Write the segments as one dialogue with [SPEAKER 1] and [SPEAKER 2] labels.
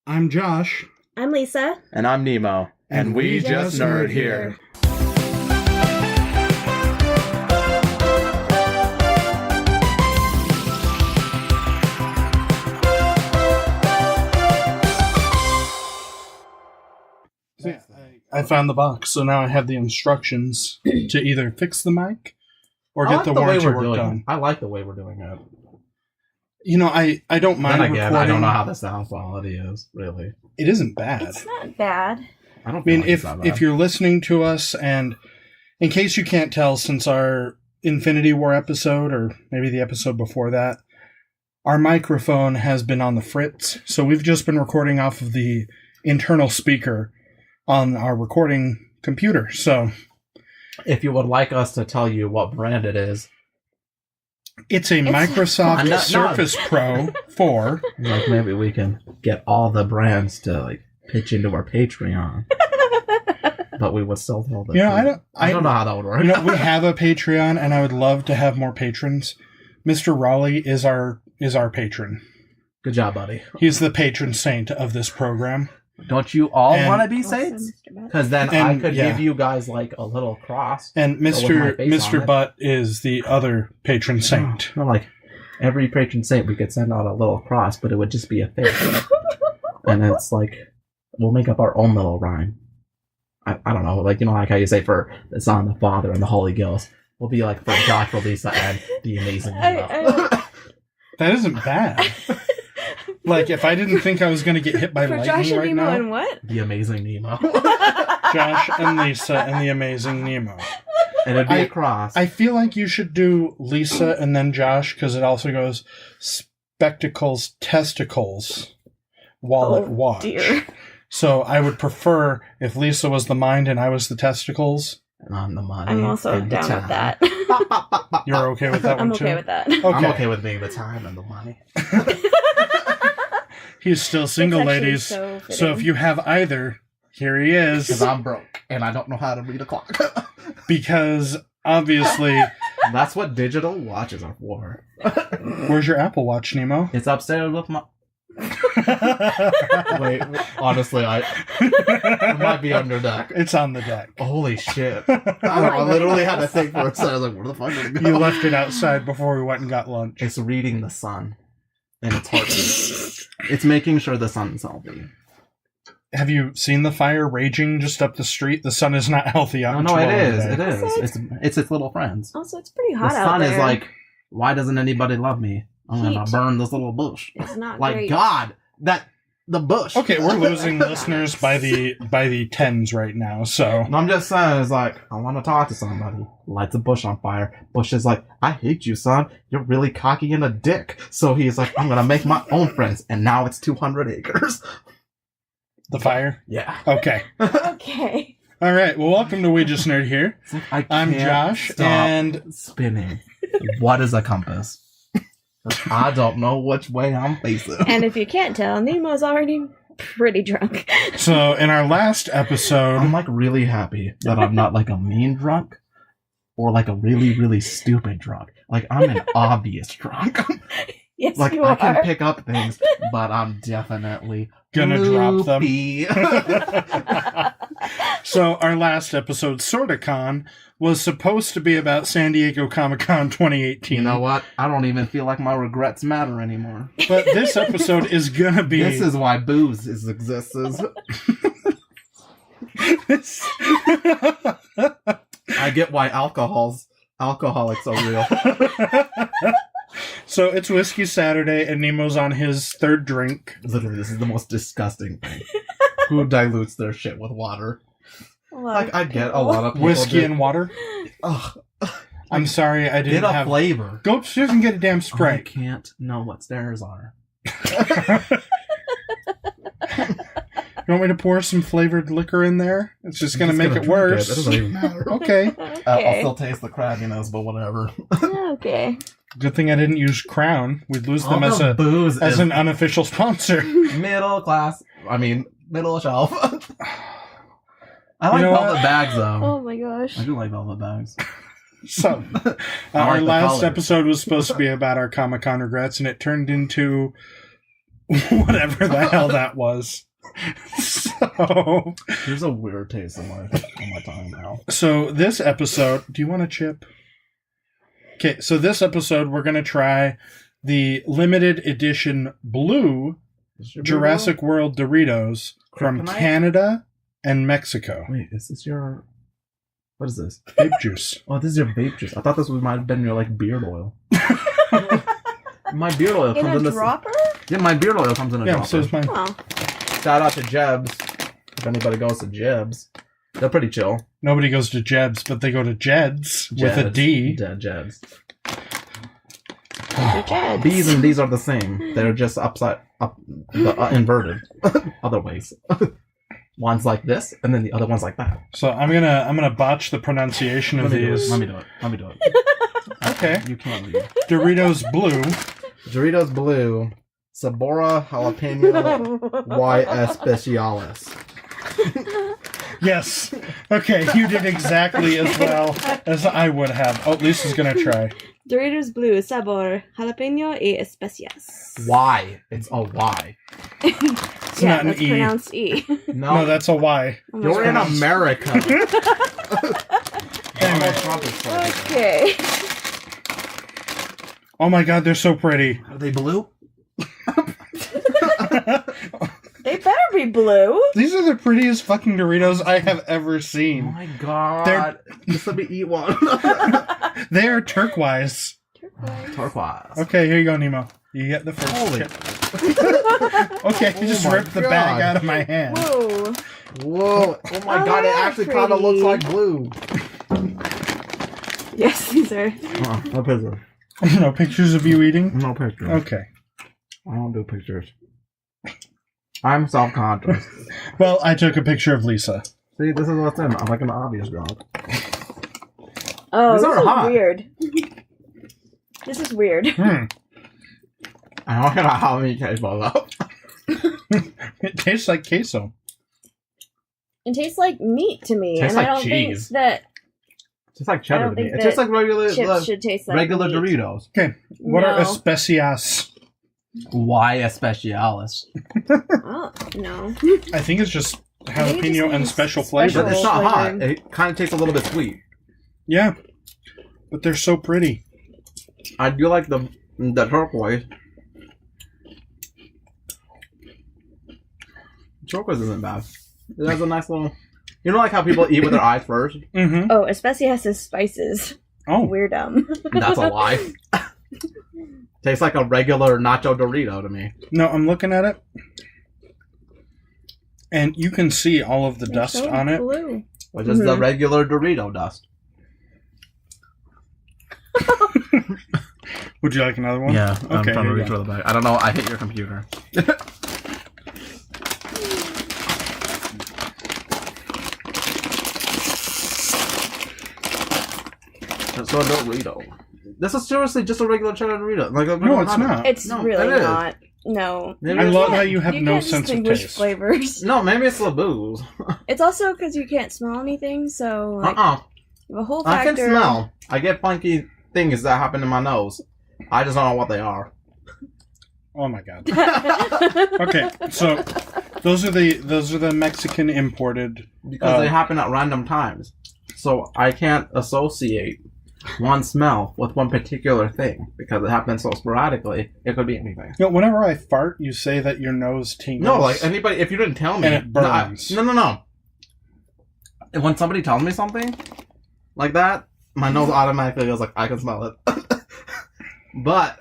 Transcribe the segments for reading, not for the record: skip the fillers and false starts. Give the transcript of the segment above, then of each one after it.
[SPEAKER 1] I'm Josh.
[SPEAKER 2] I'm Lisa.
[SPEAKER 3] And I'm Nemo. And we just nerd here.
[SPEAKER 1] I found the box, so now I have the instructions to either fix the mic or get the warranty work done.
[SPEAKER 3] I like the way we're doing it.
[SPEAKER 1] You know, I don't mind
[SPEAKER 3] then again,
[SPEAKER 1] recording.
[SPEAKER 3] I don't know how the sound quality is, really.
[SPEAKER 1] It isn't bad.
[SPEAKER 2] It's not bad.
[SPEAKER 3] I
[SPEAKER 1] mean, if you're listening to us, and in case you can't tell, since our Infinity War episode, or maybe the episode before that, our microphone has been on the fritz, so we've just been recording off of the internal speaker on our recording computer. So
[SPEAKER 3] if you would like us to tell you what brand it is,
[SPEAKER 1] it's a Microsoft Surface Pro 4.
[SPEAKER 3] Like, maybe we can get all the brands to pitch into our Patreon. But we would still tell them. I don't know how that would work.
[SPEAKER 1] We have a Patreon, and I would love to have more patrons. Mr. Raleigh is our patron.
[SPEAKER 3] Good job, buddy.
[SPEAKER 1] He's the patron saint of this program.
[SPEAKER 3] Don't you all want to be saints? Because then I could give you guys a little cross.
[SPEAKER 1] And Mr. Butt is the other patron saint.
[SPEAKER 3] Every patron saint we could send out a little cross, but it would just be a face. And it's we'll make up our own little rhyme. I don't know, how you say for the Son, the Father, and the Holy Ghost. We'll be for Josh, for Lisa, and the amazing Nemo.
[SPEAKER 1] That isn't bad. If I didn't think I was going to get hit by lightning
[SPEAKER 2] Josh and
[SPEAKER 1] right
[SPEAKER 2] Nemo
[SPEAKER 1] now.
[SPEAKER 2] And what?
[SPEAKER 3] The amazing Nemo.
[SPEAKER 1] Josh and Lisa and the amazing Nemo.
[SPEAKER 3] And it'd be a cross.
[SPEAKER 1] I feel like you should do Lisa and then Josh, because it also goes spectacles, testicles, wallet, watch. Dear. So I would prefer if Lisa was the mind and I was the testicles.
[SPEAKER 3] And I'm the money.
[SPEAKER 2] I'm also down with that.
[SPEAKER 1] You're okay with that one
[SPEAKER 2] too? I'm okay with that.
[SPEAKER 1] Okay.
[SPEAKER 3] I'm okay with being the time and the money.
[SPEAKER 1] He's still single, ladies. So if you have either, here he is.
[SPEAKER 3] Because I'm broke and I don't know how to read a clock.
[SPEAKER 1] Because obviously...
[SPEAKER 3] That's what digital watches are for.
[SPEAKER 1] Where's your Apple Watch, Nemo?
[SPEAKER 3] It's upstairs with my... Wait, honestly, it might be under deck.
[SPEAKER 1] It's on the deck.
[SPEAKER 3] Holy shit. I literally had to think for a second. I was like, where the fuck did it go?
[SPEAKER 1] You left it outside before we went and got lunch.
[SPEAKER 3] It's reading the sun. And it's heartbeat. It's making sure the sun's healthy.
[SPEAKER 1] Have you seen the fire raging just up the street? The sun is not healthy out.
[SPEAKER 3] No, it is. It is. It's its little friends.
[SPEAKER 2] Also, it's pretty hot
[SPEAKER 3] out there. The sun is why doesn't anybody love me? I'm gonna burn this little bush.
[SPEAKER 2] It's not
[SPEAKER 3] great. God, the bush.
[SPEAKER 1] Okay, we're losing listeners by the tens right now. So
[SPEAKER 3] I'm just saying, it's I want to talk to somebody. Lights a bush on fire. Bush is I hate you, son. You're really cocky and a dick. So he's I'm gonna make my own friends, and now it's 200 acres.
[SPEAKER 1] The fire?
[SPEAKER 3] Yeah.
[SPEAKER 1] Okay.
[SPEAKER 2] Okay.
[SPEAKER 1] All right. Well, welcome to We Just Nerd Here. I'm Josh, and
[SPEAKER 3] spinning. What is a compass? I don't know which way I'm facing.
[SPEAKER 2] And if you can't tell, Nemo's already pretty drunk.
[SPEAKER 1] So, in our last episode...
[SPEAKER 3] I'm really happy that I'm not a mean drunk or a really, really stupid drunk. I'm an obvious drunk.
[SPEAKER 2] Yes, you
[SPEAKER 3] I
[SPEAKER 2] are.
[SPEAKER 3] can pick up things, but I'm definitely
[SPEAKER 1] gonna drop them. So, our last episode, SortaCon, was supposed to be about San Diego Comic-Con 2018.
[SPEAKER 3] You know what? I don't even feel like my regrets matter anymore.
[SPEAKER 1] But this episode is gonna be...
[SPEAKER 3] This is why booze exists. I get why alcoholics are real.
[SPEAKER 1] So it's Whiskey Saturday, and Nemo's on his third drink.
[SPEAKER 3] Literally, this is the most disgusting thing. Who dilutes their shit with water? I get a lot of people
[SPEAKER 1] whiskey and water.
[SPEAKER 3] Ugh.
[SPEAKER 1] I'm sorry, I didn't have
[SPEAKER 3] flavor.
[SPEAKER 1] Go upstairs and get a damn Sprite.
[SPEAKER 3] I can't know what stairs are.
[SPEAKER 1] You want me to pour some flavored liquor in there? It's just going to make it worse.
[SPEAKER 3] It doesn't even matter.
[SPEAKER 1] Okay.
[SPEAKER 3] I'll still taste the crabbiness, but whatever.
[SPEAKER 2] Okay.
[SPEAKER 1] Good thing I didn't use Crown. We'd lose them as an unofficial sponsor.
[SPEAKER 3] Middle shelf. I like velvet bags, though.
[SPEAKER 2] Oh my gosh.
[SPEAKER 3] I do like velvet bags.
[SPEAKER 1] So, our last episode was supposed to be about our Comic-Con regrets, and it turned into whatever the hell that was. So
[SPEAKER 3] there's a weird taste on my tongue now.
[SPEAKER 1] So this episode, do you want a chip? Okay, so this episode we're gonna try the limited edition blue Jurassic World Doritos from
[SPEAKER 3] Kryptonite?
[SPEAKER 1] Canada and Mexico.
[SPEAKER 3] Wait, is this your... What is this?
[SPEAKER 1] Vape juice.
[SPEAKER 3] Oh, this is your vape juice. I thought this might have been your, like, beard oil. My beard oil
[SPEAKER 2] In
[SPEAKER 3] comes
[SPEAKER 2] a
[SPEAKER 3] in this...
[SPEAKER 2] dropper?
[SPEAKER 3] Yeah, my beard oil comes in a
[SPEAKER 1] Yeah,
[SPEAKER 3] dropper.
[SPEAKER 1] so is mine.
[SPEAKER 2] Oh.
[SPEAKER 3] Shout out to Jebs. If anybody goes to Jebs. They're pretty chill.
[SPEAKER 1] Nobody goes to Jebs, but they go to Jed's with a D.
[SPEAKER 3] Jebs.
[SPEAKER 2] Jeds.
[SPEAKER 3] B's and D's are the same. They're just inverted. Other ways. One's like this, and then the other one's like that.
[SPEAKER 1] So I'm gonna botch the pronunciation of these.
[SPEAKER 3] Let me do it.
[SPEAKER 1] Okay.
[SPEAKER 3] You can't read.
[SPEAKER 1] Doritos Blue.
[SPEAKER 3] Doritos Blue. Sabora Jalapeno Y Especiales.
[SPEAKER 1] Yes. Okay, you did exactly as well as I would have. Oh, Lisa's gonna try.
[SPEAKER 2] Doritos Blue, sabor, jalapeno y especias.
[SPEAKER 3] Y. It's a Y.
[SPEAKER 1] It's
[SPEAKER 2] Yeah,
[SPEAKER 1] not an
[SPEAKER 2] that's
[SPEAKER 1] E.
[SPEAKER 2] pronounced E.
[SPEAKER 1] No, that's a Y.
[SPEAKER 2] Oh my
[SPEAKER 3] You're in
[SPEAKER 2] gosh.
[SPEAKER 3] America.
[SPEAKER 1] Anyway.
[SPEAKER 3] Trump is president.
[SPEAKER 2] Okay.
[SPEAKER 1] Oh my god, they're so pretty.
[SPEAKER 3] Are they blue?
[SPEAKER 2] They better be blue.
[SPEAKER 1] These are the prettiest fucking Doritos I have ever
[SPEAKER 3] Oh
[SPEAKER 1] seen.
[SPEAKER 3] my god.
[SPEAKER 1] They're-
[SPEAKER 3] Just let me eat one.
[SPEAKER 1] They are turquoise.
[SPEAKER 3] Turquoise.
[SPEAKER 1] Okay, here you go, Nemo. You get the first
[SPEAKER 3] Holy-
[SPEAKER 1] chip. Okay, you just
[SPEAKER 3] my
[SPEAKER 1] ripped the bag
[SPEAKER 3] God.
[SPEAKER 1] out of my hand.
[SPEAKER 2] Whoa.
[SPEAKER 3] Whoa. Oh my
[SPEAKER 2] Oh,
[SPEAKER 3] god, it
[SPEAKER 2] they're
[SPEAKER 3] actually kind of looks
[SPEAKER 2] pretty.
[SPEAKER 3] like blue.
[SPEAKER 2] Yes, these are.
[SPEAKER 3] No picture.
[SPEAKER 1] No pictures of you eating?
[SPEAKER 3] No picture.
[SPEAKER 1] Okay.
[SPEAKER 3] I don't do pictures. I'm self-conscious.
[SPEAKER 1] Well, I took a picture of Lisa.
[SPEAKER 3] See, this is what's in. I'm like an obvious drunk.
[SPEAKER 2] Oh,
[SPEAKER 3] These
[SPEAKER 2] this
[SPEAKER 3] are
[SPEAKER 2] is
[SPEAKER 3] hot.
[SPEAKER 2] weird. This is weird.
[SPEAKER 1] Hmm.
[SPEAKER 3] I don't know how many taste up.
[SPEAKER 1] It tastes like queso.
[SPEAKER 2] It tastes like meat to me,
[SPEAKER 3] Tastes
[SPEAKER 2] and I
[SPEAKER 3] like
[SPEAKER 2] don't
[SPEAKER 3] cheese.
[SPEAKER 2] think that
[SPEAKER 3] It's like cheddar
[SPEAKER 2] I don't
[SPEAKER 3] to me.
[SPEAKER 2] think
[SPEAKER 3] It tastes
[SPEAKER 2] that
[SPEAKER 3] like regular,
[SPEAKER 2] chips should taste like
[SPEAKER 3] regular
[SPEAKER 2] meat.
[SPEAKER 3] Doritos.
[SPEAKER 1] Okay, what are
[SPEAKER 2] No.
[SPEAKER 1] especias?
[SPEAKER 3] Y Especiales.
[SPEAKER 2] Oh, no.
[SPEAKER 1] I think it's just
[SPEAKER 2] I think it just
[SPEAKER 1] jalapeno and
[SPEAKER 2] means
[SPEAKER 1] special
[SPEAKER 3] But
[SPEAKER 1] flavor.
[SPEAKER 3] it's not hot.
[SPEAKER 2] flavoring.
[SPEAKER 3] It kind of tastes a little bit sweet.
[SPEAKER 1] Yeah, but they're so pretty.
[SPEAKER 3] I do like the turquoise. Turquoise isn't bad. It has a nice little... You know like how people eat with their eyes first?
[SPEAKER 1] Mm-hmm.
[SPEAKER 2] Oh, especias is spices.
[SPEAKER 1] Oh,
[SPEAKER 2] We're dumb.
[SPEAKER 3] That's a lie. Tastes like a regular nacho Dorito to me.
[SPEAKER 1] no, I'm looking at it. And you can see all of the
[SPEAKER 2] They're
[SPEAKER 1] dust
[SPEAKER 2] so
[SPEAKER 1] on it.
[SPEAKER 2] blue.
[SPEAKER 3] Which is the
[SPEAKER 2] Mhm.
[SPEAKER 3] regular Dorito dust.
[SPEAKER 1] Would you like another one?
[SPEAKER 3] Yeah, I'm
[SPEAKER 1] Okay,
[SPEAKER 3] trying to
[SPEAKER 1] here you
[SPEAKER 3] reach
[SPEAKER 1] go.
[SPEAKER 3] for the bag. I don't know. I hit your computer. So a Dorito. This is seriously just a regular cheddar Dorito. Like a
[SPEAKER 1] No,
[SPEAKER 3] regular
[SPEAKER 1] it's
[SPEAKER 3] hot dog.
[SPEAKER 1] not.
[SPEAKER 2] It's
[SPEAKER 3] No,
[SPEAKER 2] really
[SPEAKER 3] it is.
[SPEAKER 2] not. No.
[SPEAKER 3] Maybe
[SPEAKER 1] I
[SPEAKER 3] it's
[SPEAKER 1] love
[SPEAKER 3] not.
[SPEAKER 1] how you have no
[SPEAKER 2] can't
[SPEAKER 1] sense of
[SPEAKER 2] distinguish
[SPEAKER 1] taste.
[SPEAKER 2] flavors.
[SPEAKER 3] No, maybe it's the booze.
[SPEAKER 2] It's also because you can't smell anything, so like you have a whole
[SPEAKER 3] I
[SPEAKER 2] factor.
[SPEAKER 3] can smell. I get funky things that happen in my nose. I just don't know what they are.
[SPEAKER 1] Oh my god. Okay, so those are the Mexican imported.
[SPEAKER 3] Because they happen at random times. So I can't associate one smell with one particular thing. Because it happens so sporadically, it could be anything.
[SPEAKER 1] You know, whenever I fart, you say that your nose tingles.
[SPEAKER 3] No, like anybody, if you didn't tell me.
[SPEAKER 1] And it burns.
[SPEAKER 3] No. When somebody tells me something like that, my nose automatically goes like, I can smell it. But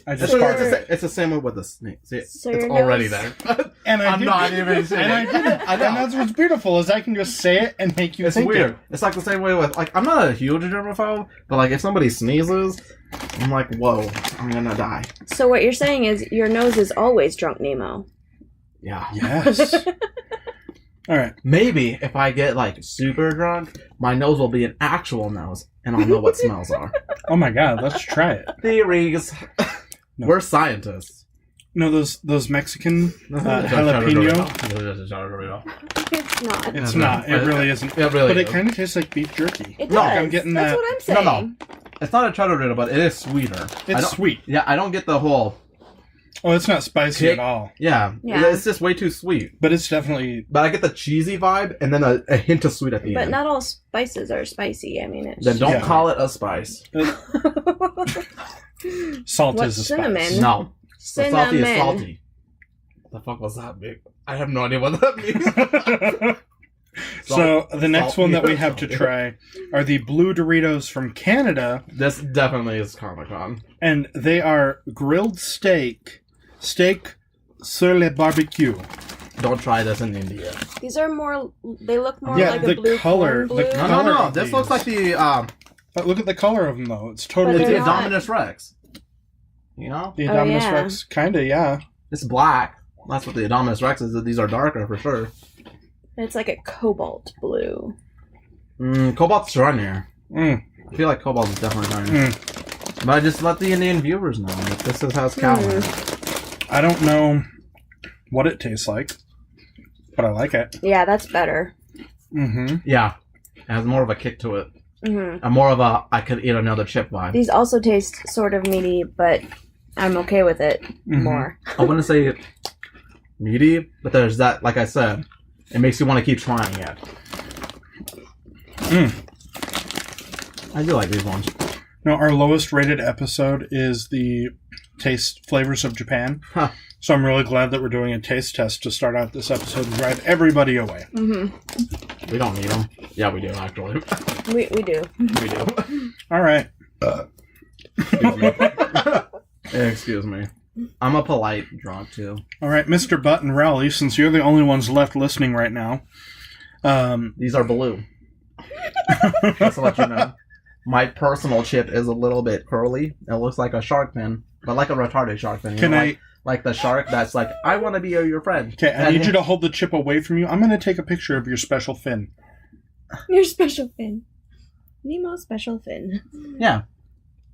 [SPEAKER 1] I
[SPEAKER 3] it's,
[SPEAKER 1] just
[SPEAKER 2] So
[SPEAKER 1] farted.
[SPEAKER 3] it's the same way with the snake. See,
[SPEAKER 2] So
[SPEAKER 3] it's
[SPEAKER 2] your
[SPEAKER 3] already
[SPEAKER 2] nose-
[SPEAKER 3] there.
[SPEAKER 1] And I
[SPEAKER 3] I'm
[SPEAKER 1] did
[SPEAKER 3] not
[SPEAKER 1] it.
[SPEAKER 3] even saying
[SPEAKER 1] And I
[SPEAKER 3] it.
[SPEAKER 1] did it.
[SPEAKER 3] I know.
[SPEAKER 1] And that's what's beautiful is I can just say it and make you
[SPEAKER 3] It's
[SPEAKER 1] think
[SPEAKER 3] weird.
[SPEAKER 1] it.
[SPEAKER 3] It's like the same way with like I'm not a huge germaphobe, but like if somebody sneezes, I'm like, whoa, I'm gonna die.
[SPEAKER 2] So what you're saying is your nose is always drunk, Nemo.
[SPEAKER 3] Yeah.
[SPEAKER 1] Yes. All right.
[SPEAKER 3] Maybe if I get like super drunk, my nose will be an actual nose, and I'll know what smells are.
[SPEAKER 1] Oh my god, let's try it.
[SPEAKER 3] Theories.
[SPEAKER 1] No.
[SPEAKER 3] We're scientists.
[SPEAKER 1] No, those Mexican jalapeno.
[SPEAKER 2] It's not.
[SPEAKER 1] It's not. It really isn't.
[SPEAKER 3] It really
[SPEAKER 1] But it
[SPEAKER 3] is.
[SPEAKER 1] kind of tastes like beef jerky.
[SPEAKER 2] It
[SPEAKER 3] No,
[SPEAKER 2] does.
[SPEAKER 1] I'm getting
[SPEAKER 2] That's
[SPEAKER 1] that-
[SPEAKER 2] what I'm saying.
[SPEAKER 3] No. It's not a cheddar Dorito, but it is sweeter. I
[SPEAKER 1] It's
[SPEAKER 3] don't-
[SPEAKER 1] sweet.
[SPEAKER 3] Yeah, I don't get the whole.
[SPEAKER 1] Oh, it's not spicy at all.
[SPEAKER 3] Yeah, it's just way too sweet.
[SPEAKER 1] But it's definitely...
[SPEAKER 3] But I get the cheesy vibe and then a hint of sweet at the end.
[SPEAKER 2] But not all spices are spicy. I mean, it's...
[SPEAKER 3] Then don't call it a spice.
[SPEAKER 1] Salt
[SPEAKER 2] What's
[SPEAKER 1] is a
[SPEAKER 2] cinnamon?
[SPEAKER 1] spice.
[SPEAKER 3] No.
[SPEAKER 2] Cinnamon.
[SPEAKER 3] The salty is salty. What the fuck was that, big? I have no idea what that means.
[SPEAKER 1] So the next one that we have to try are the blue Doritos from Canada.
[SPEAKER 3] This definitely is Comic-Con.
[SPEAKER 1] And they are grilled steak sur le barbecue.
[SPEAKER 3] Don't try this in India.
[SPEAKER 2] These are more... They look more
[SPEAKER 1] Yeah,
[SPEAKER 2] like
[SPEAKER 1] the
[SPEAKER 2] a blue
[SPEAKER 1] color-
[SPEAKER 2] corn blue.
[SPEAKER 1] the
[SPEAKER 3] No.
[SPEAKER 1] of
[SPEAKER 3] This
[SPEAKER 1] these.
[SPEAKER 3] looks like the
[SPEAKER 1] But look at the color of them, though. It's totally
[SPEAKER 2] But
[SPEAKER 3] the
[SPEAKER 2] they're
[SPEAKER 1] different.
[SPEAKER 2] not.
[SPEAKER 3] Indominus Rex. You know?
[SPEAKER 1] The
[SPEAKER 2] Oh,
[SPEAKER 1] Indominus
[SPEAKER 2] yeah.
[SPEAKER 1] Rex, kinda, yeah.
[SPEAKER 3] It's black. That's what the Indominus Rex is. These are darker for sure.
[SPEAKER 2] It's like a cobalt blue.
[SPEAKER 3] Cobalt's shinier.
[SPEAKER 1] Mm.
[SPEAKER 3] I feel like Cobalt is definitely shinier. But I just let the Indian viewers know that this is how it's counted.
[SPEAKER 1] I don't know what it tastes like, but I like it.
[SPEAKER 2] Yeah, that's better.
[SPEAKER 1] Mm-hmm.
[SPEAKER 3] Yeah. It has more of a kick to it.
[SPEAKER 2] Mm-hmm.
[SPEAKER 3] And more of a I could eat another chip vibe.
[SPEAKER 2] These also taste sort of meaty, but I'm okay with it more.
[SPEAKER 3] I wouldn't say meaty, but there's that, like I said, it makes you want to keep trying it. I do like these ones.
[SPEAKER 1] No, our lowest rated episode is the Taste Flavors of Japan.
[SPEAKER 3] Huh.
[SPEAKER 1] So I'm really glad that we're doing a taste test to start out this episode and drive everybody away.
[SPEAKER 2] Mm-hmm.
[SPEAKER 3] We don't need them. Yeah, we do, actually.
[SPEAKER 2] We do.
[SPEAKER 3] We do.
[SPEAKER 1] All right.
[SPEAKER 3] Excuse me. Excuse me. I'm a polite drunk, too.
[SPEAKER 1] All right, Mr. Butt and Rowley, since you're the only ones left listening right now.
[SPEAKER 3] These are blue. Just to let you know. My personal chip is a little bit curly. It looks like a shark fin, but like a retarded shark fin.
[SPEAKER 1] Can I...
[SPEAKER 3] Like the shark that's like, I want to be your friend.
[SPEAKER 1] Okay, I need you to hold the chip away from you. I'm going to take a picture of your special fin.
[SPEAKER 2] Your special fin. Nemo's special fin.
[SPEAKER 3] Yeah.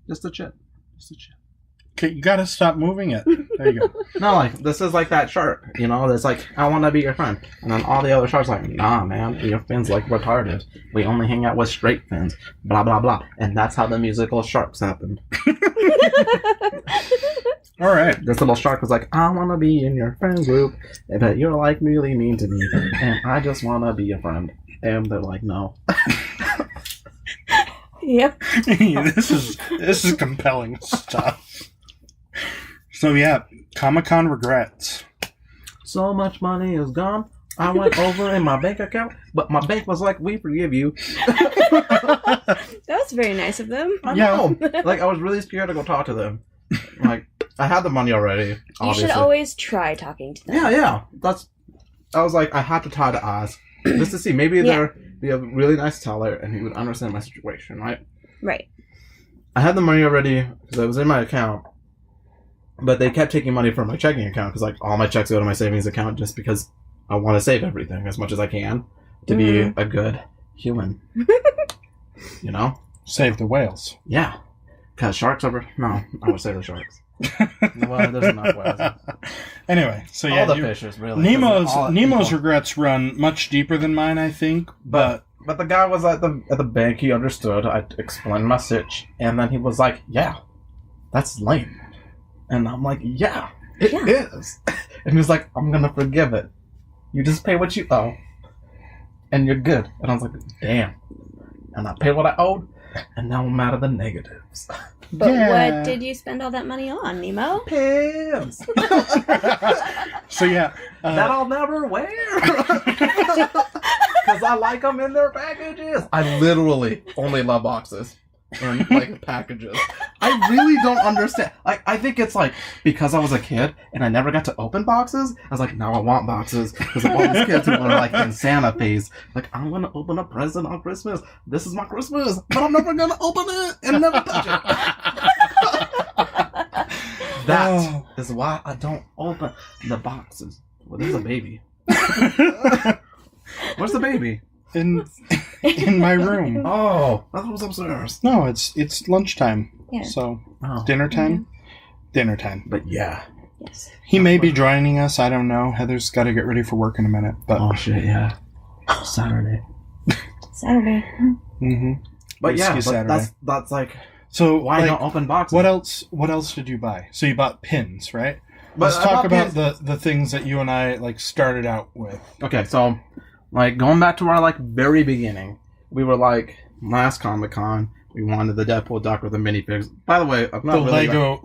[SPEAKER 3] Just a chip. Just a chip.
[SPEAKER 1] Okay, you got to stop moving it. There you go.
[SPEAKER 3] No, like, this is like that shark, you know? That's like, I want to be your friend. And then all the other sharks are like, nah, man, your fin's like retarded. We only hang out with straight fins. Blah, blah, blah. And that's how the musical Sharks happened.
[SPEAKER 1] All right.
[SPEAKER 3] This little shark was like, I want to be in your friend group, but you're like really mean to me, and I just want to be a friend. And they're like, no.
[SPEAKER 2] Yep.
[SPEAKER 1] This is compelling stuff. So yeah, Comic-Con regrets.
[SPEAKER 3] So much money is gone. I went over in my bank account, but my bank was like, we forgive you.
[SPEAKER 2] That was very nice of them.
[SPEAKER 3] I know. Like, I was really scared to go talk to them. Like, I had the money already, obviously.
[SPEAKER 2] You should always try talking to them.
[SPEAKER 3] Yeah. I was like, I had to try to ask. Just to see. Maybe they'd be a really nice teller, and he would understand my situation, right?
[SPEAKER 2] Right.
[SPEAKER 3] I had the money already, because it was in my account. But they kept taking money from my checking account, because, like, all my checks go to my savings account just because I want to save everything as much as I can to be a good human. You know?
[SPEAKER 1] Save the whales.
[SPEAKER 3] Yeah. Because sharks over... No, I would say the sharks. Well, there's enough whales.
[SPEAKER 1] Anyway, so yeah.
[SPEAKER 3] All the fishes, really.
[SPEAKER 1] Nemo's regrets run much deeper than mine, I think, but...
[SPEAKER 3] But the guy was at the bank, he understood, I explained my sitch, and then he was like, yeah, that's lame. And I'm like, yeah, it is. And he was like, I'm gonna forgive it. You just pay what you owe, and you're good. And I was like, damn. And I paid what I owed, and now I'm out of the negatives.
[SPEAKER 2] But what did you spend all that money on, Nemo?
[SPEAKER 3] Pants!
[SPEAKER 1] So yeah.
[SPEAKER 3] That I'll never wear! Because I like them in their packages. I literally only love boxes. And, like, packages. I really don't understand. Like, I think it's, like, because I was a kid and I never got to open boxes, I was like, now I want boxes. Because of all these kids who are, like, in Santa phase. Like, I'm going to open a present on Christmas. This is my Christmas. But I'm never going to open it and never touch it. That is why I don't open the boxes. Well, there's a baby. Where's the baby?
[SPEAKER 1] In my room.
[SPEAKER 3] Oh, I thought it was upstairs.
[SPEAKER 1] No, it's lunchtime.
[SPEAKER 2] Yeah.
[SPEAKER 1] So dinner time.
[SPEAKER 2] Mm-hmm.
[SPEAKER 1] Dinner time.
[SPEAKER 3] But yeah.
[SPEAKER 2] Yes.
[SPEAKER 1] He may be joining us. I don't know. Heather's got to get ready for work in a minute. But
[SPEAKER 3] oh shit, yeah. Saturday.
[SPEAKER 2] Saturday.
[SPEAKER 1] Mm-hmm.
[SPEAKER 3] But yeah,
[SPEAKER 1] Saturday.
[SPEAKER 3] that's like.
[SPEAKER 1] So
[SPEAKER 3] why
[SPEAKER 1] like,
[SPEAKER 3] don't open boxes?
[SPEAKER 1] What else did you buy? So you bought pins, right? Let's talk about the things that you and I like started out with.
[SPEAKER 3] Okay, so like going back to our like very beginning, we were like last Comic-Con, we wanted the Deadpool duck with the minifigs. By the way, I'm not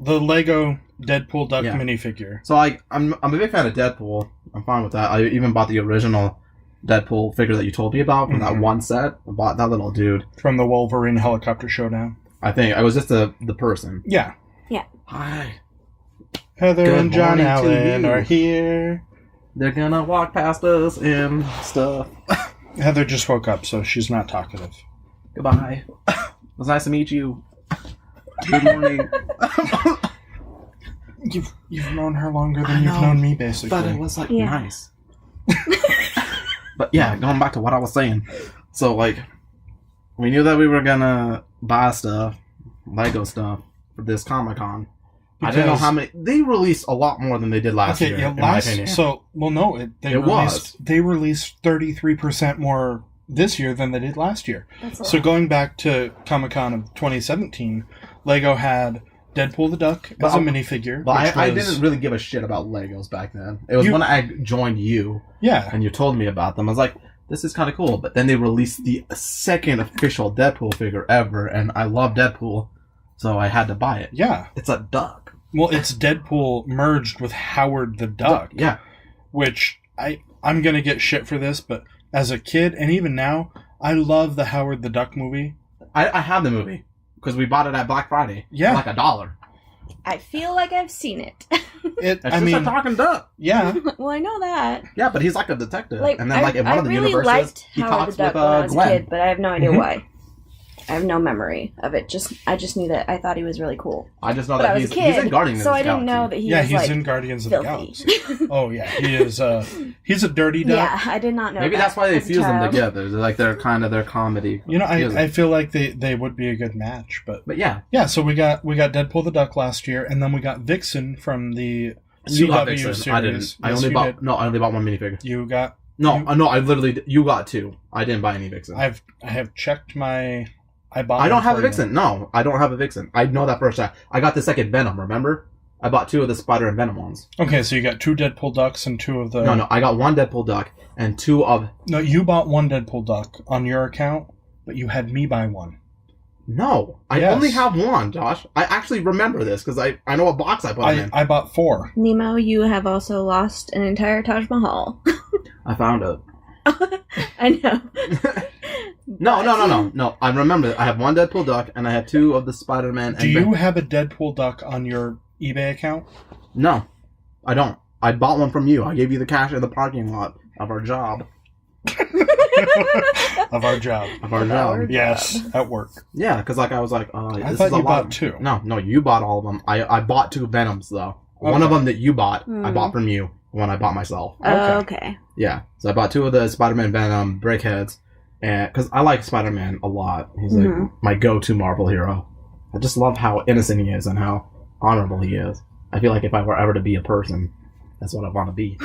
[SPEAKER 1] the Lego Deadpool duck minifigure.
[SPEAKER 3] So I'm a big fan of Deadpool. I'm fine with that. I even bought the original Deadpool figure that you told me about from that one set. I bought that little dude
[SPEAKER 1] from the Wolverine helicopter showdown.
[SPEAKER 3] I think I was just the person.
[SPEAKER 1] Yeah.
[SPEAKER 3] Hi.
[SPEAKER 1] Heather and John Allen are here.
[SPEAKER 3] They're gonna walk past us and stuff.
[SPEAKER 1] Heather just woke up, so she's not talkative.
[SPEAKER 3] Goodbye. It was nice to meet you. Good morning.
[SPEAKER 1] You've known her longer than you've known me, basically.
[SPEAKER 3] But it was like nice. But yeah, going back to what I was saying. So like, we knew that we were gonna buy stuff, Lego stuff, for this Comic-Con. I didn't know how many. They released a lot more than they did last year.
[SPEAKER 1] Yeah, they released 33% more this year than they did last year. So going back to Comic-Con of 2017, Lego had Deadpool the Duck as a minifigure.
[SPEAKER 3] But I didn't really give a shit about Legos back then. It was when I joined you.
[SPEAKER 1] Yeah.
[SPEAKER 3] And you told me about them. I was like, this is kind of cool. But then they released the second official Deadpool figure ever, and I love Deadpool, so I had to buy it.
[SPEAKER 1] Yeah.
[SPEAKER 3] It's a duck.
[SPEAKER 1] Well, it's Deadpool merged with Howard the Duck.
[SPEAKER 3] Yeah.
[SPEAKER 1] Which, I'm going to get shit for this, but as a kid, and even now, I love the Howard the Duck movie.
[SPEAKER 3] I have the movie, because we bought it at Black Friday.
[SPEAKER 1] Yeah.
[SPEAKER 3] For like $1.
[SPEAKER 2] I feel like I've seen it.
[SPEAKER 3] It's just a talking duck.
[SPEAKER 1] Yeah.
[SPEAKER 2] Well, I know that.
[SPEAKER 3] Yeah, but he's like a detective.
[SPEAKER 2] Like,
[SPEAKER 3] and then like in one of the
[SPEAKER 2] really
[SPEAKER 3] universes,
[SPEAKER 2] liked
[SPEAKER 3] he
[SPEAKER 2] Howard
[SPEAKER 3] talks
[SPEAKER 2] the Duck
[SPEAKER 3] with
[SPEAKER 2] when I was
[SPEAKER 3] Gwen.
[SPEAKER 2] a kid, but I have no idea why. I have no memory of it. I just knew that I thought he was really cool.
[SPEAKER 3] I just know
[SPEAKER 2] but
[SPEAKER 3] that
[SPEAKER 2] he's in
[SPEAKER 3] Guardians of the Galaxy.
[SPEAKER 2] So I didn't know that he was
[SPEAKER 1] he's in Guardians of the Galaxy. Oh yeah, he is. He's a dirty duck.
[SPEAKER 2] Yeah, I did not know.
[SPEAKER 3] Maybe that's why they fuse them together. They're like they're kind of their comedy.
[SPEAKER 1] You know, I feel like they would be a good match, but
[SPEAKER 3] yeah.
[SPEAKER 1] So we got Deadpool the Duck last year, and then we got Vixen from the
[SPEAKER 3] CW
[SPEAKER 1] series.
[SPEAKER 3] I didn't. I only bought one minifigure.
[SPEAKER 1] You got
[SPEAKER 3] I literally you got two. I didn't buy any Vixen.
[SPEAKER 1] I have checked my.
[SPEAKER 3] I don't have a Vixen. No, I don't have a Vixen. I know that first. I got the second Venom, remember? I bought two of the Spider and Venom ones.
[SPEAKER 1] Okay, so you got two Deadpool ducks and two of the...
[SPEAKER 3] No, I got one Deadpool duck and two of...
[SPEAKER 1] No, you bought one Deadpool duck on your account, but you had me buy one.
[SPEAKER 3] No, I only have one, Josh. I actually remember this because I know what box I put them in.
[SPEAKER 1] I bought 4.
[SPEAKER 2] Nemo, you have also lost an entire Taj Mahal.
[SPEAKER 3] I found it.
[SPEAKER 2] I know.
[SPEAKER 3] No. I remember I have one Deadpool duck and I have two of the Spider-Man.
[SPEAKER 1] Do you have a Deadpool duck on your eBay account?
[SPEAKER 3] No, I don't. I bought one from you. I gave you the cash in the parking lot of our job.
[SPEAKER 1] Of our job. Yes, at work.
[SPEAKER 3] Yeah, because I was like,
[SPEAKER 1] I thought you bought 2.
[SPEAKER 3] No, you bought all of them. I bought 2 Venoms though. Okay. One of them that you bought, I bought from you. One I bought myself.
[SPEAKER 2] Okay.
[SPEAKER 3] Yeah, so I bought 2 of the Spider-Man Venom Brickheads, and because I like Spider-Man a lot. He's like my go-to Marvel hero. I just love how innocent he is and how honorable he is. I feel like if I were ever to be a person, that's what I want to be.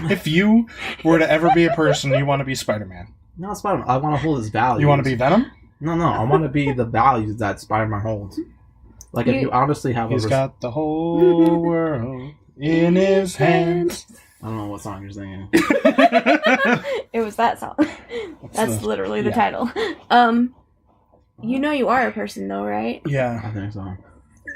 [SPEAKER 1] If you were to ever be a person, you want to be Spider-Man.
[SPEAKER 3] No, Spider-Man. I want to hold his values.
[SPEAKER 1] You want to be Venom?
[SPEAKER 3] No. I want to be the values that Spider-Man holds. Like, if you honestly have
[SPEAKER 1] He's got the whole world in his hands.
[SPEAKER 3] I don't know what song you're singing.
[SPEAKER 2] It was that song. That's literally the title. You know you are a person, though, right?
[SPEAKER 1] Yeah.
[SPEAKER 3] I think so.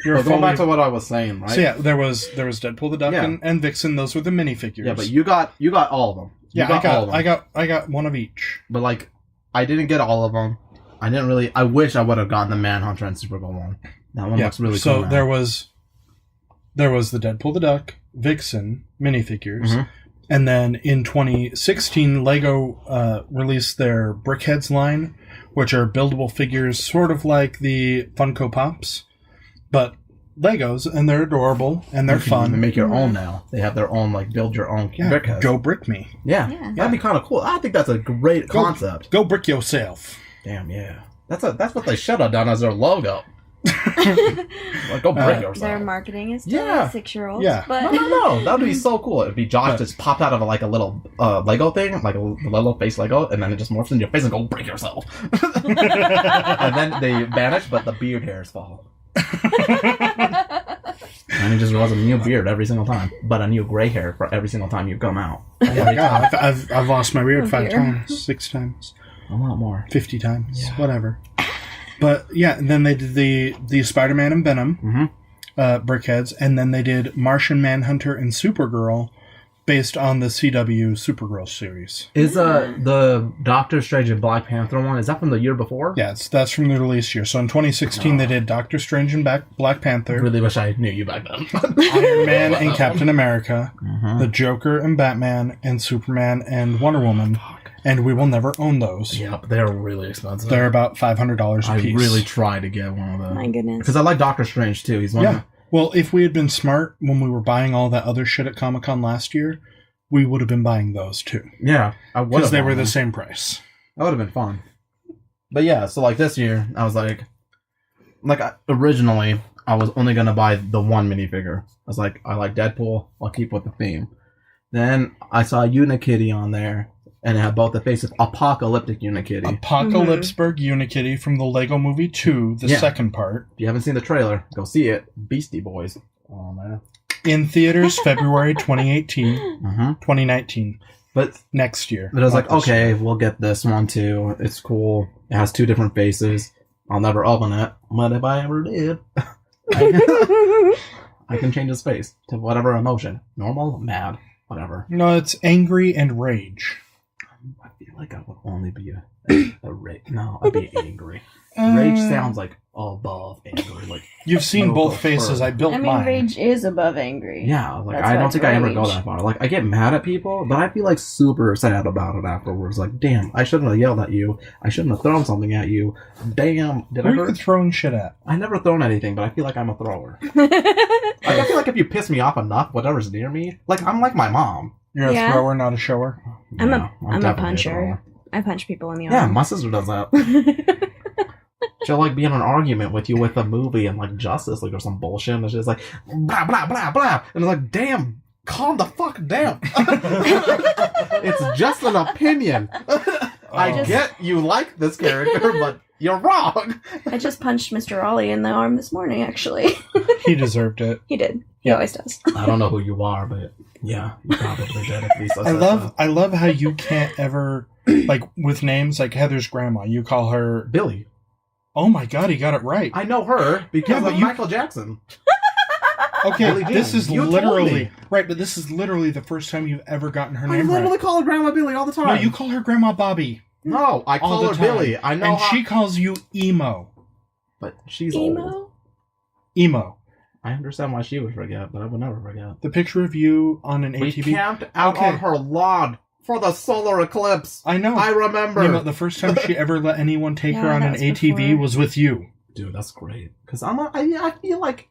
[SPEAKER 1] Going
[SPEAKER 3] back to what I was saying, right?
[SPEAKER 1] So yeah, there was Deadpool the Duck and Vixen. Those were the minifigures.
[SPEAKER 3] Yeah, but you got all of them.
[SPEAKER 1] I got one of each.
[SPEAKER 3] But like, I didn't get all of them. I wish I would have gotten the Manhunter and Supergirl one. That one looks really cool.
[SPEAKER 1] So there was the Deadpool the Duck, Vixen minifigures, and then in 2016, Lego released their Brickheads line, which are buildable figures, sort of like the Funko Pops, but Legos, and they're adorable and they're fun.
[SPEAKER 3] They make your own now. They have their own build your own brickheads.
[SPEAKER 1] Go brick me.
[SPEAKER 3] Yeah, that'd be kind of cool. I think that's a great concept.
[SPEAKER 1] Go brick yourself.
[SPEAKER 3] Damn, yeah. That's what they should have done as their logo. Go brick yourself.
[SPEAKER 2] Their marketing is still 6-year-olds.
[SPEAKER 1] Yeah.
[SPEAKER 2] But...
[SPEAKER 3] No. That would be so cool. It'd be Josh just popped out of a little Lego thing, like a little face Lego, and then it just morphs into your face and go brick yourself. And then they vanish, but the beard hairs fall. And it just was a new beard every single time, but a new gray hair for every single time you come out.
[SPEAKER 1] Oh my god, I've lost my beard 5 times, 6 times.
[SPEAKER 3] A lot more.
[SPEAKER 1] 50 times, whatever. But yeah, and then they did the Spider-Man and Venom brickheads, and then they did Martian Manhunter and Supergirl based on the CW Supergirl series.
[SPEAKER 3] Is the Doctor Strange and Black Panther one, is that from the year before?
[SPEAKER 1] Yeah, that's from the release year. So in 2016, they did Doctor Strange and Black Panther.
[SPEAKER 3] I really wish I knew you back then.
[SPEAKER 1] Iron Man and Captain America, the Joker and Batman, and Superman and Wonder Woman. And we will never own those.
[SPEAKER 3] Yep, they're really expensive.
[SPEAKER 1] They're about $500 a piece.
[SPEAKER 3] I really tried to get one of them.
[SPEAKER 2] My goodness.
[SPEAKER 3] Because I like Doctor Strange, too. He's one of the...
[SPEAKER 1] Well, if we had been smart when we were buying all that other shit at Comic-Con last year, we would have been buying those, too.
[SPEAKER 3] Yeah, I would have.
[SPEAKER 1] Because they were the same price.
[SPEAKER 3] That would have been fun. But yeah, so like this year, I was originally, I was only going to buy the one minifigure. I was like, I like Deadpool, I'll keep with the theme. Then I saw Unikitty on there, and it had both the face of Apocalyptic Unikitty.
[SPEAKER 1] Apocalypseburg Unikitty from the Lego Movie 2, the second part.
[SPEAKER 3] If you haven't seen the trailer, go see it. Beastie Boys. Oh, man.
[SPEAKER 1] In theaters, February 2018. 2019.
[SPEAKER 3] But
[SPEAKER 1] next year.
[SPEAKER 3] But I was like, okay, we'll get this one too. It's cool. It has 2 different faces. I'll never open it. But if I ever did, I can change his face to whatever emotion. Normal, mad, whatever.
[SPEAKER 1] No, it's angry and rage.
[SPEAKER 3] I feel like I would only be a rage. No, I'd be angry. Rage sounds like above angry. Like
[SPEAKER 1] you've seen both faces. I built mine.
[SPEAKER 2] Rage is above angry.
[SPEAKER 3] Yeah, like I don't think I ever go that far. Like I get mad at people, but I feel like super sad about it afterwards. Like, damn, I shouldn't have yelled at you. I shouldn't have thrown something at you. Damn,
[SPEAKER 1] did I hurt? Throwing shit at?
[SPEAKER 3] I never thrown anything, but I feel like I'm a thrower. Like, I feel like if you piss me off enough, whatever's near me, like I'm like my mom.
[SPEAKER 1] You're a thrower, not a shower.
[SPEAKER 2] I'm a puncher. I punch people in the arm.
[SPEAKER 3] Yeah, my sister does that. She'll like be in an argument with you with a movie and like Justice League or some bullshit, and she's like blah blah blah blah, and it's like, damn, calm the fuck down. It's just an opinion. I get you like this character, but you're wrong.
[SPEAKER 2] I just punched Mr. Raleigh in the arm this morning, actually.
[SPEAKER 1] He deserved it.
[SPEAKER 2] He did. He always does.
[SPEAKER 3] I don't know who you are, but yeah, you probably did at least.
[SPEAKER 1] I love how you can't ever, like with names like Heather's grandma, you call her
[SPEAKER 3] Billy.
[SPEAKER 1] Oh my god, he got it right.
[SPEAKER 3] I know her because of Michael Jackson.
[SPEAKER 1] Okay, this is literally right, but this is literally the first time you've ever gotten her name right.
[SPEAKER 3] I literally call her Grandma Billy all the time.
[SPEAKER 1] No, you call her Grandma Bobby.
[SPEAKER 3] No, I call her Billy. I know,
[SPEAKER 1] and she calls you Emo.
[SPEAKER 3] But she's old.
[SPEAKER 1] Emo.
[SPEAKER 3] I understand why she would forget, but I would never forget.
[SPEAKER 1] The picture of you on an ATV.
[SPEAKER 3] We camped out on her lawn for the solar eclipse.
[SPEAKER 1] I know.
[SPEAKER 3] I remember.
[SPEAKER 1] You know, the first time she ever let anyone take her on an ATV was with you.
[SPEAKER 3] Dude, that's great. Because I feel like...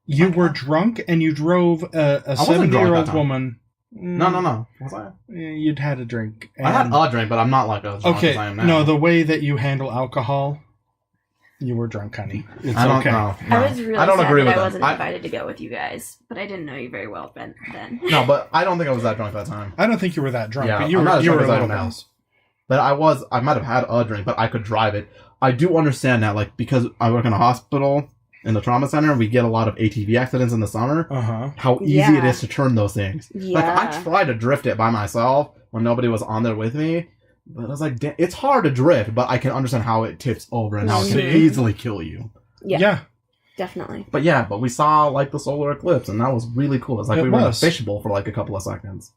[SPEAKER 1] You were drunk and you drove a 70-year-old woman.
[SPEAKER 3] No. Was I?
[SPEAKER 1] You'd had a drink.
[SPEAKER 3] I had a drink, but I'm not like as drunk as I am now.
[SPEAKER 1] No, the way that you handle alcohol, you were drunk, honey. It's
[SPEAKER 3] I don't
[SPEAKER 1] okay.
[SPEAKER 3] know. No.
[SPEAKER 2] I was really sad that I wasn't invited to go with you guys, but I didn't know you very well then.
[SPEAKER 3] No, but I don't think I was that drunk that time.
[SPEAKER 1] I don't think you were that drunk,
[SPEAKER 3] yeah,
[SPEAKER 1] but you were a little bit.
[SPEAKER 3] But I might have had a drink, but I could drive it. I do understand that, like, because I work in a hospital in the trauma center, we get a lot of ATV accidents in the summer. How easy it is to turn those things.
[SPEAKER 2] Yeah.
[SPEAKER 3] Like, I tried to drift it by myself when nobody was on there with me, but I was like, it's hard to drift, but I can understand how it tips over and how it can easily kill you.
[SPEAKER 2] Yeah. Definitely.
[SPEAKER 3] But we saw, like, the solar eclipse, and that was really cool. It's like we were in a fishbowl for, like, a couple of seconds.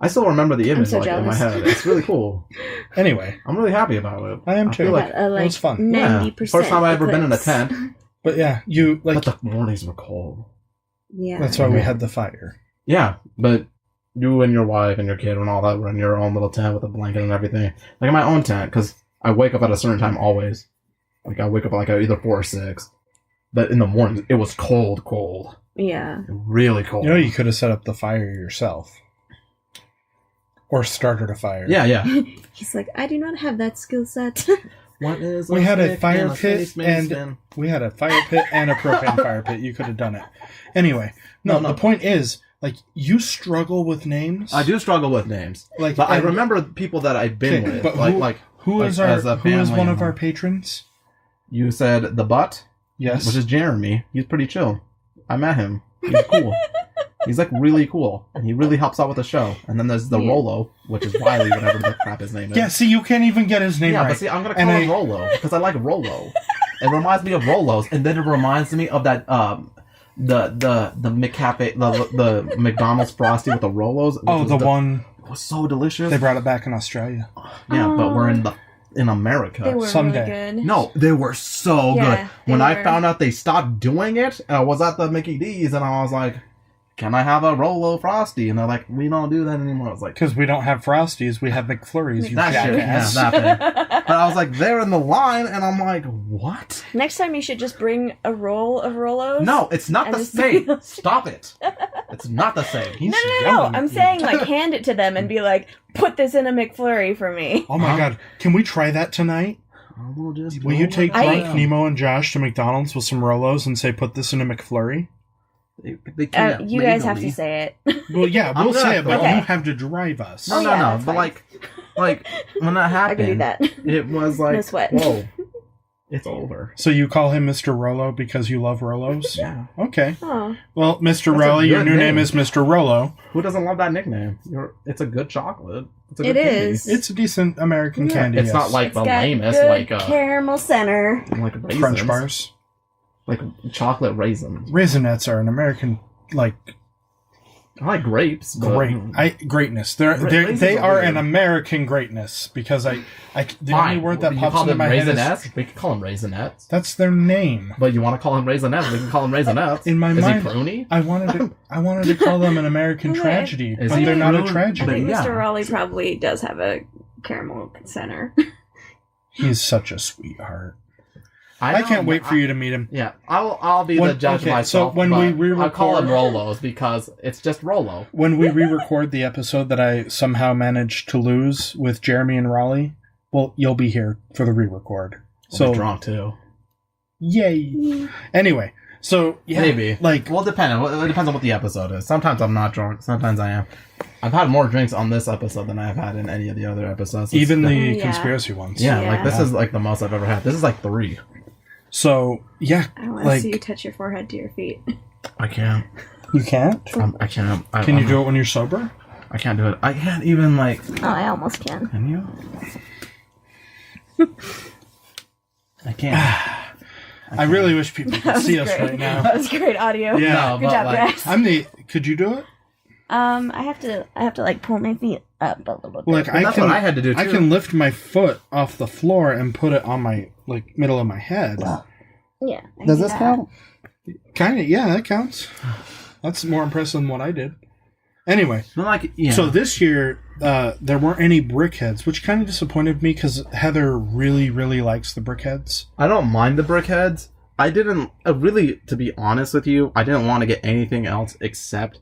[SPEAKER 3] I still remember the image in my head. It's really cool.
[SPEAKER 1] Anyway.
[SPEAKER 3] I'm really happy about it.
[SPEAKER 1] I am too.
[SPEAKER 3] Feel like,
[SPEAKER 1] it was fun.
[SPEAKER 2] 90%
[SPEAKER 3] First time I ever been in a tent.
[SPEAKER 1] But yeah,
[SPEAKER 3] But the mornings were cold.
[SPEAKER 2] Yeah.
[SPEAKER 1] That's why we had the fire.
[SPEAKER 3] Yeah, but you and your wife and your kid and all that were in your own little tent with a blanket and everything. Like in my own tent, because I wake up at a certain time always. Like I wake up like either 4 or 6. But in the morning, it was cold.
[SPEAKER 2] Yeah.
[SPEAKER 3] Really cold.
[SPEAKER 1] You know, you could have set up the fire yourself. Or started a fire.
[SPEAKER 3] Yeah.
[SPEAKER 2] He's like, I do not have that skill set.
[SPEAKER 1] We had a fire pit and we had a fire pit and a propane fire pit. You could have done it. Anyway, no. The point is, like, you struggle with names.
[SPEAKER 3] I do struggle with names. Like, but I remember people that I've been with. But
[SPEAKER 1] who is one of our patrons?
[SPEAKER 3] You said the Butt?
[SPEAKER 1] Yes.
[SPEAKER 3] Which is Jeremy. He's pretty chill. I met him. He's cool. He's like really cool, and he really helps out with the show. And then there's the Rolo, which is Wiley, whatever the crap his name is.
[SPEAKER 1] Yeah, see, you can't even get his name right.
[SPEAKER 3] Yeah, but see, I'm gonna call him Rolo because I like Rolo. It reminds me of Rolos, and then it reminds me of that the McCafe, the McDonald's Frosty with the Rolos.
[SPEAKER 1] Oh, the one.
[SPEAKER 3] It was so delicious.
[SPEAKER 1] They brought it back in Australia.
[SPEAKER 3] Yeah, but we're in America.
[SPEAKER 2] They were
[SPEAKER 1] Someday.
[SPEAKER 2] really good.
[SPEAKER 3] No, they were so
[SPEAKER 2] Yeah,
[SPEAKER 3] good. When I found out they stopped doing it, I was at the Mickey D's, and I was like, can I have a Rolo Frosty? And they're like, we don't do that anymore. I was like,
[SPEAKER 1] because we don't have Frosties, we have McFlurries. You
[SPEAKER 3] that shit,
[SPEAKER 1] jackass.
[SPEAKER 3] yeah, that thing. But I was like, they're in the line, and I'm like, what?
[SPEAKER 2] Next time you should just bring a roll of Rolos.
[SPEAKER 3] No, it's not
[SPEAKER 2] And
[SPEAKER 3] the
[SPEAKER 2] just-
[SPEAKER 3] same. Stop it. It's not the same.
[SPEAKER 1] He's
[SPEAKER 2] No.
[SPEAKER 1] yelling
[SPEAKER 2] I'm
[SPEAKER 1] at you.
[SPEAKER 2] saying, like, hand it to them and be like, put this in a McFlurry for me.
[SPEAKER 1] Oh my god, can we try that tonight? Will you take Drunk Nemo and Josh to McDonald's with some Rolos and say, put this in a McFlurry?
[SPEAKER 3] They can't
[SPEAKER 2] You guys have to
[SPEAKER 3] legally.
[SPEAKER 2] say it.
[SPEAKER 1] Well, yeah, we'll say it, but
[SPEAKER 2] Okay.
[SPEAKER 1] you have to drive us.
[SPEAKER 3] No,
[SPEAKER 2] Oh,
[SPEAKER 3] no,
[SPEAKER 2] yeah,
[SPEAKER 3] no.
[SPEAKER 2] that's
[SPEAKER 3] But
[SPEAKER 2] fine.
[SPEAKER 3] like when that
[SPEAKER 2] I
[SPEAKER 3] happened,
[SPEAKER 2] can do that.
[SPEAKER 3] it was like,
[SPEAKER 2] No sweat.
[SPEAKER 3] whoa, it's over.
[SPEAKER 1] So you call him Mr. Rolo because you love Rolos?
[SPEAKER 3] Yeah.
[SPEAKER 1] Okay.
[SPEAKER 2] Oh.
[SPEAKER 1] Well, Mr.
[SPEAKER 3] That's a
[SPEAKER 1] Rowley, your
[SPEAKER 3] good
[SPEAKER 1] new name
[SPEAKER 3] name.
[SPEAKER 1] is Mr. Rolo.
[SPEAKER 3] Who doesn't love that nickname? It's a good chocolate. It's a
[SPEAKER 2] It
[SPEAKER 3] good candy.
[SPEAKER 2] is.
[SPEAKER 1] It's a decent American
[SPEAKER 3] Yeah,
[SPEAKER 1] candy.
[SPEAKER 3] it's
[SPEAKER 1] yes.
[SPEAKER 3] not like
[SPEAKER 2] It's
[SPEAKER 3] the
[SPEAKER 2] got
[SPEAKER 3] lamest,
[SPEAKER 2] good
[SPEAKER 3] like
[SPEAKER 2] caramel center.
[SPEAKER 3] raisins.
[SPEAKER 1] Crunch bars.
[SPEAKER 3] Like chocolate raisins.
[SPEAKER 1] Raisinets are an American, like,
[SPEAKER 3] I like grapes. But
[SPEAKER 1] greatness.
[SPEAKER 3] Raisins
[SPEAKER 1] They
[SPEAKER 3] are
[SPEAKER 1] are
[SPEAKER 3] weird.
[SPEAKER 1] an American greatness because the only word that
[SPEAKER 3] you
[SPEAKER 1] pops
[SPEAKER 3] call
[SPEAKER 1] into
[SPEAKER 3] them
[SPEAKER 1] my head is
[SPEAKER 3] raisinets? We can call them raisinets.
[SPEAKER 1] that's their name.
[SPEAKER 3] But you want to call them raisinets? We can call them raisinets.
[SPEAKER 1] In my
[SPEAKER 3] is
[SPEAKER 1] mind,
[SPEAKER 3] he pruny?
[SPEAKER 1] I wanted to call them an American
[SPEAKER 2] Right.
[SPEAKER 1] tragedy,
[SPEAKER 3] Is
[SPEAKER 1] but
[SPEAKER 3] he
[SPEAKER 1] they're not a
[SPEAKER 3] rude?
[SPEAKER 2] I
[SPEAKER 1] tragedy.
[SPEAKER 2] think
[SPEAKER 3] Yeah.
[SPEAKER 2] Mr. Raleigh probably does have a caramel center.
[SPEAKER 1] He's such a sweetheart.
[SPEAKER 3] I
[SPEAKER 1] I can't wait for you to meet him.
[SPEAKER 3] Yeah, I'll be
[SPEAKER 1] When-
[SPEAKER 3] the judge
[SPEAKER 1] okay,
[SPEAKER 3] myself.
[SPEAKER 1] so when
[SPEAKER 3] but
[SPEAKER 1] we
[SPEAKER 3] I'll call them
[SPEAKER 1] re-record-
[SPEAKER 3] Rolos because it's just Rolo.
[SPEAKER 1] When we re-record the episode that I somehow managed to lose with Jeremy and Raleigh, well, you'll be here for the re-record.
[SPEAKER 3] So
[SPEAKER 1] So,
[SPEAKER 3] drunk too.
[SPEAKER 1] yay. Anyway, so yeah,
[SPEAKER 3] Maybe.
[SPEAKER 1] like
[SPEAKER 3] Well, it depends on what the episode is. Sometimes I'm not drunk. Sometimes I am. I've had more drinks on this episode than I've had in any of the other episodes.
[SPEAKER 1] even the
[SPEAKER 2] Yeah.
[SPEAKER 1] conspiracy ones.
[SPEAKER 3] yeah,
[SPEAKER 2] Yeah.
[SPEAKER 3] like this is like the most I've ever had. This is like 3.
[SPEAKER 1] So yeah,
[SPEAKER 2] I want to
[SPEAKER 1] like
[SPEAKER 2] see you touch your forehead to your feet.
[SPEAKER 3] I can't.
[SPEAKER 1] you can't.
[SPEAKER 3] I can't.
[SPEAKER 1] Can you do it when you're sober?
[SPEAKER 3] I can't do it. I can't even like.
[SPEAKER 2] Oh, I almost can.
[SPEAKER 3] Can you? I can't.
[SPEAKER 1] I really wish people could see us right now.
[SPEAKER 2] That was great audio.
[SPEAKER 1] Yeah.
[SPEAKER 3] No,
[SPEAKER 2] Good
[SPEAKER 3] but,
[SPEAKER 2] job,
[SPEAKER 3] like,
[SPEAKER 2] guys.
[SPEAKER 1] Could you do it?
[SPEAKER 2] I have to like pull my feet up a little bit.
[SPEAKER 1] Like
[SPEAKER 3] Well, that's what I had to do too.
[SPEAKER 1] I can lift my foot off the floor and put it on my like middle of my head.
[SPEAKER 2] Yeah. I
[SPEAKER 3] Does
[SPEAKER 2] do
[SPEAKER 3] this
[SPEAKER 2] that.
[SPEAKER 3] count?
[SPEAKER 1] Kind of, yeah, that counts. That's more impressive than what I did. Anyway,
[SPEAKER 3] But like, yeah.
[SPEAKER 1] so this year there weren't any brickheads, which kind of disappointed me because Heather really, really likes the brickheads.
[SPEAKER 3] I don't mind the brickheads. I didn't really, to be honest with you, I didn't want to get anything else except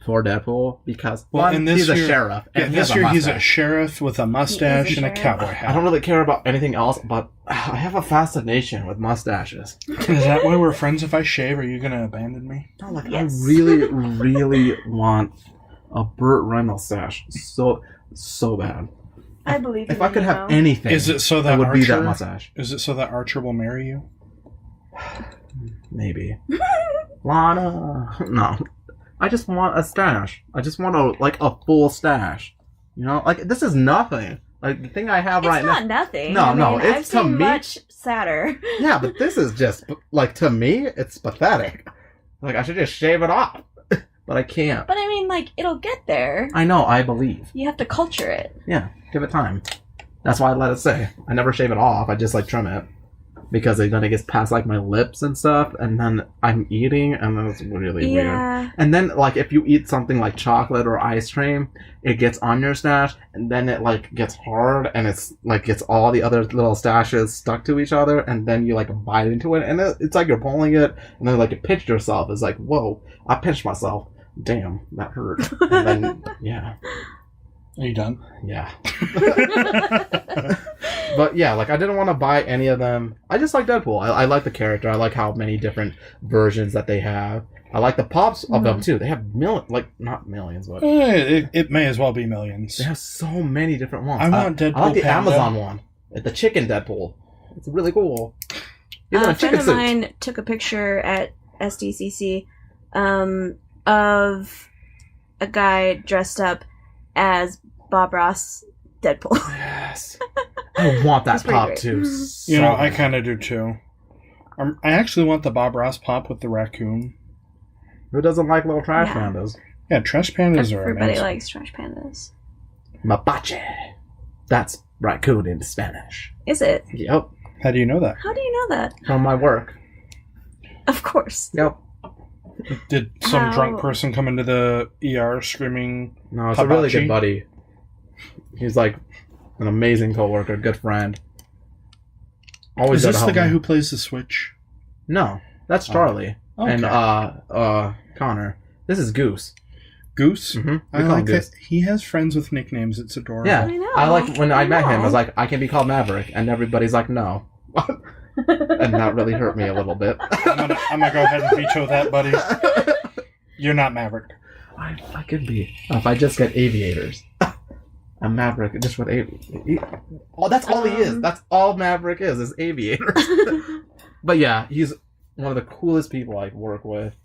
[SPEAKER 3] for Deadpool because one, he's a sheriff.
[SPEAKER 1] Yeah,
[SPEAKER 3] And he
[SPEAKER 1] this
[SPEAKER 3] has a
[SPEAKER 1] year he's a
[SPEAKER 3] mustache.
[SPEAKER 1] sheriff with a mustache and a
[SPEAKER 2] sheriff.
[SPEAKER 1] cowboy
[SPEAKER 3] I
[SPEAKER 1] hat.
[SPEAKER 3] don't really care about anything else, but I have a fascination with mustaches.
[SPEAKER 1] Is that why we're friends? If I shave, are you gonna abandon me?
[SPEAKER 3] No, like
[SPEAKER 2] Yes.
[SPEAKER 3] I really, really want a Burt Reynolds stash so bad.
[SPEAKER 2] I believe
[SPEAKER 3] If
[SPEAKER 2] you,
[SPEAKER 3] I could have
[SPEAKER 2] Nemo.
[SPEAKER 3] anything,
[SPEAKER 1] Is it so that
[SPEAKER 3] it would
[SPEAKER 1] Archer,
[SPEAKER 3] be that mustache.
[SPEAKER 1] Is it so that Archer will marry you?
[SPEAKER 3] Maybe. Lana. No. I just want a stash. I just want a full stash. You know, like this is nothing. Like the thing I have
[SPEAKER 2] It's
[SPEAKER 3] right
[SPEAKER 2] not
[SPEAKER 3] now.
[SPEAKER 2] nothing.
[SPEAKER 3] No,
[SPEAKER 2] I mean,
[SPEAKER 3] no, it's
[SPEAKER 2] I've
[SPEAKER 3] to
[SPEAKER 2] seen
[SPEAKER 3] me-
[SPEAKER 2] much sadder.
[SPEAKER 3] Yeah, but this is just like to me, it's pathetic. Like I should just shave it off, but I can't.
[SPEAKER 2] But I mean, like, it'll get there.
[SPEAKER 3] I know. I believe.
[SPEAKER 2] You have to culture it.
[SPEAKER 3] Yeah, give it time. That's why I let it stay. I never shave it off. I just like trim it because then it gets past like my lips and stuff, and then I'm eating, and then it's really weird.
[SPEAKER 2] Yeah.
[SPEAKER 3] And then, like, if you eat something like chocolate or ice cream, it gets on your stash, and then it, like, gets hard, and it's, like, gets all the other little stashes stuck to each other, and then you, like, bite into it, and it's like you're pulling it, and then, like, you pinch yourself. It's like, whoa, I pinched myself. Damn, that hurt. And then, yeah.
[SPEAKER 1] Are you done?
[SPEAKER 3] Yeah. But, yeah, like, I didn't want to buy any of them. I just like Deadpool. I like the character. I like how many different versions that they have. I like the pops of them, too. They have not millions, but...
[SPEAKER 1] It may as well be millions.
[SPEAKER 3] They have so many different ones.
[SPEAKER 1] I want Deadpool
[SPEAKER 3] I like the
[SPEAKER 1] Panda.
[SPEAKER 3] Amazon one. The chicken Deadpool. It's really cool. He's in
[SPEAKER 2] A
[SPEAKER 3] a chicken
[SPEAKER 2] friend of
[SPEAKER 3] suit.
[SPEAKER 2] mine took a picture at SDCC of a guy dressed up as Bob Ross Deadpool.
[SPEAKER 3] Yes. I want that
[SPEAKER 2] It's pretty
[SPEAKER 3] pop
[SPEAKER 2] great.
[SPEAKER 3] too.
[SPEAKER 1] You know, I
[SPEAKER 3] bad.
[SPEAKER 1] kind of do too. I actually want the Bob Ross pop with the raccoon.
[SPEAKER 3] Who doesn't like little trash
[SPEAKER 2] Yeah.
[SPEAKER 3] pandas?
[SPEAKER 1] Yeah, trash pandas are
[SPEAKER 2] Everybody
[SPEAKER 1] amazing.
[SPEAKER 2] likes trash pandas.
[SPEAKER 3] Mapache. That's raccoon in Spanish.
[SPEAKER 2] Is it?
[SPEAKER 3] Yep.
[SPEAKER 1] How do you know that?
[SPEAKER 2] How do you know that?
[SPEAKER 3] From my work.
[SPEAKER 2] Of course.
[SPEAKER 3] Yep.
[SPEAKER 1] Did some
[SPEAKER 2] How-
[SPEAKER 1] drunk person come into the ER screaming?
[SPEAKER 3] No, it's a really
[SPEAKER 1] Hibachi?
[SPEAKER 3] good buddy. He's like an amazing coworker, good friend. Always
[SPEAKER 1] Is
[SPEAKER 3] there
[SPEAKER 1] this
[SPEAKER 3] to
[SPEAKER 1] the
[SPEAKER 3] help
[SPEAKER 1] guy
[SPEAKER 3] me.
[SPEAKER 1] who plays the Switch?
[SPEAKER 3] No, that's Charlie.
[SPEAKER 1] Okay.
[SPEAKER 3] And Connor. This is Goose.
[SPEAKER 1] Goose?
[SPEAKER 3] Mm-hmm.
[SPEAKER 1] I like that he has friends with nicknames. It's adorable.
[SPEAKER 3] Yeah,
[SPEAKER 2] I know.
[SPEAKER 3] I like when I met him. I
[SPEAKER 2] know.
[SPEAKER 3] was like, I can be called Maverick, and everybody's like, no, and that really hurt me a little bit.
[SPEAKER 1] I'm gonna go ahead and veto that, buddy. You're not Maverick.
[SPEAKER 3] I could be if I just get aviators. A Maverick just with oh, that's all he is. That's all Maverick is aviators. But yeah, he's one of the coolest people I work with.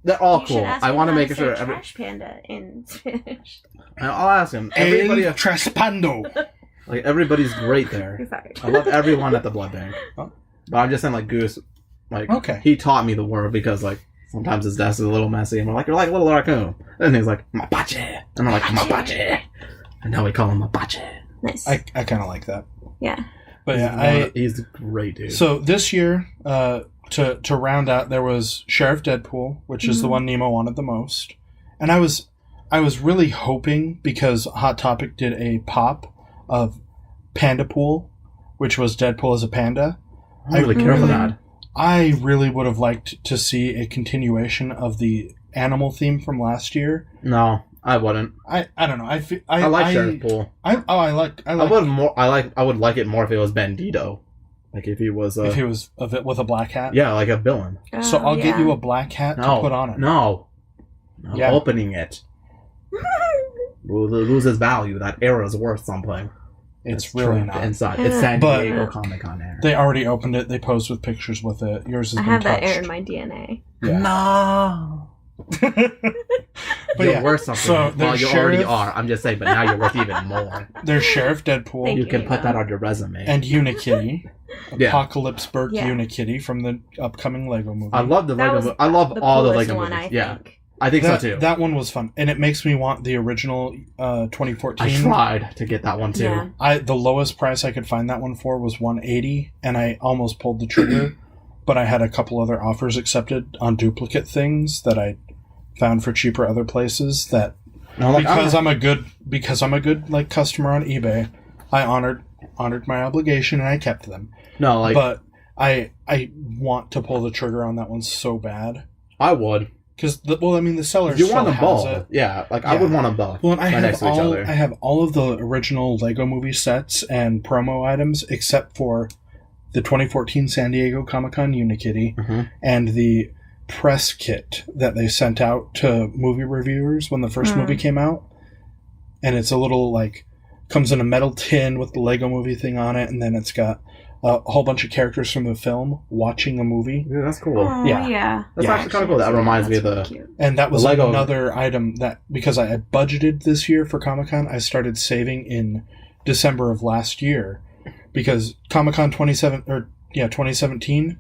[SPEAKER 3] They're all
[SPEAKER 2] You should
[SPEAKER 3] cool.
[SPEAKER 2] ask
[SPEAKER 3] I
[SPEAKER 2] him
[SPEAKER 3] want to
[SPEAKER 2] how
[SPEAKER 3] make
[SPEAKER 2] say
[SPEAKER 3] sure
[SPEAKER 2] trash panda in Spanish.
[SPEAKER 3] I'll ask him. Everybody,
[SPEAKER 1] El Traspando.
[SPEAKER 3] like everybody's great
[SPEAKER 2] You're
[SPEAKER 3] there.
[SPEAKER 2] fired.
[SPEAKER 3] I love everyone at the blood bank.
[SPEAKER 1] Oh.
[SPEAKER 3] But I'm just saying, like Goose, like
[SPEAKER 1] Okay.
[SPEAKER 3] he taught me the word because like sometimes his desk is a little messy, and we're like, you're like a little raccoon, and he's like Mapache, and I'm like Mapache, and now we call him Mapache.
[SPEAKER 2] Nice.
[SPEAKER 1] I kind of like that.
[SPEAKER 2] Yeah.
[SPEAKER 1] But yeah,
[SPEAKER 3] he's a great dude.
[SPEAKER 1] So this year, to round out, there was Sheriff Deadpool, which is the
[SPEAKER 2] Mhm.
[SPEAKER 1] one Nemo wanted the most, and I was really hoping, because Hot Topic did a pop of Panda Pool, which was Deadpool as a panda.
[SPEAKER 3] I don't really care for
[SPEAKER 2] really-
[SPEAKER 3] that.
[SPEAKER 1] I really would have liked to see a continuation of the animal theme from last year.
[SPEAKER 3] No, I wouldn't.
[SPEAKER 1] I don't know.
[SPEAKER 3] I like Sheriff Pool.
[SPEAKER 1] I like.
[SPEAKER 3] I would like it more if it was Bandito, like if he was
[SPEAKER 1] if he was with a black hat.
[SPEAKER 3] yeah, like a villain.
[SPEAKER 1] So I'll get
[SPEAKER 2] yeah.
[SPEAKER 1] you a black hat to put on it.
[SPEAKER 3] No,
[SPEAKER 1] Yeah.
[SPEAKER 3] opening it loses value. That era is worth something.
[SPEAKER 1] It's
[SPEAKER 3] That's
[SPEAKER 1] really
[SPEAKER 3] true.
[SPEAKER 1] not.
[SPEAKER 3] Inside. It's San
[SPEAKER 1] But-
[SPEAKER 3] Diego Comic Con era.
[SPEAKER 1] They already opened it. They posed with pictures with it. Yours has
[SPEAKER 2] I
[SPEAKER 1] been
[SPEAKER 2] have that
[SPEAKER 1] touched.
[SPEAKER 2] air in my DNA.
[SPEAKER 1] Yeah.
[SPEAKER 3] No.
[SPEAKER 1] But
[SPEAKER 3] You're
[SPEAKER 1] yeah,
[SPEAKER 3] worth something.
[SPEAKER 1] so
[SPEAKER 3] well,
[SPEAKER 1] there's
[SPEAKER 3] you already
[SPEAKER 1] Sheriff-
[SPEAKER 3] are. I'm just saying, but now you're worth even more.
[SPEAKER 1] there's Sheriff Deadpool
[SPEAKER 2] Thank
[SPEAKER 3] You
[SPEAKER 2] you,
[SPEAKER 3] can put
[SPEAKER 2] Nemo.
[SPEAKER 3] that on your resume.
[SPEAKER 1] and Unikitty,
[SPEAKER 3] Yeah.
[SPEAKER 1] Apocalypse Burke
[SPEAKER 2] Yeah.
[SPEAKER 1] Unikitty from the upcoming Lego movie.
[SPEAKER 3] I love the
[SPEAKER 2] That
[SPEAKER 3] Lego.
[SPEAKER 2] was
[SPEAKER 3] I love all the
[SPEAKER 2] coolest
[SPEAKER 3] Lego
[SPEAKER 2] one,
[SPEAKER 3] movies.
[SPEAKER 2] I
[SPEAKER 3] Yeah,
[SPEAKER 2] think.
[SPEAKER 3] I think
[SPEAKER 1] that,
[SPEAKER 3] so too.
[SPEAKER 1] That one was fun, and it makes me want the original 2014.
[SPEAKER 3] I tried to get that one too.
[SPEAKER 2] Yeah.
[SPEAKER 1] The lowest price I could find that one for was $180, and I almost pulled the trigger, but I had a couple other offers accepted on duplicate things that I found for cheaper other places. That
[SPEAKER 3] No, like,
[SPEAKER 1] because I'm a good like customer on eBay, I honored my obligation and I kept them.
[SPEAKER 3] no, like
[SPEAKER 1] But I want to pull the trigger on that one so bad
[SPEAKER 3] I would.
[SPEAKER 1] because the seller
[SPEAKER 3] You
[SPEAKER 1] still
[SPEAKER 3] want them
[SPEAKER 1] has
[SPEAKER 3] both?
[SPEAKER 1] it.
[SPEAKER 3] Yeah, like I
[SPEAKER 1] Yeah.
[SPEAKER 3] would want them both.
[SPEAKER 1] Well, and I
[SPEAKER 3] right next
[SPEAKER 1] have
[SPEAKER 3] to each
[SPEAKER 1] all
[SPEAKER 3] other.
[SPEAKER 1] I have all of the original Lego movie sets and promo items except for the 2014 San Diego Comic-Con Unikitty
[SPEAKER 3] Mhm.
[SPEAKER 1] and the press kit that they sent out to movie reviewers when the first movie came out. And it's a little comes in a metal tin with the Lego movie thing on it, and then it's got a whole bunch of characters from the film watching a movie.
[SPEAKER 3] Yeah, that's cool.
[SPEAKER 2] Oh,
[SPEAKER 1] Yeah.
[SPEAKER 2] yeah.
[SPEAKER 3] That's
[SPEAKER 1] Yeah.
[SPEAKER 3] actually kind of cool. That reminds me of
[SPEAKER 2] That's
[SPEAKER 3] the.
[SPEAKER 2] really cute.
[SPEAKER 1] And that was
[SPEAKER 3] The Lego-
[SPEAKER 1] another item that, because I had budgeted this year for Comic-Con, I started saving in December of last year. Because Comic-Con 2017,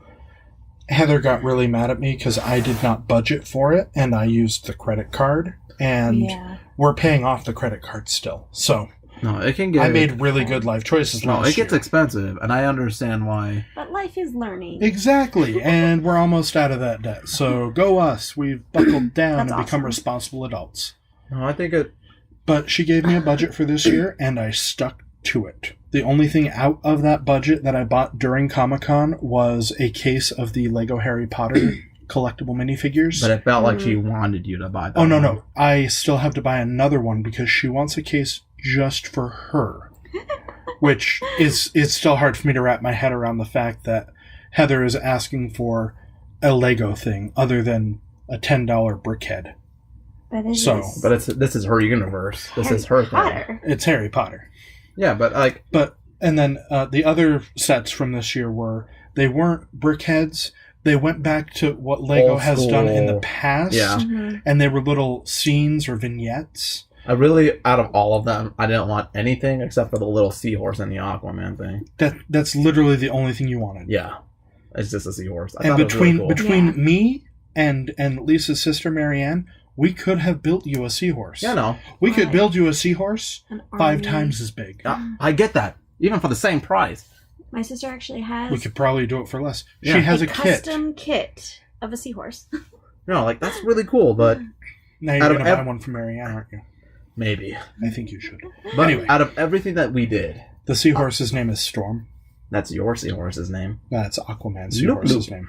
[SPEAKER 1] Heather got really mad at me because I did not budget for it, and I used the credit card. And
[SPEAKER 2] Yeah.
[SPEAKER 1] we're paying off the credit card still. So
[SPEAKER 3] No, it can get.
[SPEAKER 1] I made really good life choices
[SPEAKER 3] No,
[SPEAKER 1] last
[SPEAKER 3] it gets
[SPEAKER 1] year.
[SPEAKER 3] expensive, and I understand why.
[SPEAKER 2] But life is learning.
[SPEAKER 1] Exactly, and we're almost out of that debt. So go us. We've buckled down
[SPEAKER 2] That's
[SPEAKER 1] and become
[SPEAKER 2] awesome.
[SPEAKER 1] responsible adults.
[SPEAKER 3] No, I think it.
[SPEAKER 1] But she gave me a budget for this year, and I stuck to it. The only thing out of that budget that I bought during Comic-Con was a case of the Lego Harry Potter collectible minifigures.
[SPEAKER 3] But it felt like she wanted you to buy that.
[SPEAKER 1] Oh, no,
[SPEAKER 3] one.
[SPEAKER 1] no. I still have to buy another one because she wants a case just for her. Which is it's still hard for me to wrap my head around the fact that Heather is asking for a Lego thing other than a $10 brickhead.
[SPEAKER 2] But it
[SPEAKER 1] So-
[SPEAKER 2] is
[SPEAKER 3] But this is her universe. This
[SPEAKER 2] Harry
[SPEAKER 3] is her thing.
[SPEAKER 2] Potter.
[SPEAKER 1] It's Harry Potter.
[SPEAKER 3] Yeah, but like,
[SPEAKER 1] And then the other sets from this year they weren't brickheads, they went back to what Lego
[SPEAKER 3] Old
[SPEAKER 1] has done in the
[SPEAKER 3] school.
[SPEAKER 1] past.
[SPEAKER 3] Yeah.
[SPEAKER 1] And they were little scenes or vignettes.
[SPEAKER 3] I really, out of all of them, I didn't want anything except for the little seahorse and the Aquaman thing.
[SPEAKER 1] That's literally the only thing you wanted.
[SPEAKER 3] Yeah. It's just a seahorse.
[SPEAKER 1] And between me and Lisa's sister Marianne, we could have built you a seahorse.
[SPEAKER 3] Yeah, no.
[SPEAKER 1] We could build you a seahorse
[SPEAKER 2] An
[SPEAKER 1] 5
[SPEAKER 2] army.
[SPEAKER 1] times as big.
[SPEAKER 3] I get that. Even for the same price.
[SPEAKER 2] My sister actually has
[SPEAKER 1] We could probably do it for less.
[SPEAKER 3] Yeah.
[SPEAKER 1] She has a
[SPEAKER 2] custom kit of a seahorse.
[SPEAKER 3] No, like, that's really cool, but
[SPEAKER 1] Now you're
[SPEAKER 3] out
[SPEAKER 1] going
[SPEAKER 3] of
[SPEAKER 1] to buy
[SPEAKER 3] ev-
[SPEAKER 1] one for Marianne, aren't you?
[SPEAKER 3] maybe.
[SPEAKER 1] I think you should.
[SPEAKER 3] But
[SPEAKER 1] Anyway.
[SPEAKER 3] out of everything that we did,
[SPEAKER 1] The seahorse's name is Storm.
[SPEAKER 3] that's your seahorse's name.
[SPEAKER 1] That's Aquaman's
[SPEAKER 3] Loop
[SPEAKER 1] seahorse's name.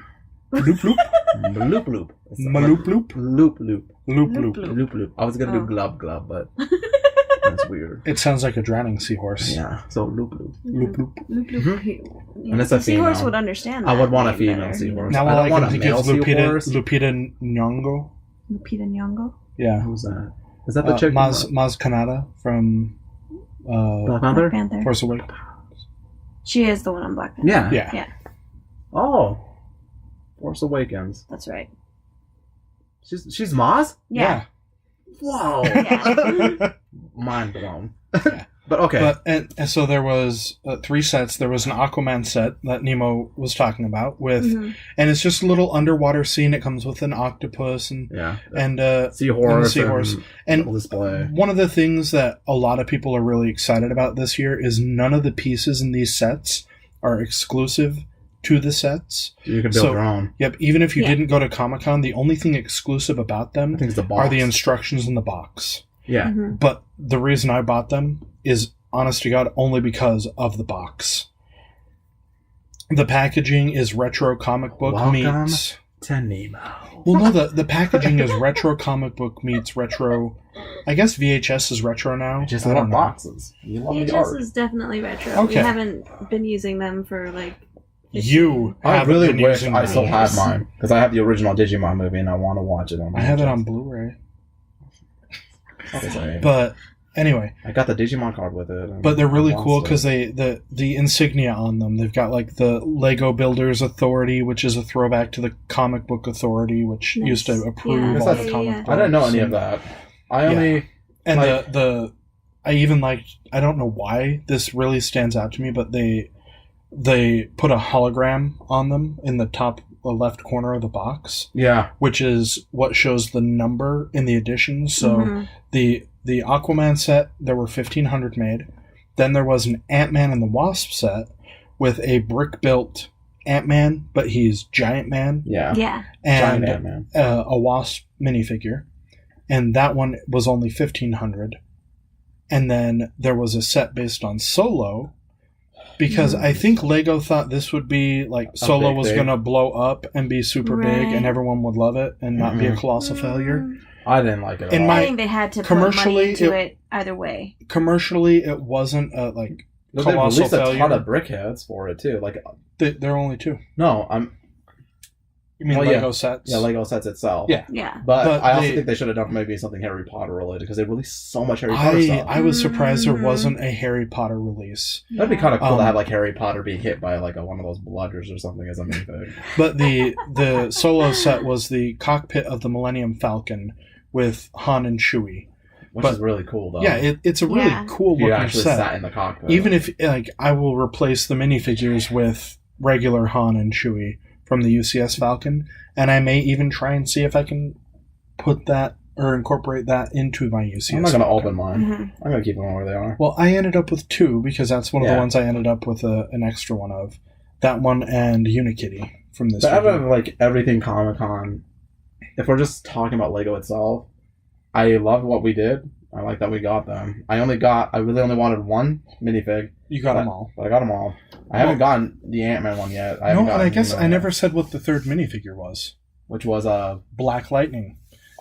[SPEAKER 1] Loop loop.
[SPEAKER 3] Loop loop.
[SPEAKER 1] Maloop loop.
[SPEAKER 3] Loop loop.
[SPEAKER 1] Loop loop.
[SPEAKER 3] Loop loop. I was gonna do
[SPEAKER 2] Oh.
[SPEAKER 3] glub glub, but that's weird.
[SPEAKER 1] It sounds like a drowning seahorse.
[SPEAKER 3] Yeah. So loop loop.
[SPEAKER 1] Loop loop.
[SPEAKER 2] Yeah,
[SPEAKER 3] And it's a
[SPEAKER 2] seahorse
[SPEAKER 3] female.
[SPEAKER 2] would understand that.
[SPEAKER 3] I would want a
[SPEAKER 2] name
[SPEAKER 3] female
[SPEAKER 2] better.
[SPEAKER 3] seahorse.
[SPEAKER 1] Now
[SPEAKER 3] I
[SPEAKER 1] all
[SPEAKER 3] don't
[SPEAKER 1] I
[SPEAKER 3] want
[SPEAKER 1] can
[SPEAKER 3] a
[SPEAKER 1] think
[SPEAKER 3] male
[SPEAKER 1] is
[SPEAKER 3] seahorse.
[SPEAKER 1] Lupita Nyong'o.
[SPEAKER 2] Lupita Nyong'o.
[SPEAKER 1] Yeah.
[SPEAKER 3] Who's that? Is that the chick?
[SPEAKER 1] Maz Kanata from
[SPEAKER 3] Black
[SPEAKER 2] Black
[SPEAKER 3] Panther?
[SPEAKER 2] Panther.
[SPEAKER 1] Force Awakens.
[SPEAKER 2] She is the one on Black Panther.
[SPEAKER 3] Yeah.
[SPEAKER 1] Yeah.
[SPEAKER 2] Yeah,
[SPEAKER 3] Oh. Force Awakens.
[SPEAKER 2] that's right.
[SPEAKER 3] She's Maz?
[SPEAKER 2] Yeah.
[SPEAKER 3] Whoa.
[SPEAKER 2] Yeah.
[SPEAKER 3] Mind blown.
[SPEAKER 1] Yeah.
[SPEAKER 3] But okay.
[SPEAKER 1] But and so there was 3 sets. There was an Aquaman set that Nemo was talking about with,
[SPEAKER 2] Mhm.
[SPEAKER 1] and it's just a little underwater scene. It comes with an octopus and
[SPEAKER 3] yeah.
[SPEAKER 1] seahorse.
[SPEAKER 3] Seahorse.
[SPEAKER 1] And
[SPEAKER 3] Display.
[SPEAKER 1] one of the things that a lot of people are really excited about this year is none of the pieces in these sets are exclusive to the sets.
[SPEAKER 3] You can build
[SPEAKER 1] So-
[SPEAKER 3] your own.
[SPEAKER 1] Yep, even if you
[SPEAKER 2] Yeah.
[SPEAKER 1] didn't go to Comic-Con, the only thing exclusive about them
[SPEAKER 3] I think it's the box.
[SPEAKER 1] are the instructions in the box.
[SPEAKER 3] Yeah.
[SPEAKER 2] Mhm.
[SPEAKER 1] But the reason I bought them is, honest to God, only because of the box. The packaging is retro comic book
[SPEAKER 3] Welcome.
[SPEAKER 1] meets...
[SPEAKER 3] To Nemo.
[SPEAKER 1] Well, no, the packaging is retro comic book meets retro... I guess VHS is retro now.
[SPEAKER 3] Just
[SPEAKER 1] I
[SPEAKER 3] love
[SPEAKER 1] don't know.
[SPEAKER 3] boxes. You love the
[SPEAKER 2] VHS
[SPEAKER 3] art.
[SPEAKER 2] is definitely retro.
[SPEAKER 1] Okay.
[SPEAKER 2] We haven't been using them for like.
[SPEAKER 1] You
[SPEAKER 3] I
[SPEAKER 1] haven't
[SPEAKER 3] really
[SPEAKER 1] been
[SPEAKER 3] wish
[SPEAKER 1] using
[SPEAKER 3] I
[SPEAKER 1] them.
[SPEAKER 3] still had mine because I have the original Digimon movie and I want to watch it on.
[SPEAKER 1] I have it
[SPEAKER 3] VHS.
[SPEAKER 1] on Blu-ray.
[SPEAKER 3] Okay.
[SPEAKER 1] But anyway,
[SPEAKER 3] I got the Digimon card with it. and
[SPEAKER 1] but they're really
[SPEAKER 3] I
[SPEAKER 1] cool
[SPEAKER 3] lost
[SPEAKER 1] because
[SPEAKER 3] it.
[SPEAKER 1] the insignia on them, they've got like the Lego Builders Authority, which is a throwback to the Comic Book Authority, which
[SPEAKER 2] Nice.
[SPEAKER 1] used to approve
[SPEAKER 2] Yeah.
[SPEAKER 1] all the
[SPEAKER 3] Yeah,
[SPEAKER 1] comic
[SPEAKER 2] yeah.
[SPEAKER 1] books.
[SPEAKER 3] I didn't know any of
[SPEAKER 1] and-
[SPEAKER 3] that. I only
[SPEAKER 1] And
[SPEAKER 3] like-
[SPEAKER 1] I even liked, I don't know why this really stands out to me, but they put a hologram on them in the top left corner of the box,
[SPEAKER 3] yeah.
[SPEAKER 1] which is what shows the number in the edition. So
[SPEAKER 2] Mhm.
[SPEAKER 1] the Aquaman set, there were 1,500 made. Then there was an Ant-Man and the Wasp set with a brick-built Ant-Man, but he's Giant Man,
[SPEAKER 3] Yeah.
[SPEAKER 2] Yeah.
[SPEAKER 1] and
[SPEAKER 3] Giant Ant-Man.
[SPEAKER 1] a Wasp minifigure. And that one was only 1,500. And then there was a set based on Solo, because I think Lego thought this would be like Solo
[SPEAKER 3] big
[SPEAKER 1] was
[SPEAKER 3] thing.
[SPEAKER 1] going to blow up and be super big
[SPEAKER 2] Right.
[SPEAKER 1] and everyone would love it and not be a
[SPEAKER 3] Mhm.
[SPEAKER 1] colossal failure.
[SPEAKER 3] I didn't like it at
[SPEAKER 1] In
[SPEAKER 3] all.
[SPEAKER 1] my-
[SPEAKER 2] I think they had to put
[SPEAKER 1] commercially,
[SPEAKER 2] money into
[SPEAKER 1] it-
[SPEAKER 2] it either way.
[SPEAKER 1] Commercially, it wasn't a like
[SPEAKER 3] But they
[SPEAKER 1] colossal
[SPEAKER 3] released a ton
[SPEAKER 1] failure.
[SPEAKER 3] of brickheads for it too. Like
[SPEAKER 1] There are only 2.
[SPEAKER 3] no, I'm
[SPEAKER 1] You mean
[SPEAKER 3] Well, yeah.
[SPEAKER 1] Lego sets?
[SPEAKER 3] yeah, Lego sets itself.
[SPEAKER 1] Yeah.
[SPEAKER 2] Yeah.
[SPEAKER 3] But I also
[SPEAKER 1] they-
[SPEAKER 3] think they should have done maybe something Harry Potter related because they released so much Harry Potter
[SPEAKER 1] I
[SPEAKER 3] stuff.
[SPEAKER 1] was surprised there
[SPEAKER 2] Mhm.
[SPEAKER 1] wasn't a Harry Potter release.
[SPEAKER 3] That'd be kind of cool to
[SPEAKER 1] Um,
[SPEAKER 3] have like Harry Potter being hit by like one of those bludgers or something as a minifig.
[SPEAKER 1] But the Solo set was the cockpit of the Millennium Falcon with Han and Chewie.
[SPEAKER 3] Which
[SPEAKER 1] But-
[SPEAKER 3] is really cool though.
[SPEAKER 1] Yeah, it's a really
[SPEAKER 2] Yeah.
[SPEAKER 1] cool
[SPEAKER 3] you
[SPEAKER 1] looking
[SPEAKER 3] actually
[SPEAKER 1] set.
[SPEAKER 3] sat in the cockpit.
[SPEAKER 1] Even if like I will replace the minifigures with regular Han and Chewie from the UCS Falcon, and I may even try and see if I can put that or incorporate that into my UCS.
[SPEAKER 3] I'm not going to
[SPEAKER 1] Falcon.
[SPEAKER 3] open mine.
[SPEAKER 2] Mhm.
[SPEAKER 3] I'm going to keep them where they are.
[SPEAKER 1] Well, I ended up with 2 because that's one of the
[SPEAKER 3] Yeah.
[SPEAKER 1] ones I ended up with an extra one of. That one and Unikitty from this.
[SPEAKER 3] But out
[SPEAKER 1] review.
[SPEAKER 3] of like everything Comic Con, if we're just talking about Lego itself, I love what we did. I like that we got them. I really only wanted one minifig,
[SPEAKER 1] You got them all.
[SPEAKER 3] but I got them all. I haven't gotten the Ant-Man one yet. I haven't
[SPEAKER 1] No, and I
[SPEAKER 3] gotten
[SPEAKER 1] guess
[SPEAKER 3] the-
[SPEAKER 1] I never said what the third minifigure was.
[SPEAKER 3] Which was
[SPEAKER 1] Black Lightning.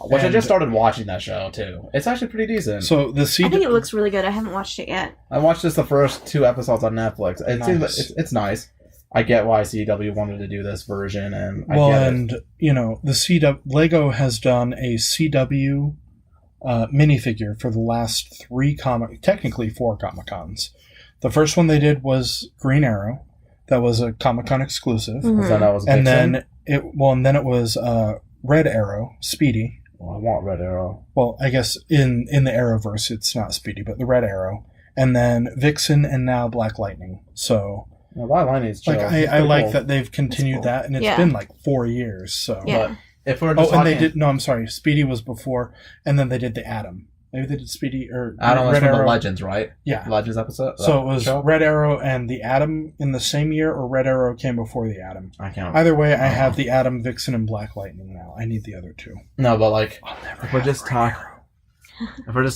[SPEAKER 3] which I
[SPEAKER 1] And-
[SPEAKER 3] just started watching that show too. It's actually pretty decent.
[SPEAKER 1] So the
[SPEAKER 2] I think it looks really good. I haven't watched it yet.
[SPEAKER 3] I watched just the first 2 episodes on Netflix. It seems
[SPEAKER 1] Nice.
[SPEAKER 3] it's nice. I get why CW wanted to do this version, and I
[SPEAKER 1] well,
[SPEAKER 3] get it.
[SPEAKER 1] and you know the CW Lego has done a CW minifigure for the last 4 Comic Cons. The first one they did was Green Arrow. That was a Comic Con exclusive.
[SPEAKER 2] Mhm.
[SPEAKER 3] So that was
[SPEAKER 1] And
[SPEAKER 3] Vixen.
[SPEAKER 1] then and then it was Red Arrow, Speedy.
[SPEAKER 3] Well, I want Red Arrow.
[SPEAKER 1] Well, I guess in the Arrowverse it's not Speedy, but the Red Arrow, and then Vixen, and now Black Lightning. So
[SPEAKER 3] Black Lightning is chill.
[SPEAKER 1] Like I like that they've continued that, and it's been like 4 years. So
[SPEAKER 2] yeah.
[SPEAKER 3] But if we're just
[SPEAKER 1] and they did. No, I'm sorry. Speedy was before, and then they did the Atom. Maybe they did Speedy or
[SPEAKER 3] Atom was
[SPEAKER 1] Red
[SPEAKER 3] from
[SPEAKER 1] Arrow.
[SPEAKER 3] the Legends, right?
[SPEAKER 1] Yeah,
[SPEAKER 3] Legends episode.
[SPEAKER 1] So it was Red Arrow and the Atom in the same year, or Red Arrow came before the Atom.
[SPEAKER 3] I can't.
[SPEAKER 1] Either way, I have the Atom, Vixen, and Black Lightning now. I need the other two.
[SPEAKER 3] No, but like, if we're just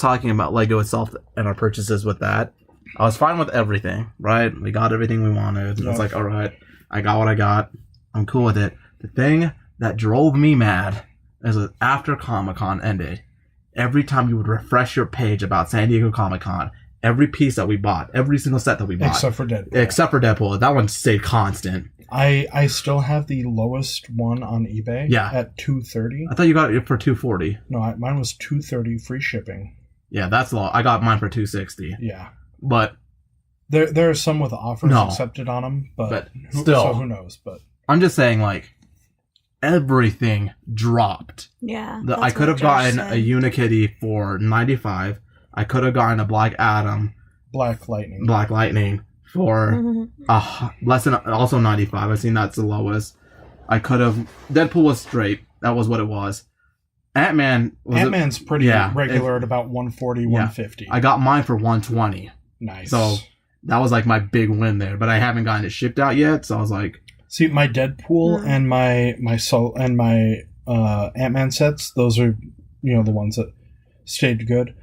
[SPEAKER 3] talking about Lego itself and our purchases with that, I was fine with everything. Right? We got everything we wanted. And It's like, all right, I got what I got. I'm cool with it. The thing that drove me mad is that after Comic-Con ended, every time you would refresh your page about San Diego Comic-Con, every piece that we bought, every single set that we bought,
[SPEAKER 1] except for Deadpool,
[SPEAKER 3] that one stayed constant.
[SPEAKER 1] I still have the lowest one on eBay.
[SPEAKER 3] Yeah.
[SPEAKER 1] At $230.
[SPEAKER 3] I thought you got it for $240.
[SPEAKER 1] No, mine was $230 free shipping.
[SPEAKER 3] Yeah, that's low. I got mine for $260.
[SPEAKER 1] Yeah,
[SPEAKER 3] but
[SPEAKER 1] there are some with offers accepted on them, but who knows? But
[SPEAKER 3] I'm just saying, like, everything dropped.
[SPEAKER 2] Yeah.
[SPEAKER 3] I could have gotten a Unikitty for $95. I could have gotten a Black Adam, Black Lightning for less than also $95. I've seen that's the lowest. I could have. Deadpool was straight. That was what it was. Ant-Man's
[SPEAKER 1] pretty regular at about $140, $150.
[SPEAKER 3] I got mine for $120.
[SPEAKER 1] Nice.
[SPEAKER 3] So that was like my big win there. But I haven't gotten it shipped out yet. So I was like,
[SPEAKER 1] see, my Deadpool and my Ant-Man sets, those are, the ones that stayed good.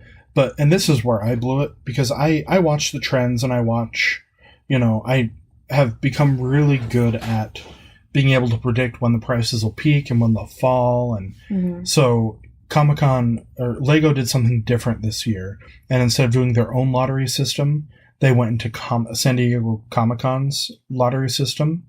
[SPEAKER 1] And this is where I blew it, because I watch the trends, and I watch, I have become really good at being able to predict when the prices will peak and when they'll fall. And so Comic-Con, or Lego, did something different this year. And instead of doing their own lottery system, they went into San Diego Comic-Con's lottery system,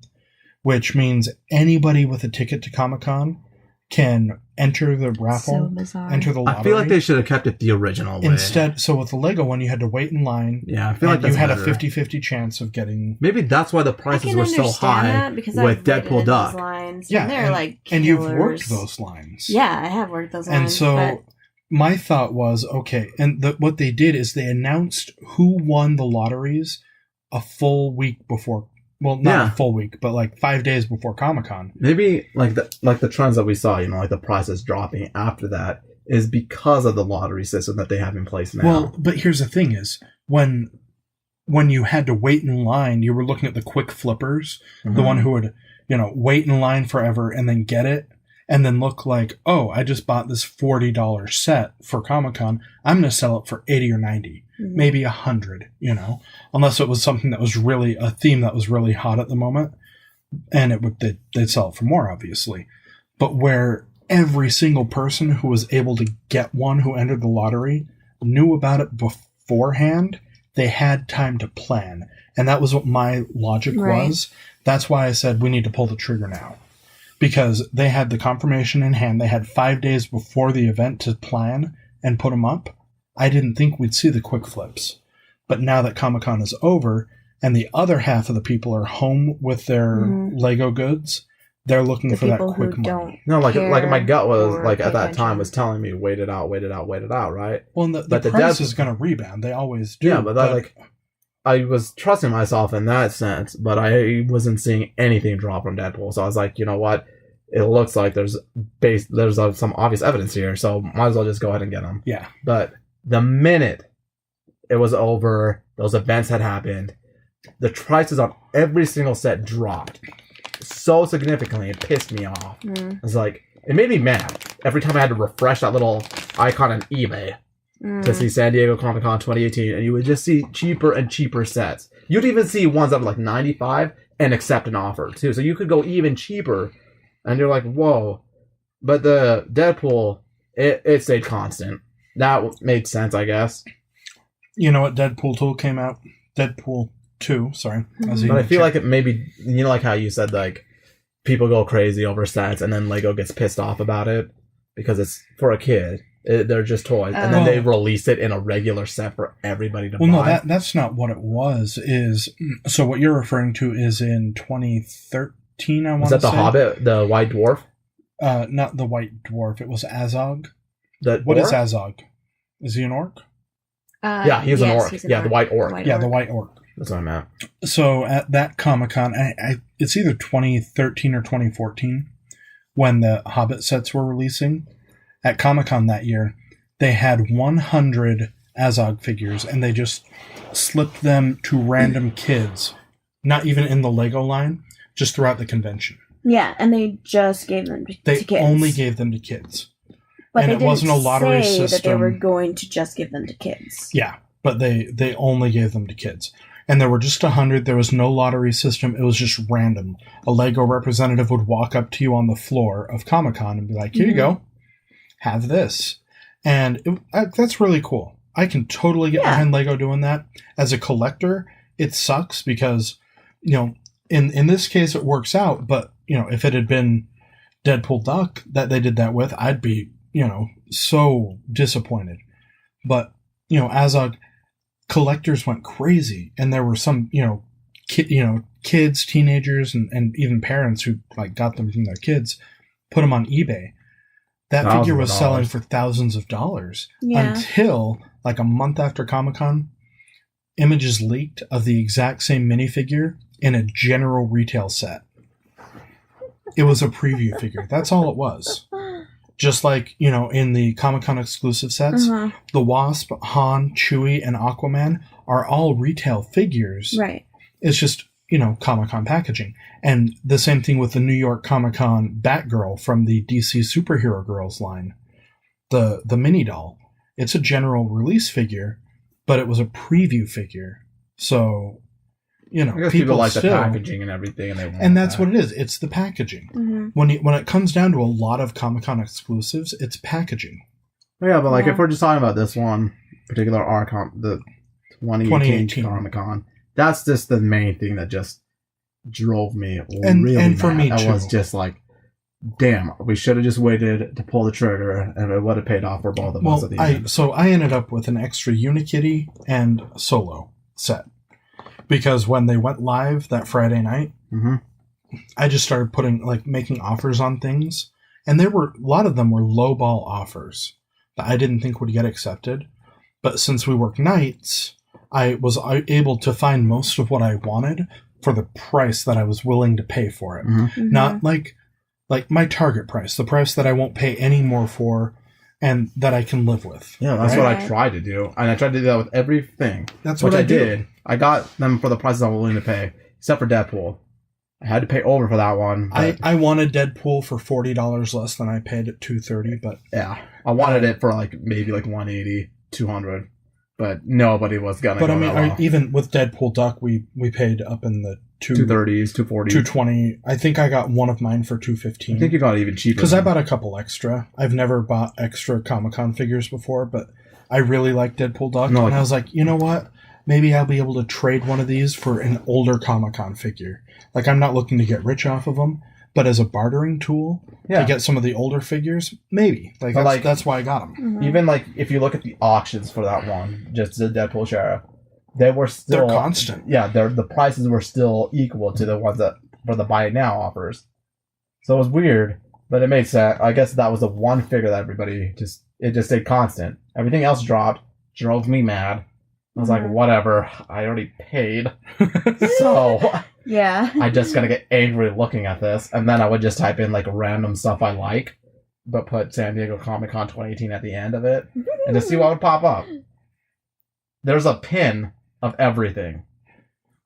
[SPEAKER 1] which means anybody with a ticket to Comic-Con can enter the raffle, enter the lottery.
[SPEAKER 3] I feel like they should have kept it the original way.
[SPEAKER 1] Instead, so with the Lego one, you had to wait in line.
[SPEAKER 3] Yeah, I feel like
[SPEAKER 1] you had a 50-50 chance of getting...
[SPEAKER 3] Maybe that's why the prices were so high with Deadpool Duck.
[SPEAKER 2] Lines, yeah, they're like killers.
[SPEAKER 1] And you've worked those lines.
[SPEAKER 2] Yeah, I have worked those lines.
[SPEAKER 1] And so my thought was, okay, and what they did is they announced who won the lotteries a full week before. Well, not a full week, but like 5 days before Comic-Con.
[SPEAKER 3] Maybe like the trends that we saw, like the prices dropping after that, is because of the lottery system that they have in place now.
[SPEAKER 1] Well, but here's the thing: is when you had to wait in line, you were looking at the quick flippers, the one who would wait in line forever and then get it, and then look like, oh, I just bought this $40 set for Comic-Con. I'm going to sell it for $80 or $90. Maybe $100, unless it was something that was really a theme that was really hot at the moment, and they'd sell it for more, obviously. But where every single person who was able to get one who entered the lottery knew about it beforehand, they had time to plan, and that was what my logic was. That's why I said we need to pull the trigger now, because they had the confirmation in hand. They had 5 days before the event to plan and put them up. I didn't think we'd see the quick flips. But now that Comic-Con is over and the other half of the people are home with their Lego goods, they're looking for that quick money.
[SPEAKER 3] No, like my gut was like at that time was telling me wait it out, right?
[SPEAKER 1] Well, and the price is going to rebound. They always do.
[SPEAKER 3] Yeah, but I was trusting myself in that sense, but I wasn't seeing anything drop from Deadpool. So I was like, you know what? It looks like there's some obvious evidence here, so might as well just go ahead and get them.
[SPEAKER 1] Yeah.
[SPEAKER 3] But the minute it was over, those events had happened, the prices on every single set dropped so significantly, it pissed me off. It's like, it made me mad every time I had to refresh that little icon on eBay to see San Diego Comic-Con 2018, and you would just see cheaper and cheaper sets. You'd even see ones that were like $95 and accept an offer too, so you could go even cheaper, and you're like, whoa. But the Deadpool, it stayed constant. That made sense, I guess.
[SPEAKER 1] You know what Deadpool 2 came out? Deadpool 2, sorry.
[SPEAKER 3] But I feel like it maybe, like how you said, like, people go crazy over sets and then Lego gets pissed off about it because it's for a kid. They're just toys. And then they release it in a regular set for everybody to buy.
[SPEAKER 1] Well, no, that's not what it was. So what you're referring to is in 2013 2014, I want
[SPEAKER 3] Was
[SPEAKER 1] to
[SPEAKER 3] that the
[SPEAKER 1] say.
[SPEAKER 3] Hobbit, the White Dwarf?
[SPEAKER 1] Not the White Dwarf. It was Azog.
[SPEAKER 3] The
[SPEAKER 1] What is
[SPEAKER 3] orc?
[SPEAKER 1] Azog? Is he an orc?
[SPEAKER 3] Yeah, he's an orc.
[SPEAKER 2] he's
[SPEAKER 3] Yeah, the White Orc.
[SPEAKER 1] The White Orc.
[SPEAKER 3] That's what I meant.
[SPEAKER 1] So at that Comic-Con, it's either 2013 or 2014 when the Hobbit sets were releasing. At Comic-Con that year, they had 100 Azog figures, and they just slipped them to random kids, not even in the Lego line, just throughout the convention.
[SPEAKER 2] Yeah, and they just gave them to
[SPEAKER 1] They
[SPEAKER 2] kids.
[SPEAKER 1] only gave them to kids.
[SPEAKER 2] But
[SPEAKER 1] and
[SPEAKER 2] they
[SPEAKER 1] it
[SPEAKER 2] didn't
[SPEAKER 1] wasn't a lottery
[SPEAKER 2] say that they were
[SPEAKER 1] system.
[SPEAKER 2] going to just give them to kids.
[SPEAKER 1] Yeah, but they only gave them to kids. And there were just 100. There was no lottery system. It was just random. A Lego representative would walk up to you on the floor of Comic-Con and be like, here you go. Have this. And that's really cool. I can totally get behind Lego doing that. As a collector, it sucks because, in this case, it works out. But, if it had been Deadpool Duck that they did that with, I'd be, so disappointed. But, Azog, collectors went crazy. And there were some, kids, teenagers, and even parents who got them from their kids, put them on eBay. That figure was selling for thousands of dollars until a month after Comic-Con, images leaked of the exact same minifigure in a general retail set. It was a preview figure. That's all it was. Just like, in the Comic-Con exclusive sets, the Wasp, Han, Chewie, and Aquaman are all retail figures.
[SPEAKER 2] Right.
[SPEAKER 1] It's just, Comic-Con packaging. And the same thing with the New York Comic-Con Batgirl from the DC Superhero Girls line. The mini doll. It's a general release figure, but it was a preview figure. So,
[SPEAKER 3] I guess people like the packaging and everything. And
[SPEAKER 1] that's what it is. It's the packaging.
[SPEAKER 2] Mm-hmm.
[SPEAKER 1] When it comes down to a lot of Comic-Con exclusives, it's packaging.
[SPEAKER 3] Yeah, but if we're just talking about this one particular the 2018 Comic-Con, that's just the main thing that just drove me really mad.
[SPEAKER 1] For me too.
[SPEAKER 3] I was just like, damn, we should have just waited to pull the trigger, and it would have paid off for both of us at the end.
[SPEAKER 1] So I ended up with an extra Unikitty and Solo set. Because when they went live that Friday night, I just started making offers on things. And a lot of them were lowball offers that I didn't think would get accepted. But since we work nights, I was able to find most of what I wanted for the price that I was willing to pay for it. Not like my target price, the price that I won't pay any more for and that I can live with.
[SPEAKER 3] Yeah, that's what I tried to do. And I tried to do that with everything.
[SPEAKER 1] That's what I
[SPEAKER 3] did. I got them for the prices I'm willing to pay, except for Deadpool. I had to pay over for that one.
[SPEAKER 1] I wanted Deadpool for $40 less than I paid at $230, but
[SPEAKER 3] yeah, I wanted it for maybe $180, $200, but nobody was gonna. But
[SPEAKER 1] even with Deadpool Duck, we paid up in the
[SPEAKER 3] $230s, $240,
[SPEAKER 1] $220. I think I got one of mine for $215.
[SPEAKER 3] I think you got it even cheaper
[SPEAKER 1] because I bought a couple extra. I've never bought extra Comic-Con figures before, but I really like Deadpool Duck, and I was like, you know what? Maybe I'll be able to trade one of these for an older Comic-Con figure. I'm not looking to get rich off of them, but as a bartering tool to get some of the older figures, maybe. That's why I got them.
[SPEAKER 2] Mm-hmm.
[SPEAKER 3] Even if you look at the auctions for that one, just the Deadpool Sheriff, they're
[SPEAKER 1] constant.
[SPEAKER 3] Yeah, the prices were still equal to the ones that for the buy it now offers. So it was weird, but it made sense. I guess that was the one figure that everybody just stayed constant. Everything else dropped, drove me mad. I was like, whatever, I already paid. So
[SPEAKER 2] yeah,
[SPEAKER 3] I just gotta get angry looking at this, and then I would just type in random stuff I like, but put San Diego Comic-Con 2018 at the end of it, and to see what would pop up. There's a pin of everything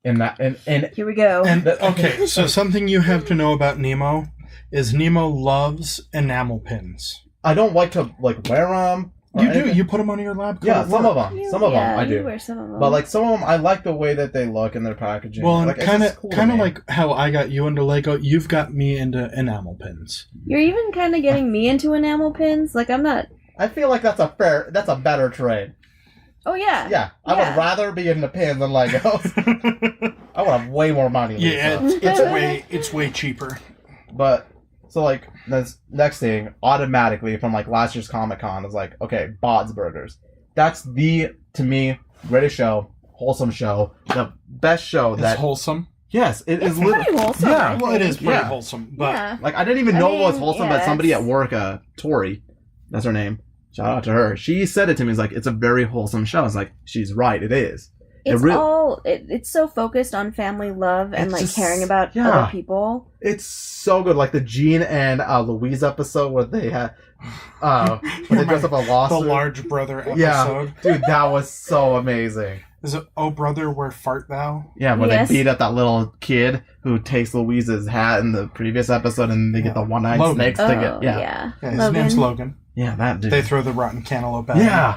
[SPEAKER 3] in that. And
[SPEAKER 2] here we go.
[SPEAKER 1] And okay, so something you have to know about Nemo is Nemo loves enamel pins.
[SPEAKER 3] I don't like to wear them.
[SPEAKER 1] You do. You put them on your lab coat.
[SPEAKER 3] Yeah, some of them. Some of them I do.
[SPEAKER 2] You wear some of them.
[SPEAKER 3] But some of them, I like the way that they look and their packaging.
[SPEAKER 1] Well, and kind of like how I got you into Lego, you've got me into enamel pins.
[SPEAKER 2] You're even kind of getting me into enamel pins. I'm not.
[SPEAKER 3] I feel like that's a better trade.
[SPEAKER 2] Oh yeah.
[SPEAKER 3] Yeah, I would rather be into pins than Legos. I would have way more money.
[SPEAKER 1] Yeah, it's way cheaper.
[SPEAKER 3] But. So, this next thing, automatically, from, last year's Comic-Con, is okay, Bod's Burgers. That's to me, greatest show, wholesome show, the best show
[SPEAKER 1] It's wholesome?
[SPEAKER 3] Yes, it is
[SPEAKER 2] pretty wholesome.
[SPEAKER 3] Yeah,
[SPEAKER 1] Well, it is pretty
[SPEAKER 2] Yeah.
[SPEAKER 1] wholesome, but
[SPEAKER 2] Yeah.
[SPEAKER 3] like I didn't even know it was
[SPEAKER 2] mean,
[SPEAKER 3] wholesome,
[SPEAKER 2] yeah,
[SPEAKER 3] but somebody
[SPEAKER 2] it's-
[SPEAKER 3] at work, Tori, that's her name. Shout out to her. She said it to me. It's like it's a very wholesome show. It's like she's right. It is.
[SPEAKER 2] It's so focused on family love and
[SPEAKER 3] It's
[SPEAKER 2] like
[SPEAKER 3] just-
[SPEAKER 2] caring about
[SPEAKER 3] yeah.
[SPEAKER 2] other people.
[SPEAKER 3] It's so good. Like the Gene and Louise episode where they had when they dress up a
[SPEAKER 1] the
[SPEAKER 3] lawsuit.
[SPEAKER 1] large brother episode.
[SPEAKER 3] Yeah, dude, that was so amazing.
[SPEAKER 1] Is it Oh Brother, Where Fart Thou?
[SPEAKER 3] Yeah, when
[SPEAKER 2] Yes.
[SPEAKER 3] they beat up that little kid who takes Louise's hat in the previous episode, and they get the one-eyed
[SPEAKER 1] Logan.
[SPEAKER 3] snakes to get.
[SPEAKER 1] Yeah, his
[SPEAKER 2] Logan.
[SPEAKER 1] name's Logan.
[SPEAKER 3] Yeah, that dude.
[SPEAKER 1] They throw the rotten cantaloupe at
[SPEAKER 3] Yeah.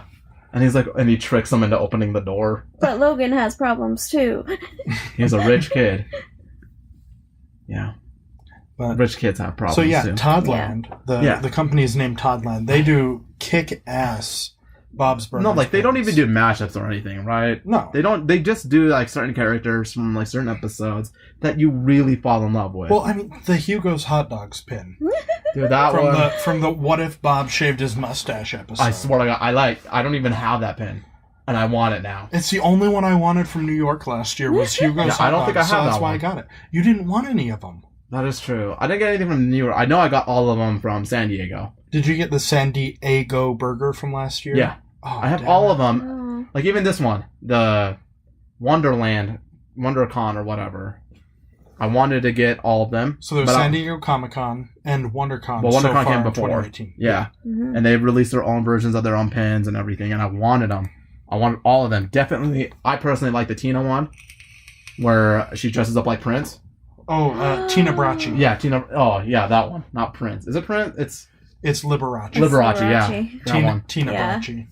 [SPEAKER 3] And he's like, and he tricks him into opening the door.
[SPEAKER 2] But Logan has problems too.
[SPEAKER 3] He's a rich kid. Yeah.
[SPEAKER 1] But,
[SPEAKER 3] Rich kids have problems
[SPEAKER 1] so yeah,
[SPEAKER 3] too.
[SPEAKER 1] Toddland.
[SPEAKER 3] Yeah.
[SPEAKER 1] The company is named Toddland. They do kick-ass Bob's Burgers.
[SPEAKER 3] No, like they don't
[SPEAKER 1] pins.
[SPEAKER 3] even do mashups or anything, right?
[SPEAKER 1] No.
[SPEAKER 3] They don't. They just do like certain characters from like certain episodes that you really fall in love with.
[SPEAKER 1] Well, I mean, the Hugo's hot dogs pin
[SPEAKER 3] dude, that
[SPEAKER 1] from
[SPEAKER 3] one.
[SPEAKER 1] from the What If Bob Shaved His Mustache episode.
[SPEAKER 3] I swear to God, I don't even have that pin, and I want it now.
[SPEAKER 1] It's the only one I wanted from New York last year was Hugo's
[SPEAKER 3] Yeah,
[SPEAKER 1] hot
[SPEAKER 3] I don't think I
[SPEAKER 1] dogs, so
[SPEAKER 3] have
[SPEAKER 1] that's
[SPEAKER 3] that
[SPEAKER 1] why
[SPEAKER 3] one.
[SPEAKER 1] I got it. You didn't want any of them.
[SPEAKER 3] That is true. I didn't get anything from New York. I know I got all of them from San Diego.
[SPEAKER 1] Did you get the San Diego burger from last year?
[SPEAKER 3] Yeah,
[SPEAKER 1] Oh,
[SPEAKER 3] I have
[SPEAKER 1] damn
[SPEAKER 3] all
[SPEAKER 1] it.
[SPEAKER 3] of them.
[SPEAKER 2] Oh.
[SPEAKER 3] Like even this one, the WonderCon or whatever. I wanted to get all of them.
[SPEAKER 1] So there's
[SPEAKER 3] but
[SPEAKER 1] San Diego Comic-Con and WonderCon
[SPEAKER 3] Well,
[SPEAKER 1] so
[SPEAKER 3] WonderCon
[SPEAKER 1] far
[SPEAKER 3] came
[SPEAKER 1] in
[SPEAKER 3] before.
[SPEAKER 1] 2018.
[SPEAKER 3] Yeah.
[SPEAKER 2] Mhm.
[SPEAKER 3] And they've released their own versions of their own pins and everything, and I wanted them. I wanted all of them. Definitely, I personally like the Tina one, where she dresses up like Prince.
[SPEAKER 1] Oh, Tina Bracci.
[SPEAKER 3] Yeah, Tina. Oh, yeah, that one. Not Prince. Is it Prince? It's
[SPEAKER 1] Liberace.
[SPEAKER 3] Liberace, yeah.
[SPEAKER 2] Liberace.
[SPEAKER 3] That one.
[SPEAKER 1] Tina
[SPEAKER 2] Yeah.
[SPEAKER 1] Bracci.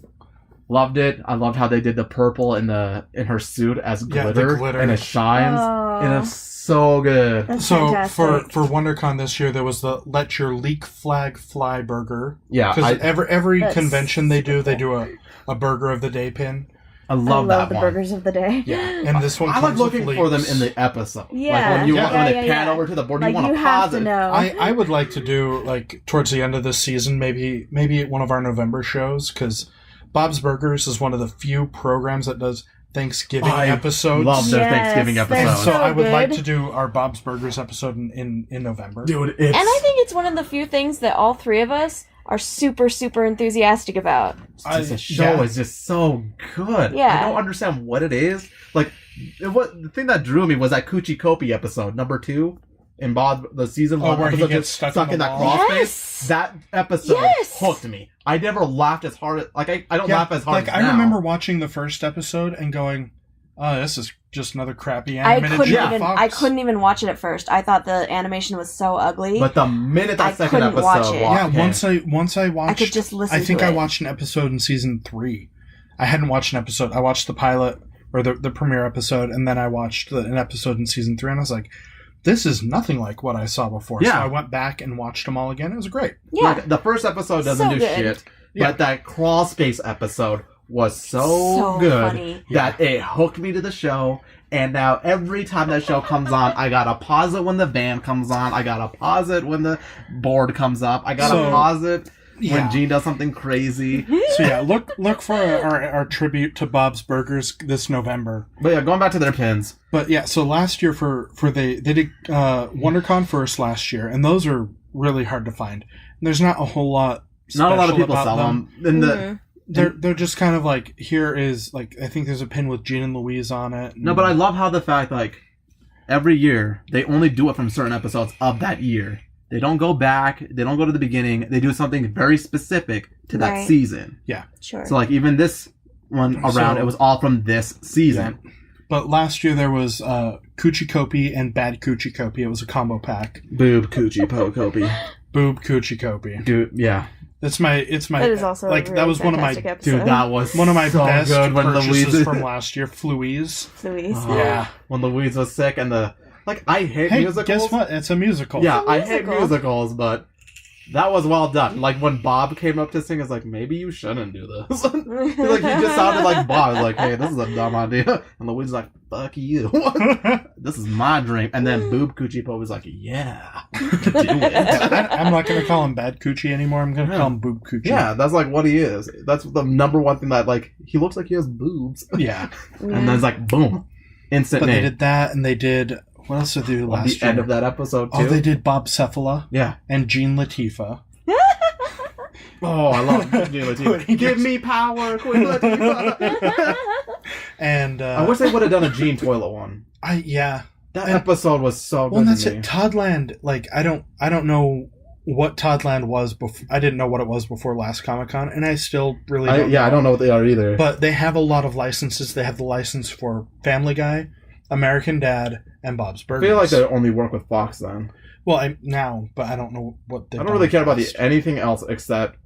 [SPEAKER 3] Loved it. I loved how they did the purple in her suit as
[SPEAKER 1] Yeah, the
[SPEAKER 3] glitter,
[SPEAKER 1] glitter.
[SPEAKER 3] and it shines.
[SPEAKER 2] Oh.
[SPEAKER 3] And it's so good.
[SPEAKER 2] That's
[SPEAKER 1] So
[SPEAKER 2] fantastic.
[SPEAKER 1] for WonderCon this year, there was the Let Your Leak Flag Fly burger.
[SPEAKER 3] Yeah,
[SPEAKER 1] Because every
[SPEAKER 2] That's
[SPEAKER 1] convention they do
[SPEAKER 2] simple.
[SPEAKER 1] a burger of the day pin.
[SPEAKER 3] I
[SPEAKER 2] I
[SPEAKER 3] love that
[SPEAKER 2] the
[SPEAKER 3] one.
[SPEAKER 2] burgers of the day.
[SPEAKER 1] Yeah, and this one
[SPEAKER 3] I
[SPEAKER 1] comes
[SPEAKER 3] like
[SPEAKER 1] with
[SPEAKER 3] looking for them
[SPEAKER 1] leeks.
[SPEAKER 3] in the episode.
[SPEAKER 2] Yeah.
[SPEAKER 3] Like when
[SPEAKER 1] Yeah.
[SPEAKER 3] when they
[SPEAKER 2] Yeah,
[SPEAKER 3] pan
[SPEAKER 2] yeah.
[SPEAKER 3] over to the board,
[SPEAKER 2] Like
[SPEAKER 3] you want
[SPEAKER 2] you
[SPEAKER 3] to
[SPEAKER 2] have
[SPEAKER 3] pause
[SPEAKER 2] to
[SPEAKER 3] it.
[SPEAKER 2] know.
[SPEAKER 1] I would like to do like towards the end of this season, maybe at one of our November shows, because Bob's Burgers is one of the few programs that does Thanksgiving
[SPEAKER 3] I
[SPEAKER 1] episodes.
[SPEAKER 3] love their
[SPEAKER 2] Yes,
[SPEAKER 3] Thanksgiving
[SPEAKER 2] they're
[SPEAKER 1] And
[SPEAKER 3] episode.
[SPEAKER 1] so
[SPEAKER 2] so
[SPEAKER 1] I would like
[SPEAKER 2] good.
[SPEAKER 1] to do our Bob's Burgers episode in November.
[SPEAKER 3] Dude, it's...
[SPEAKER 2] And I think it's one of the few things that all three of us are super, super enthusiastic about.
[SPEAKER 3] the show is just so good.
[SPEAKER 2] Yeah.
[SPEAKER 3] I don't understand what it is. Like, the thing that drew me was that Coochie Kopi episode, number 2, in Bob, the season 1
[SPEAKER 1] where he
[SPEAKER 3] episode,
[SPEAKER 1] gets
[SPEAKER 3] just
[SPEAKER 1] stuck in
[SPEAKER 3] in
[SPEAKER 1] the
[SPEAKER 3] that
[SPEAKER 1] wall?
[SPEAKER 3] crawl
[SPEAKER 2] Yes.
[SPEAKER 3] space. That episode
[SPEAKER 2] Yes.
[SPEAKER 3] hooked me. I never laughed as hard. I don't
[SPEAKER 1] Yeah,
[SPEAKER 3] laugh as hard
[SPEAKER 1] like
[SPEAKER 3] as
[SPEAKER 1] I
[SPEAKER 3] now.
[SPEAKER 1] remember watching the first episode and going, "Oh, this is just another crappy
[SPEAKER 2] I
[SPEAKER 1] animated
[SPEAKER 2] couldn't
[SPEAKER 1] Jim
[SPEAKER 2] even.
[SPEAKER 1] Fox."
[SPEAKER 2] I couldn't even watch it at first. I thought the animation was so ugly.
[SPEAKER 3] But the minute that
[SPEAKER 2] I
[SPEAKER 3] second
[SPEAKER 2] couldn't watch
[SPEAKER 3] episode
[SPEAKER 2] it.
[SPEAKER 3] walked
[SPEAKER 1] Yeah,
[SPEAKER 3] in,
[SPEAKER 1] once I watched,
[SPEAKER 2] I could just listen.
[SPEAKER 1] I think
[SPEAKER 2] to
[SPEAKER 1] I
[SPEAKER 2] it.
[SPEAKER 1] watched an episode in season 3. I hadn't watched an episode. I watched the pilot or the premiere episode, and then I watched an episode in season 3, and I was like, "This is nothing like what I saw before." So
[SPEAKER 3] Yeah.
[SPEAKER 1] I went back and watched them all again. It was great.
[SPEAKER 2] Yeah,
[SPEAKER 3] like, the first episode doesn't
[SPEAKER 2] So
[SPEAKER 3] do
[SPEAKER 2] good.
[SPEAKER 3] shit,
[SPEAKER 1] Yeah.
[SPEAKER 3] but that crawl space episode was so
[SPEAKER 2] So
[SPEAKER 3] good
[SPEAKER 2] funny.
[SPEAKER 3] that it hooked me to the show. And now every time that show comes on, I gotta pause it when the van comes on. I gotta pause it when the board comes up. I gotta
[SPEAKER 1] So,
[SPEAKER 3] pause it
[SPEAKER 1] yeah.
[SPEAKER 3] when Gene does something crazy.
[SPEAKER 1] So yeah, look for our tribute to Bob's Burgers this November.
[SPEAKER 3] But yeah, going back to their pins.
[SPEAKER 1] But yeah, so last year they did WonderCon first last year, and those are really hard to find. And there's not a whole lot.
[SPEAKER 3] Not a lot of
[SPEAKER 1] special
[SPEAKER 3] people
[SPEAKER 1] about
[SPEAKER 3] sell them. And
[SPEAKER 2] Mhm.
[SPEAKER 1] They're just kind of like, here is like, I think there's a pin with Gene and Louise on it.
[SPEAKER 3] No, but I love how the fact, like, every year, they only do it from certain episodes of that year. They don't go back. They don't go to the beginning. They do something very specific to that
[SPEAKER 2] Right.
[SPEAKER 3] season.
[SPEAKER 2] Sure.
[SPEAKER 3] So, like, even this one around,
[SPEAKER 1] So-
[SPEAKER 3] it was all from this season.
[SPEAKER 1] But last year there was Coochie Kopi and Bad Coochie Kopi. It was a combo pack.
[SPEAKER 3] Boob, coochie, po, copy.
[SPEAKER 1] Boob Coochie Kopi.
[SPEAKER 3] Dude, yeah.
[SPEAKER 1] It's my
[SPEAKER 2] That is also
[SPEAKER 1] like
[SPEAKER 2] a really
[SPEAKER 1] that was one of my
[SPEAKER 2] fantastic episode.
[SPEAKER 3] Dude, that was
[SPEAKER 1] one of my
[SPEAKER 3] so
[SPEAKER 1] best
[SPEAKER 3] good when
[SPEAKER 1] purchases
[SPEAKER 3] Louise...
[SPEAKER 1] from last year. Louise.
[SPEAKER 2] Louise.
[SPEAKER 3] Oh,
[SPEAKER 1] Yeah.
[SPEAKER 3] When Louise was sick and the... Like, I hate
[SPEAKER 1] Hey,
[SPEAKER 3] musicals.
[SPEAKER 1] guess what? It's a musical.
[SPEAKER 3] Yeah,
[SPEAKER 2] It's a
[SPEAKER 3] I hate
[SPEAKER 2] musical.
[SPEAKER 3] musicals, but that was well done. Like, when Bob came up to sing, I was like, maybe you shouldn't do this. Like, he just sounded like Bob. I was like, hey, this is a dumb idea. And Louise was like, fuck you. This is my dream. And then Boob Coochie Po was like, yeah, do it.
[SPEAKER 1] I'm not going to call him Bad Coochie anymore. I'm going to call him Boob Coochie.
[SPEAKER 3] Yeah, that's like what he is. That's the number one thing that, like, he looks like he has boobs.
[SPEAKER 1] Yeah.
[SPEAKER 3] And then it's like, boom. Instant
[SPEAKER 1] But they
[SPEAKER 3] name.
[SPEAKER 1] did that, and they did... What else did they do
[SPEAKER 3] At
[SPEAKER 1] last
[SPEAKER 3] the
[SPEAKER 1] year?
[SPEAKER 3] end of that episode, too.
[SPEAKER 1] Oh, they did Bob Cephala
[SPEAKER 3] Yeah.
[SPEAKER 1] and Jean Latifah.
[SPEAKER 3] Oh, I love Queen Latifah. Give me power, Queen Latifah.
[SPEAKER 1] And
[SPEAKER 3] I wish they would have done a Gene Toilet one.
[SPEAKER 1] That
[SPEAKER 3] Episode was so good.
[SPEAKER 1] Well, and that's
[SPEAKER 3] to me.
[SPEAKER 1] it. Toddland, like I don't know what Toddland was before. I didn't know what it was before last Comic-Con, and I still really don't know.
[SPEAKER 3] I don't know what they are either.
[SPEAKER 1] But they have a lot of licenses. They have the license for Family Guy, American Dad, and Bob's Burgers.
[SPEAKER 3] I feel like they only work with Fox then.
[SPEAKER 1] Well, but I don't know what they.
[SPEAKER 3] I don't really care about anything else except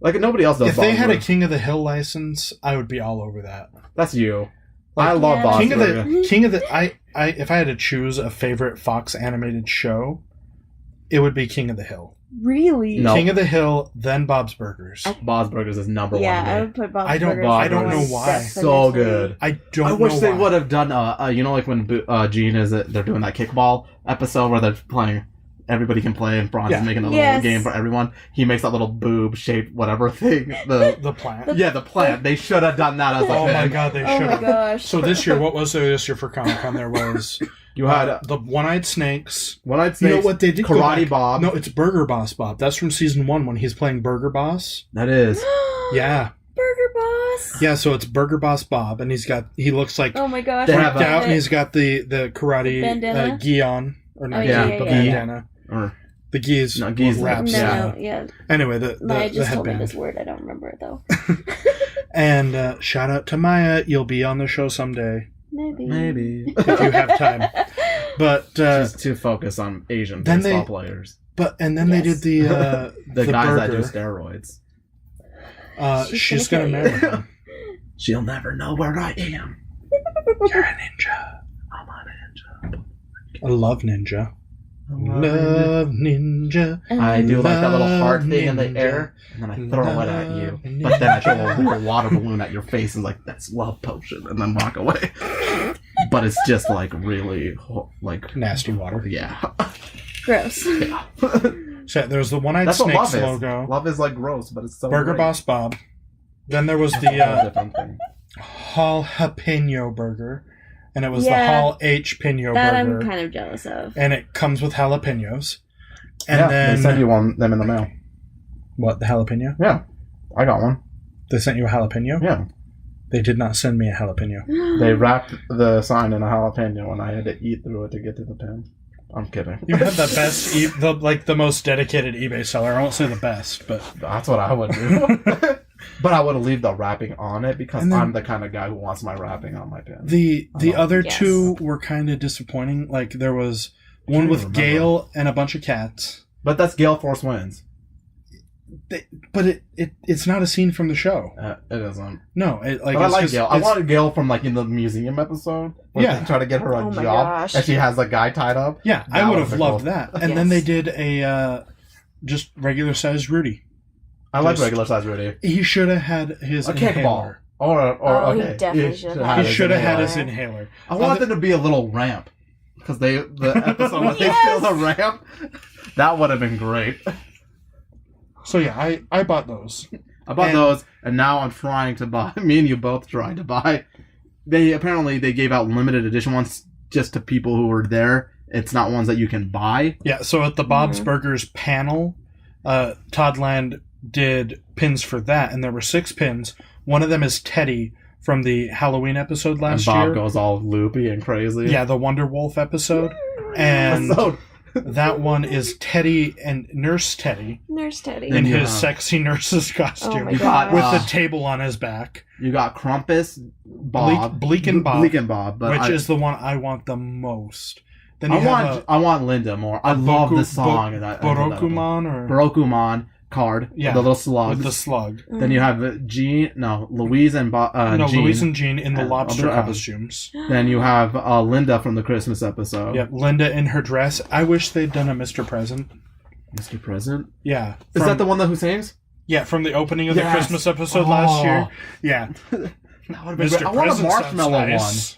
[SPEAKER 3] like nobody else does.
[SPEAKER 1] If they had a King of the Hill license, I would be all over that.
[SPEAKER 3] That's you.
[SPEAKER 1] Like,
[SPEAKER 3] I love Bob's Burgers.
[SPEAKER 1] King of the I if I had to choose a favorite Fox animated show, it would be King of the Hill.
[SPEAKER 2] Really?
[SPEAKER 3] No.
[SPEAKER 1] King of the Hill, then Bob's Burgers.
[SPEAKER 3] Bob's Burgers is number one.
[SPEAKER 2] Yeah,
[SPEAKER 3] to me.
[SPEAKER 2] I would put Bob's
[SPEAKER 1] I don't-
[SPEAKER 2] Burgers.
[SPEAKER 1] I don't know why.
[SPEAKER 3] So good.
[SPEAKER 1] I don't know
[SPEAKER 3] I wish they
[SPEAKER 1] why.
[SPEAKER 3] would have done you know, like when Gene they're doing that kickball episode where they're playing. Everybody can play, and Franz is making a little game for everyone. He makes that little boob-shaped whatever thing.
[SPEAKER 1] The plant.
[SPEAKER 3] Yeah, the plant. They should have done that as a
[SPEAKER 1] Oh
[SPEAKER 3] thing.
[SPEAKER 1] my god, they
[SPEAKER 2] Oh
[SPEAKER 1] should
[SPEAKER 2] my
[SPEAKER 1] have.
[SPEAKER 2] gosh.
[SPEAKER 1] So this year, what was there this year for Comic-Con? There was
[SPEAKER 3] You had
[SPEAKER 1] the One-Eyed Snakes.
[SPEAKER 3] One-Eyed
[SPEAKER 1] You
[SPEAKER 3] Snakes.
[SPEAKER 1] know what they did?
[SPEAKER 3] Karate Bob.
[SPEAKER 1] No, it's Burger Boss Bob. That's from season 1 when he's playing Burger Boss.
[SPEAKER 3] That is.
[SPEAKER 1] Yeah.
[SPEAKER 2] Burger Boss.
[SPEAKER 1] Yeah, so it's Burger Boss Bob, and he looks like
[SPEAKER 2] Oh my gosh.
[SPEAKER 3] They
[SPEAKER 1] freaked
[SPEAKER 3] have
[SPEAKER 1] out, and he's got the karate
[SPEAKER 2] Bandana?
[SPEAKER 1] gi on. Or not
[SPEAKER 2] yeah,
[SPEAKER 1] gi,
[SPEAKER 2] yeah,
[SPEAKER 1] but
[SPEAKER 2] yeah.
[SPEAKER 1] bandana.
[SPEAKER 3] Or
[SPEAKER 1] The gi is
[SPEAKER 3] No, gi is
[SPEAKER 1] wraps.
[SPEAKER 2] No, yeah.
[SPEAKER 1] Anyway, the
[SPEAKER 2] Maya just told me
[SPEAKER 1] headband.
[SPEAKER 2] this word. I don't remember it though.
[SPEAKER 1] And shout out to Maya. You'll be on the show someday
[SPEAKER 3] maybe.
[SPEAKER 1] if you have time. But
[SPEAKER 3] Just to focus on Asian
[SPEAKER 1] then
[SPEAKER 3] baseball
[SPEAKER 1] they-
[SPEAKER 3] players.
[SPEAKER 1] then they
[SPEAKER 2] Yes.
[SPEAKER 1] did the
[SPEAKER 3] The guys that do
[SPEAKER 1] burger.
[SPEAKER 3] steroids.
[SPEAKER 1] She's
[SPEAKER 2] gonna
[SPEAKER 1] gonna
[SPEAKER 2] kill
[SPEAKER 1] marry
[SPEAKER 2] you.
[SPEAKER 1] him.
[SPEAKER 3] She'll never know where I am.
[SPEAKER 1] You're a ninja.
[SPEAKER 3] I'm a ninja.
[SPEAKER 1] I love ninja. Love ninja.
[SPEAKER 3] I do like that little heart
[SPEAKER 1] Love
[SPEAKER 3] thing in the
[SPEAKER 1] ninja.
[SPEAKER 3] air, and then I throw it at you.
[SPEAKER 1] Love
[SPEAKER 3] But then I throw a
[SPEAKER 1] ninja.
[SPEAKER 3] little water balloon at your face and like, that's love potion, and then walk away. But it's just like really, like,
[SPEAKER 1] Nasty water.
[SPEAKER 3] yeah.
[SPEAKER 2] Gross.
[SPEAKER 3] Yeah.
[SPEAKER 1] So there's the One-Eyed
[SPEAKER 3] That's what
[SPEAKER 1] Snakes
[SPEAKER 3] love is.
[SPEAKER 1] logo.
[SPEAKER 3] Love is like gross, but it's so
[SPEAKER 1] Burger
[SPEAKER 3] great.
[SPEAKER 1] Boss Bob. Then there was
[SPEAKER 3] All
[SPEAKER 1] the
[SPEAKER 3] different thing.
[SPEAKER 1] Hall Jalapeno burger, and it was the
[SPEAKER 2] Yeah.
[SPEAKER 1] Hall H Pino
[SPEAKER 2] That
[SPEAKER 1] burger,
[SPEAKER 2] I'm kind of jealous of.
[SPEAKER 1] and it comes with jalapenos. And
[SPEAKER 3] Yeah,
[SPEAKER 1] then
[SPEAKER 3] they sent you them in the mail.
[SPEAKER 1] what, the jalapeno?
[SPEAKER 3] Yeah, I got one.
[SPEAKER 1] They sent you a jalapeno?
[SPEAKER 3] Yeah,
[SPEAKER 1] They did not send me a jalapeno.
[SPEAKER 3] they wrapped the sign in a jalapeno, and I had to eat through it to get to the pen. I'm kidding.
[SPEAKER 1] You have the best, the most dedicated eBay seller. I won't say the best, but
[SPEAKER 3] That's what I would do. But I would leave the wrapping on it because
[SPEAKER 1] And then-
[SPEAKER 3] I'm the kind of guy who wants my wrapping on my pen.
[SPEAKER 1] the
[SPEAKER 3] Oh,
[SPEAKER 1] other
[SPEAKER 2] yes.
[SPEAKER 1] two were kind of disappointing. Like there was one
[SPEAKER 3] can't
[SPEAKER 1] with
[SPEAKER 3] even
[SPEAKER 1] Gale and a bunch of cats.
[SPEAKER 3] But that's Gale Force Winds.
[SPEAKER 1] But it's not a scene from the show.
[SPEAKER 3] It isn't.
[SPEAKER 1] No,
[SPEAKER 3] But I
[SPEAKER 1] it's
[SPEAKER 3] like
[SPEAKER 1] just-
[SPEAKER 3] Gale. I
[SPEAKER 1] it's-
[SPEAKER 3] wanted Gale from like in the museum episode. Where
[SPEAKER 1] Yeah.
[SPEAKER 3] they try to get her a
[SPEAKER 2] Oh my
[SPEAKER 3] job,
[SPEAKER 2] gosh.
[SPEAKER 3] and she has a guy tied up.
[SPEAKER 1] Yeah, I
[SPEAKER 3] That
[SPEAKER 1] would
[SPEAKER 3] would've
[SPEAKER 1] have
[SPEAKER 3] been
[SPEAKER 1] loved
[SPEAKER 3] cool.
[SPEAKER 1] that. And then they
[SPEAKER 2] Yes.
[SPEAKER 1] did a just regular sized Rudy.
[SPEAKER 3] I like
[SPEAKER 1] Just-
[SPEAKER 3] regular size Rudy.
[SPEAKER 1] He should have had his
[SPEAKER 3] A kickball.
[SPEAKER 1] inhaler.
[SPEAKER 3] Or
[SPEAKER 2] Oh, he
[SPEAKER 3] okay.
[SPEAKER 2] definitely should have
[SPEAKER 1] He
[SPEAKER 2] his
[SPEAKER 1] should have had
[SPEAKER 2] inhaler.
[SPEAKER 1] his inhaler.
[SPEAKER 3] I want there to be a little ramp because the episode when they
[SPEAKER 2] Yes!
[SPEAKER 3] steal the ramp, that would have been great.
[SPEAKER 1] So yeah, I bought those.
[SPEAKER 3] I bought
[SPEAKER 1] And-
[SPEAKER 3] those, and now I'm trying to buy. Me and you both tried to buy. They gave out limited edition ones just to people who were there. It's not ones that you can buy.
[SPEAKER 1] Yeah, so at the Bob's
[SPEAKER 2] Mhm.
[SPEAKER 1] Burgers panel, Toddland did pins for that, and there were 6 pins. One of them is Teddy from the Halloween episode
[SPEAKER 3] And
[SPEAKER 1] last
[SPEAKER 3] Bob
[SPEAKER 1] year.
[SPEAKER 3] goes all loopy and crazy.
[SPEAKER 1] Yeah, the Wonder Wolf episode. And
[SPEAKER 3] So,
[SPEAKER 1] that one is Teddy and Nurse Teddy
[SPEAKER 2] Nurse Teddy.
[SPEAKER 1] in
[SPEAKER 3] Yeah.
[SPEAKER 1] his sexy nurse's costume
[SPEAKER 2] my
[SPEAKER 3] you got
[SPEAKER 1] with the table on his back,
[SPEAKER 3] you got Krampus, Bob,
[SPEAKER 1] Bleak and Bob,
[SPEAKER 3] Bleak and Bob, but
[SPEAKER 1] which
[SPEAKER 3] I,
[SPEAKER 1] is the one I want the most. Then you
[SPEAKER 3] I
[SPEAKER 1] have
[SPEAKER 3] want Linda more. I love
[SPEAKER 1] Boku-
[SPEAKER 3] the song. and
[SPEAKER 1] Borokumon or
[SPEAKER 3] Borokumon card.
[SPEAKER 1] Yeah,
[SPEAKER 3] the little slugs.
[SPEAKER 1] with the slug.
[SPEAKER 3] Then you have Louise and
[SPEAKER 1] No,
[SPEAKER 3] Jean.
[SPEAKER 1] Louise and Jean in the
[SPEAKER 3] And
[SPEAKER 1] lobster
[SPEAKER 3] other
[SPEAKER 1] costumes.
[SPEAKER 3] Then you have Linda from the Christmas episode.
[SPEAKER 1] Yep, Linda in her dress. I wish they'd done a Mr. Present.
[SPEAKER 3] Mr. Present.
[SPEAKER 1] Yeah.
[SPEAKER 3] Is that the one who sings?
[SPEAKER 1] Yeah, from the opening of the
[SPEAKER 3] Yes.
[SPEAKER 1] Christmas episode last year. Yeah.
[SPEAKER 3] That would've been
[SPEAKER 1] Mr.
[SPEAKER 3] great. I want a
[SPEAKER 1] Present
[SPEAKER 3] marshmallow
[SPEAKER 1] sounds nice.
[SPEAKER 3] one.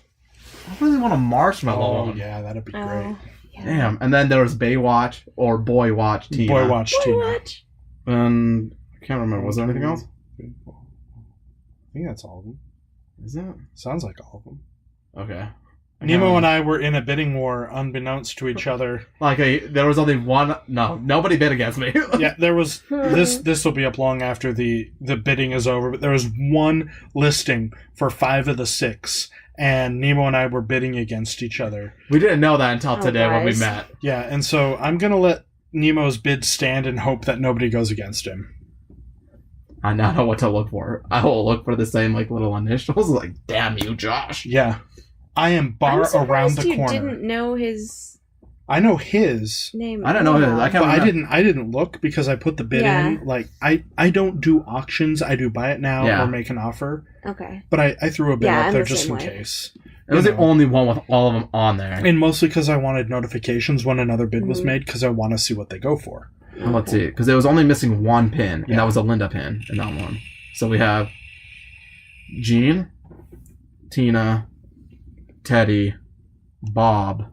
[SPEAKER 3] I really want a marshmallow
[SPEAKER 1] Oh,
[SPEAKER 3] one.
[SPEAKER 1] yeah, that'd be great.
[SPEAKER 2] Oh, yeah.
[SPEAKER 3] Damn. And then there was Baywatch or Boy Watch Tina.
[SPEAKER 1] Boy Watch
[SPEAKER 2] Boy
[SPEAKER 1] Tina.
[SPEAKER 2] Watch.
[SPEAKER 3] And I can't remember. Was there anything else?
[SPEAKER 1] I think that's all of them.
[SPEAKER 3] Is it?
[SPEAKER 1] Sounds like all of them.
[SPEAKER 3] Okay.
[SPEAKER 1] Nemo and I were in a bidding war, unbeknownst to each other.
[SPEAKER 3] Like, there was only one... No, nobody bid against me.
[SPEAKER 1] Yeah, there was... This will be up long after the bidding is over, but there was one listing for 5 of the 6, and Nemo and I were bidding against each other.
[SPEAKER 3] We didn't know that until today when we met.
[SPEAKER 1] Yeah, and so I'm going to let Nemo's bid stand and hope that nobody goes against him.
[SPEAKER 3] I now know what to look for. I will look for the same, like, little initials, like, damn you, Josh.
[SPEAKER 1] Yeah. I am bar around the corner.
[SPEAKER 2] You didn't know his...
[SPEAKER 1] I know his
[SPEAKER 2] name.
[SPEAKER 3] I don't know his.
[SPEAKER 1] I didn't look because I put the bid in. Like, I don't do auctions. I do buy it now or make an offer.
[SPEAKER 2] Okay.
[SPEAKER 1] But I threw a bid up there just in case.
[SPEAKER 3] It was the only one with all of them on there.
[SPEAKER 1] And mostly because I wanted notifications when another bid was made because I want to see what they go for.
[SPEAKER 3] Well, let's see. Because it was only missing one pin, and that was a Linda pin in that one. So we have Jean, Tina, Teddy, Bob,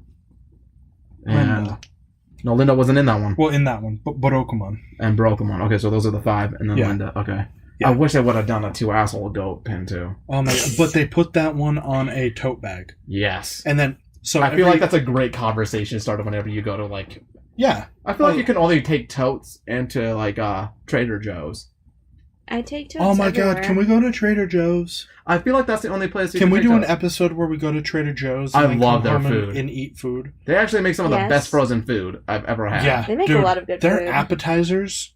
[SPEAKER 3] and...
[SPEAKER 1] Linda.
[SPEAKER 3] No, Linda wasn't in that one.
[SPEAKER 1] Well, in that one, but Barokumon.
[SPEAKER 3] And Barokumon. Okay, so those are the 5, and then Linda. Okay. Yeah. I wish I would have done a 2 asshole goat pin, too.
[SPEAKER 1] Oh, my God. But they put that one on a tote bag.
[SPEAKER 3] Yes.
[SPEAKER 1] And then... So
[SPEAKER 3] I feel like that's a great conversation starter whenever you go to, like...
[SPEAKER 1] Yeah.
[SPEAKER 3] I feel like you can only take totes into, like, Trader Joe's.
[SPEAKER 2] I take totes
[SPEAKER 1] Oh my
[SPEAKER 2] everywhere.
[SPEAKER 1] God, can we go to Trader Joe's?
[SPEAKER 3] I feel like that's the only place you
[SPEAKER 1] can we do
[SPEAKER 3] totes.
[SPEAKER 1] an episode where we go to Trader Joe's
[SPEAKER 3] and
[SPEAKER 1] I love
[SPEAKER 3] their food
[SPEAKER 1] and eat food?
[SPEAKER 3] They actually make some of the best frozen food I've ever had.
[SPEAKER 1] Yeah,
[SPEAKER 2] they make a lot of good food.
[SPEAKER 1] Their appetizers,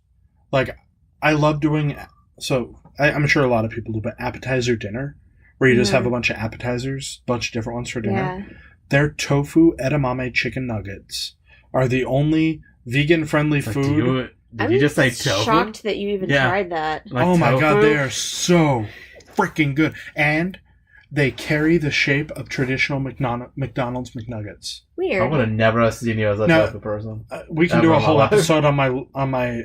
[SPEAKER 1] like, I love doing, so I'm sure a lot of people do, but appetizer dinner, where you just have a bunch of appetizers, a bunch of different ones for dinner. Yeah. Their tofu edamame chicken nuggets are the only vegan-friendly food.
[SPEAKER 3] Did you just say tofu?
[SPEAKER 2] I'm shocked that you even tried that.
[SPEAKER 1] Like oh my tofu? God, they are so freaking good. And they carry the shape of traditional McDonald's McNuggets.
[SPEAKER 2] Weird.
[SPEAKER 3] I would have never seen you as a tofu person.
[SPEAKER 1] We can do a whole episode on my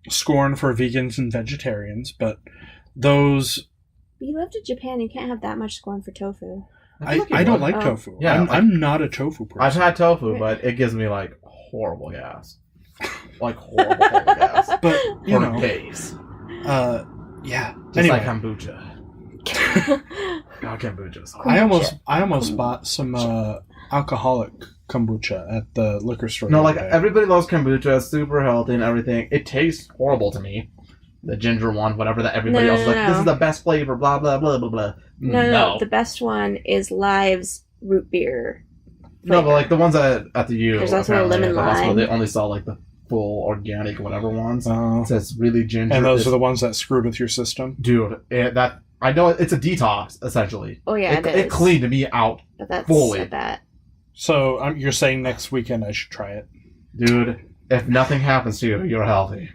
[SPEAKER 1] scorn for vegans and vegetarians, but those...
[SPEAKER 2] You lived in Japan, you can't have that much scorn for tofu.
[SPEAKER 1] I don't like tofu.
[SPEAKER 3] Yeah,
[SPEAKER 1] I'm not a tofu person.
[SPEAKER 3] I've had tofu, but it gives me, like, horrible gas. Like, horrible gas.
[SPEAKER 1] But, you know.
[SPEAKER 3] Days.
[SPEAKER 1] Yeah.
[SPEAKER 3] Just
[SPEAKER 1] anyway.
[SPEAKER 3] like kombucha. God, kombucha.
[SPEAKER 1] I almost bought some alcoholic kombucha at the liquor store.
[SPEAKER 3] No, like, everybody loves kombucha. It's super healthy and everything. It tastes horrible to me. The ginger one, whatever that everybody else is like, this is the best flavor, blah, blah, blah, blah, blah.
[SPEAKER 2] No. The best one is Live's root beer flavor.
[SPEAKER 3] No, but like the ones at the U.
[SPEAKER 2] There's also a lemon lime.
[SPEAKER 3] They only sell like the full organic whatever ones. So it's really ginger.
[SPEAKER 1] And those are the ones that screwed with your system?
[SPEAKER 3] Dude, I know it's a detox, essentially.
[SPEAKER 2] Oh, yeah,
[SPEAKER 3] it cleaned me out fully.
[SPEAKER 1] So you're saying next weekend I should try it?
[SPEAKER 3] Dude, if nothing happens to you, you're healthy.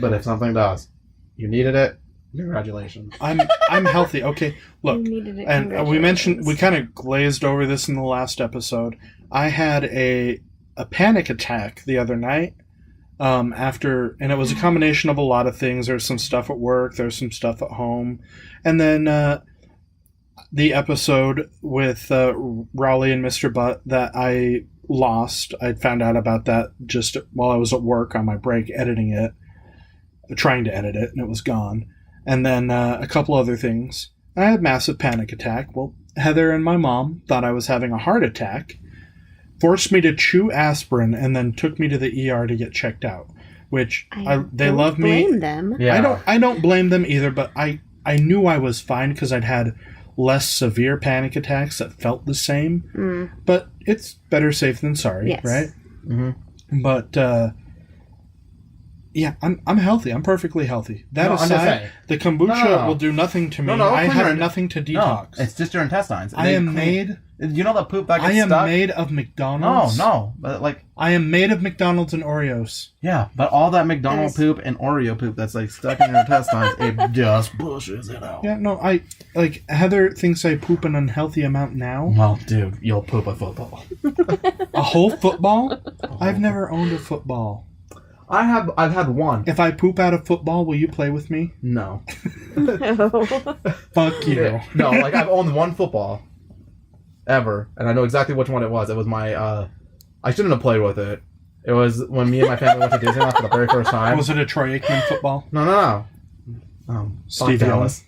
[SPEAKER 3] But if something does, you needed it, congratulations.
[SPEAKER 1] I'm healthy. Okay, look, and we kind of glazed over this in the last episode. I had a panic attack the other night and it was a combination of a lot of things. There's some stuff at work, there's some stuff at home, and then the episode with Rowley and Mr. Butt that I lost. I found out about that just while I was at work on my break editing it. Trying to edit it, and it was gone. And then a couple other things. I had a massive panic attack. Well, Heather and my mom thought I was having a heart attack, forced me to chew aspirin, and then took me to the ER to get checked out. Which they love me.
[SPEAKER 2] I don't blame them.
[SPEAKER 3] Yeah.
[SPEAKER 1] I don't blame them either, but I knew I was fine because I'd had less severe panic attacks that felt the same. Mm. But it's better safe than sorry, right? Mm-hmm. But yeah, I'm healthy. I'm perfectly healthy. That aside, the kombucha will do nothing to me. I have nothing to detox.
[SPEAKER 3] No, it's just your intestines.
[SPEAKER 1] I am made...
[SPEAKER 3] You know the poop that gets stuck?
[SPEAKER 1] I am made of McDonald's.
[SPEAKER 3] No. But like...
[SPEAKER 1] I am made of McDonald's and Oreos.
[SPEAKER 3] Yeah, but all that McDonald's poop and Oreo poop that's like stuck in your intestines, it just pushes it out.
[SPEAKER 1] Yeah, no, Heather thinks I poop an unhealthy amount now.
[SPEAKER 3] Well, dude, you'll poop a football.
[SPEAKER 1] A whole football? I've never owned a football.
[SPEAKER 3] I've had one.
[SPEAKER 1] If I poop out a football, will you play with me?
[SPEAKER 3] No.
[SPEAKER 1] Fuck you.
[SPEAKER 3] No, like I've owned one football. Ever. And I know exactly which one it was. It was my, I shouldn't have played with it. It was when me and my family went to Disneyland for the very first time.
[SPEAKER 1] Was it a Troy Aikman football?
[SPEAKER 3] No.
[SPEAKER 1] Steve Ellis.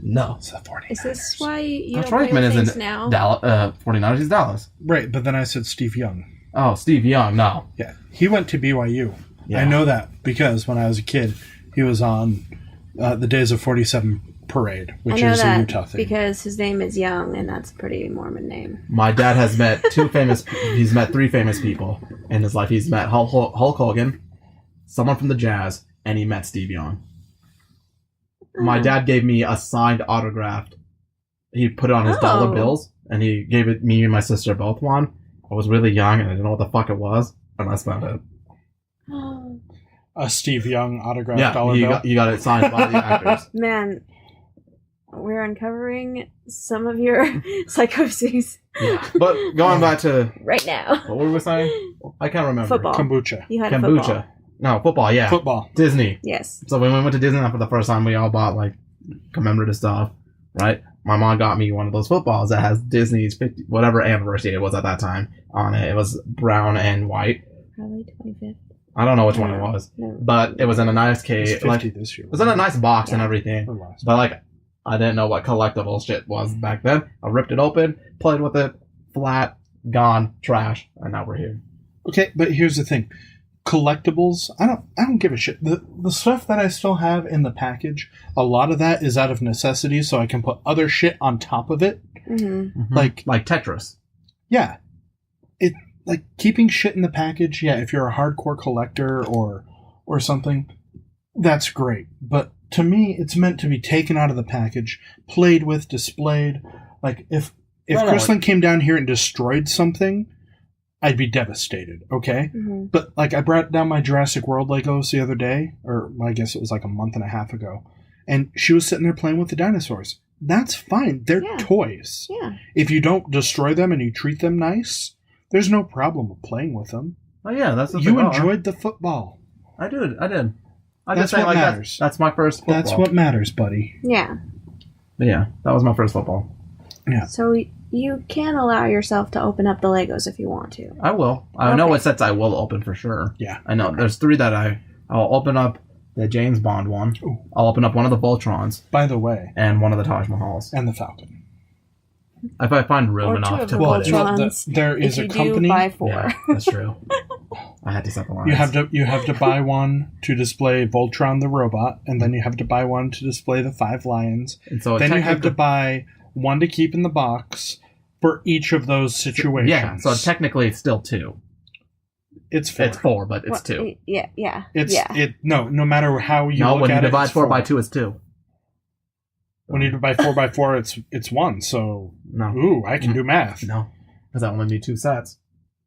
[SPEAKER 3] No.
[SPEAKER 1] It's the 49ers.
[SPEAKER 2] Is this why you
[SPEAKER 3] That's
[SPEAKER 2] don't
[SPEAKER 3] right,
[SPEAKER 2] play
[SPEAKER 3] man,
[SPEAKER 2] with
[SPEAKER 3] isn't
[SPEAKER 2] things
[SPEAKER 3] it?
[SPEAKER 2] now?
[SPEAKER 3] Dallas, 49ers, he's Dallas.
[SPEAKER 1] Right, but then I said Steve Young.
[SPEAKER 3] Oh, Steve Young, no.
[SPEAKER 1] Yeah, he went to BYU.
[SPEAKER 3] Yeah.
[SPEAKER 1] I know that because when I was a kid, he was on the Days of 47 parade, which
[SPEAKER 2] I know
[SPEAKER 1] is a
[SPEAKER 2] that
[SPEAKER 1] Utah thing.
[SPEAKER 2] because his name is Young, and that's a pretty Mormon name.
[SPEAKER 3] My dad has met he's met 3 famous people in his life. He's met Hulk Hogan, someone from the Jazz, and he met Steve Young. My dad gave me a signed autographed. He put it on his dollar bills, and he gave it me and my sister both one. I was really young, and I didn't know what the fuck it was, and I spent it.
[SPEAKER 1] A Steve Young autographed
[SPEAKER 3] Yeah,
[SPEAKER 1] dollar bill.
[SPEAKER 3] you got it signed by the actors.
[SPEAKER 2] Man, we're uncovering some of your psychoses
[SPEAKER 3] Yeah. But going back to
[SPEAKER 2] right now.
[SPEAKER 3] what were we saying? I can't remember.
[SPEAKER 2] Football.
[SPEAKER 1] Kombucha.
[SPEAKER 2] You had
[SPEAKER 3] Kombucha.
[SPEAKER 2] football.
[SPEAKER 3] No, football, yeah.
[SPEAKER 1] Football.
[SPEAKER 3] Disney.
[SPEAKER 2] Yes.
[SPEAKER 3] So when we went to Disneyland for the first time, we all bought like commemorative stuff, right? My mom got me one of those footballs that has Disney's 50, whatever anniversary it was at that time on it. It was brown and white.
[SPEAKER 2] Probably 25th.
[SPEAKER 3] I don't know which one it was,
[SPEAKER 2] No.
[SPEAKER 3] but it was in a nice
[SPEAKER 1] It's
[SPEAKER 3] case.
[SPEAKER 1] 50
[SPEAKER 3] Like,
[SPEAKER 1] this year.
[SPEAKER 3] it was in a nice box and
[SPEAKER 2] Yeah.
[SPEAKER 3] everything.
[SPEAKER 1] Or last.
[SPEAKER 3] But like, I didn't know what collectible shit was back then. I ripped it open, played with it, flat, gone, trash, and now we're here.
[SPEAKER 1] Okay, but here's the thing. Collectibles, I don't give a shit. The stuff that I still have in the package, a lot of that is out of necessity, so I can put other shit on top of it.
[SPEAKER 2] Mm-hmm.
[SPEAKER 1] Like
[SPEAKER 3] Tetris.
[SPEAKER 1] Yeah. It like keeping shit in the package, yeah, if you're a hardcore collector or something, that's great. But to me, it's meant to be taken out of the package, played with, displayed. Like if
[SPEAKER 3] Right,
[SPEAKER 1] Chrislin came down here and destroyed something, I'd be devastated, okay?
[SPEAKER 2] Mm-hmm.
[SPEAKER 1] But like I brought down my Jurassic World Legos the other day, or I guess it was like a month and a half ago, and she was sitting there playing with the dinosaurs. That's fine. They're
[SPEAKER 2] Yeah.
[SPEAKER 1] toys.
[SPEAKER 2] Yeah.
[SPEAKER 1] If you don't destroy them and you treat them nice, there's no problem with playing with them.
[SPEAKER 3] Oh yeah, that's the
[SPEAKER 1] You
[SPEAKER 3] thing.
[SPEAKER 1] enjoyed the football.
[SPEAKER 3] I did. I'm
[SPEAKER 1] That's
[SPEAKER 3] just saying,
[SPEAKER 1] what
[SPEAKER 3] like,
[SPEAKER 1] matters.
[SPEAKER 3] That's my first football.
[SPEAKER 1] That's what matters, buddy.
[SPEAKER 2] Yeah.
[SPEAKER 3] But yeah, that was my first football.
[SPEAKER 2] So you can allow yourself to open up the Legos if you want to.
[SPEAKER 3] I will. I know
[SPEAKER 2] Okay.
[SPEAKER 3] what sets I will open for sure.
[SPEAKER 1] Yeah.
[SPEAKER 3] I know. There's 3 that I'll open up the James Bond one.
[SPEAKER 1] Ooh.
[SPEAKER 3] I'll open up one of the Voltrons
[SPEAKER 1] By the way,
[SPEAKER 3] and one of the Taj Mahals.
[SPEAKER 1] and the Falcon.
[SPEAKER 3] If I find room
[SPEAKER 2] Or 2
[SPEAKER 3] enough
[SPEAKER 2] of
[SPEAKER 3] to
[SPEAKER 2] the
[SPEAKER 3] put it.
[SPEAKER 2] Voltrons.
[SPEAKER 1] there is
[SPEAKER 2] if
[SPEAKER 1] a
[SPEAKER 2] you
[SPEAKER 1] company.
[SPEAKER 2] do buy 4.
[SPEAKER 3] Yeah, that's true. I had to set the lines.
[SPEAKER 1] You have to buy one to display Voltron the robot, and then you have to buy one to display the 5 lions.
[SPEAKER 3] And so
[SPEAKER 1] Then you have to
[SPEAKER 3] technically-
[SPEAKER 1] buy one to keep in the box for each of those situations.
[SPEAKER 3] Yeah, so technically it's still 2.
[SPEAKER 1] it's 4.
[SPEAKER 3] It's 4, but it's 2.
[SPEAKER 2] Yeah.
[SPEAKER 1] No matter how you
[SPEAKER 3] No,
[SPEAKER 1] look
[SPEAKER 3] when you
[SPEAKER 1] at it,
[SPEAKER 3] divide
[SPEAKER 1] it's
[SPEAKER 3] 4 by 2, it's 2.
[SPEAKER 1] When you divide 4 by 4, it's 1. So,
[SPEAKER 3] No.
[SPEAKER 1] ooh, I can do math.
[SPEAKER 3] No. Because I only need 2 sets.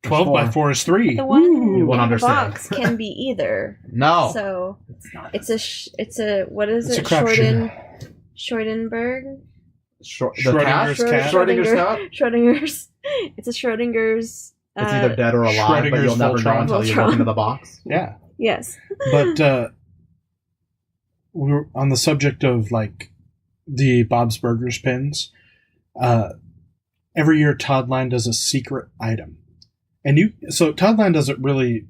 [SPEAKER 1] 12 by 4 is 3.
[SPEAKER 2] The one
[SPEAKER 3] You
[SPEAKER 2] in
[SPEAKER 3] won't
[SPEAKER 2] the
[SPEAKER 3] understand.
[SPEAKER 2] box can be either.
[SPEAKER 3] No.
[SPEAKER 2] So
[SPEAKER 3] It's not.
[SPEAKER 2] it's a what is
[SPEAKER 1] It's a
[SPEAKER 2] it?
[SPEAKER 1] crapshoot.
[SPEAKER 2] Schroedenberg?
[SPEAKER 1] Schrodinger's cat.
[SPEAKER 3] Schrodinger's cat?
[SPEAKER 2] Schrodinger's. It's a Schrodinger's.
[SPEAKER 3] It's either dead or alive, but you'll
[SPEAKER 1] Schrodinger's
[SPEAKER 3] never know
[SPEAKER 1] Voltron.
[SPEAKER 3] until you
[SPEAKER 2] Voltron.
[SPEAKER 3] look into the box.
[SPEAKER 1] Yeah.
[SPEAKER 2] Yes.
[SPEAKER 1] But we're on the subject of like the Bob's Burgers pins. Every year Toddline does a secret item. And so Toddline does it really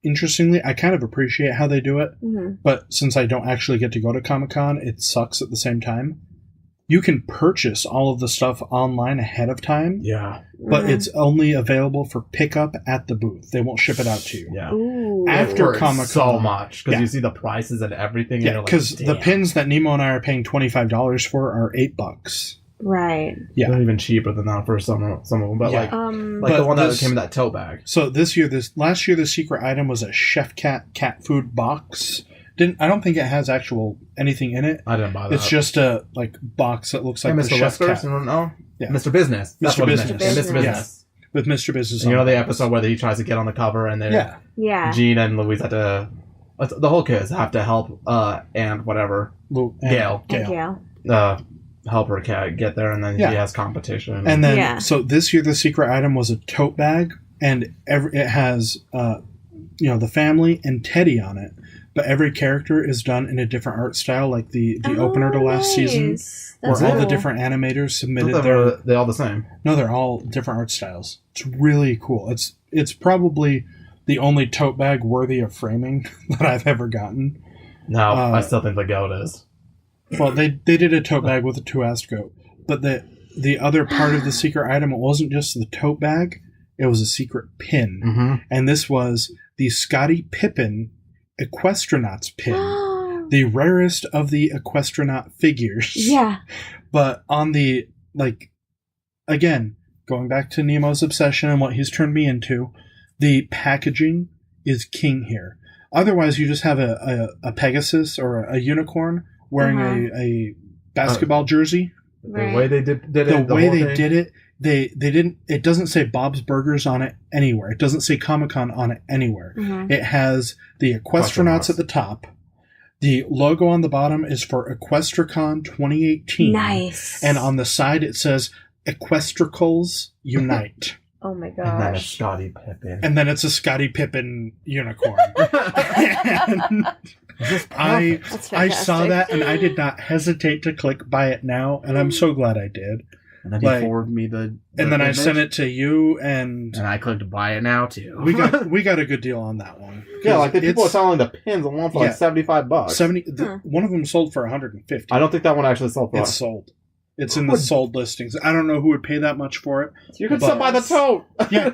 [SPEAKER 1] interestingly. I kind of appreciate how they do it,
[SPEAKER 2] Mm-hmm.
[SPEAKER 1] but since I don't actually get to go to Comic-Con, it sucks at the same time. You can purchase all of the stuff online ahead of time,
[SPEAKER 3] Yeah.
[SPEAKER 1] but
[SPEAKER 2] Mm-hmm.
[SPEAKER 1] it's only available for pickup at the booth. They won't ship it out to you.
[SPEAKER 3] Yeah.
[SPEAKER 2] Ooh.
[SPEAKER 1] After
[SPEAKER 3] Hurts
[SPEAKER 1] Comic-Con.
[SPEAKER 3] so much because
[SPEAKER 1] Yeah.
[SPEAKER 3] you see the prices and everything. and
[SPEAKER 1] Yeah,
[SPEAKER 3] you're like,
[SPEAKER 1] because the
[SPEAKER 3] damn.
[SPEAKER 1] pins that Nemo and I are paying $25 for are $8.
[SPEAKER 2] Right.
[SPEAKER 1] Yeah.
[SPEAKER 3] They're even cheaper than that for some of them. But
[SPEAKER 1] Yeah.
[SPEAKER 3] like
[SPEAKER 1] But
[SPEAKER 3] the one that
[SPEAKER 1] this-
[SPEAKER 3] came in that tote bag.
[SPEAKER 1] So last year, the secret item was a Chef cat food box. I don't think it has actual anything in it.
[SPEAKER 3] I didn't buy that.
[SPEAKER 1] It's just a box that looks like
[SPEAKER 3] Hey,
[SPEAKER 1] the
[SPEAKER 3] Mr.
[SPEAKER 1] Chef
[SPEAKER 3] Whiskers?
[SPEAKER 1] cat
[SPEAKER 3] No?
[SPEAKER 1] Yeah.
[SPEAKER 3] Mr. Business. That's
[SPEAKER 1] Mr.
[SPEAKER 3] what
[SPEAKER 1] Business.
[SPEAKER 3] it is. Mr.
[SPEAKER 2] Business.
[SPEAKER 3] Business.
[SPEAKER 1] with Mr. Business.
[SPEAKER 3] And you know
[SPEAKER 1] on
[SPEAKER 3] the
[SPEAKER 1] it.
[SPEAKER 3] episode where he tries to get on the cover and then
[SPEAKER 1] Yeah.
[SPEAKER 2] Yeah.
[SPEAKER 3] Gene and Louise had to... The whole kids have to help and whatever. Gail.
[SPEAKER 2] Gail.
[SPEAKER 3] Help her cat get there, and then
[SPEAKER 1] Yeah.
[SPEAKER 3] he has competition.
[SPEAKER 1] And then,
[SPEAKER 2] Yeah.
[SPEAKER 1] so this year the secret item was a tote bag, and it has, the family and Teddy on it. But every character is done in a different art style, like the opener to last season, where
[SPEAKER 2] That's
[SPEAKER 1] all the
[SPEAKER 2] cool.
[SPEAKER 1] different animators submitted
[SPEAKER 3] they're all the same.
[SPEAKER 1] No, they're all different art styles. It's really cool. It's probably the only tote bag worthy of framing that I've ever gotten.
[SPEAKER 3] No, I still think the goat is.
[SPEAKER 1] Well, they did a tote bag with a 2-assed goat, but the other part of the secret item, it wasn't just the tote bag, it was a secret pin.
[SPEAKER 3] Mm-hmm.
[SPEAKER 1] And this was the Scottie Pippen Equestronauts pin. The rarest of the Equestronaut figures.
[SPEAKER 2] Yeah.
[SPEAKER 1] But on the, like, again, going back to Nemo's obsession and what he's turned me into, the packaging is king here. Otherwise, you just have a Pegasus or a unicorn wearing a basketball jersey.
[SPEAKER 3] The way they did it.
[SPEAKER 1] The way they did it, they didn't. It doesn't say Bob's Burgers on it anywhere. It doesn't say Comic-Con on it anywhere.
[SPEAKER 2] Mm-hmm.
[SPEAKER 1] It has the Equestronauts at the top. The logo on the bottom is for EquestraCon 2018.
[SPEAKER 2] Nice.
[SPEAKER 1] And on the side it says Equestricals Unite.
[SPEAKER 2] Oh my gosh.
[SPEAKER 3] And then it's Scottie Pippen.
[SPEAKER 1] And then it's a Scottie Pippen unicorn. And I saw that and I did not hesitate to click buy it now, and I'm so glad I did.
[SPEAKER 3] And then he forwarded me the
[SPEAKER 1] and then
[SPEAKER 3] image,
[SPEAKER 1] I sent it to you, and
[SPEAKER 3] I clicked buy it now too.
[SPEAKER 1] we got a good deal on that one.
[SPEAKER 3] Yeah, like the people are selling the pins on one for like $75.
[SPEAKER 1] 70. One of them sold for $150.
[SPEAKER 3] I don't think that one actually sold for.
[SPEAKER 1] It's sold. It's in the sold listings. I don't know who would pay that much for it.
[SPEAKER 3] You could still buy the tote.
[SPEAKER 1] Yeah,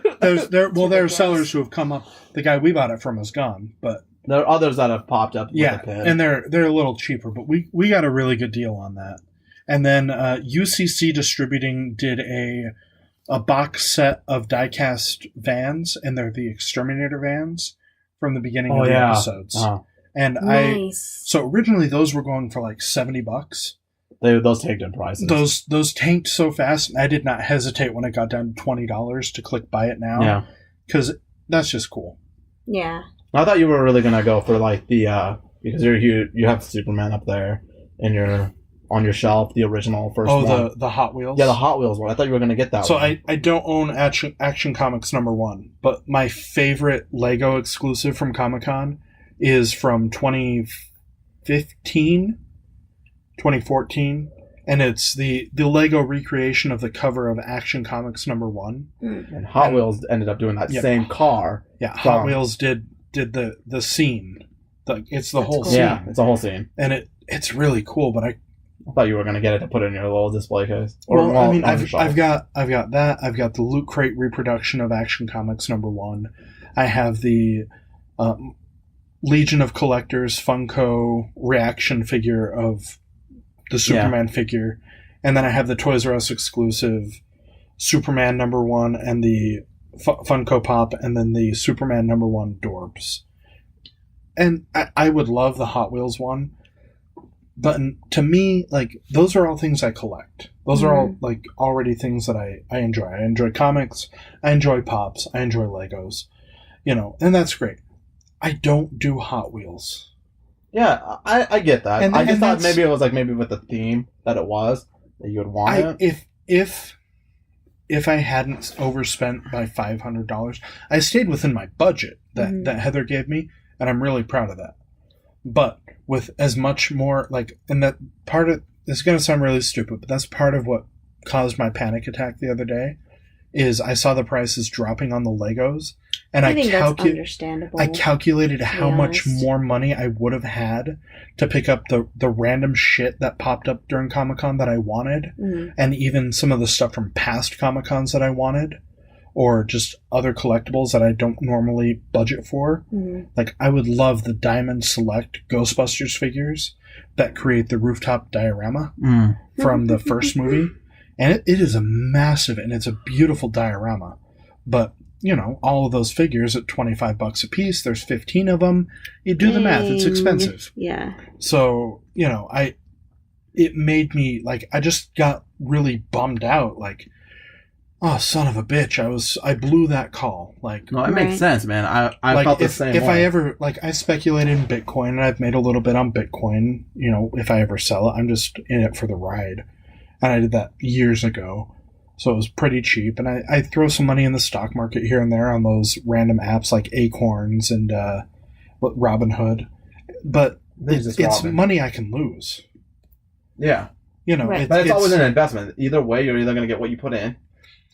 [SPEAKER 1] there are sellers who have come up. The guy we bought it from is gone, but
[SPEAKER 3] there are others that have popped up.
[SPEAKER 1] Yeah,
[SPEAKER 3] with the pin.
[SPEAKER 1] and they're a little cheaper, but we got a really good deal on that. And then UCC Distributing did a box set of diecast vans, and they're the Exterminator vans from the beginning of the episodes. And
[SPEAKER 2] nice.
[SPEAKER 1] So originally those were going for like $70.
[SPEAKER 3] Those tanked in prices.
[SPEAKER 1] Those tanked so fast, and I did not hesitate when it got down to $20 to click buy it now.
[SPEAKER 3] Yeah,
[SPEAKER 1] because that's just cool.
[SPEAKER 2] Yeah.
[SPEAKER 3] I thought you were really gonna go for like the because you have Superman up there on your shelf, the original first one.
[SPEAKER 1] Oh, the Hot Wheels.
[SPEAKER 3] Yeah, the Hot Wheels one. I thought you were gonna get that.
[SPEAKER 1] So
[SPEAKER 3] one.
[SPEAKER 1] I don't own Action Comics #1, but my favorite Lego exclusive from Comic-Con is from 2015. 2014, and it's the Lego recreation of the cover of Action Comics #1.
[SPEAKER 3] And Hot Wheels ended up doing that same car.
[SPEAKER 1] Yeah, Hot Wheels did the scene. It's the whole
[SPEAKER 2] cool.
[SPEAKER 1] scene.
[SPEAKER 3] Yeah, it's a whole scene.
[SPEAKER 1] And it's really cool, but I
[SPEAKER 3] thought you were going to get it to put it in your little display case.
[SPEAKER 1] I mean, I've got that. I've got the Loot Crate reproduction of Action Comics #1. I have the Legion of Collectors Funko reaction figure of the Superman figure, and then I have the Toys R Us exclusive Superman #1 and the Funko Pop, and then the Superman #1 Dorbs. And I would love the Hot Wheels one, but to me, like, those are all things I collect. Those are all like already things that I enjoy. I enjoy comics, I enjoy Pops, I enjoy Legos, and that's great. I don't do Hot Wheels.
[SPEAKER 3] Yeah, I get that.
[SPEAKER 1] And
[SPEAKER 3] I just thought maybe it was like with the theme that it was that you would want it.
[SPEAKER 1] If I hadn't overspent by $500, I stayed within my budget that Heather gave me, and I'm really proud of that. But with as much more and that part of this is going to sound really stupid, but that's part of what caused my panic attack the other day. Is I saw the prices dropping on the Legos, and I think that's understandable. I calculated how much more money I would have had to pick up the random shit that popped up during Comic-Con that I wanted, and even some of the stuff from past Comic-Cons that I wanted, or just other collectibles that I don't normally budget for. Like, I would love the Diamond Select Ghostbusters figures that create the rooftop diorama from the first movie. And it is a massive, and it's a beautiful diorama. But, all of those figures at $25 a piece, there's 15 of them. You do the math, it's expensive.
[SPEAKER 2] Yeah.
[SPEAKER 1] So, it made me, I just got really bummed out. Oh, son of a bitch, I blew that call.
[SPEAKER 3] No, it makes sense, man. I felt the same way.
[SPEAKER 1] If I ever, I speculated in Bitcoin, and I've made a little bit on Bitcoin, if I ever sell it, I'm just in it for the ride. And I did that years ago. So it was pretty cheap. And I throw some money in the stock market here and there on those random apps like Acorns and Robinhood. But it's money I can lose.
[SPEAKER 3] Yeah.
[SPEAKER 2] Right.
[SPEAKER 3] But it's always an investment. Either way, you're either going to get what you put in,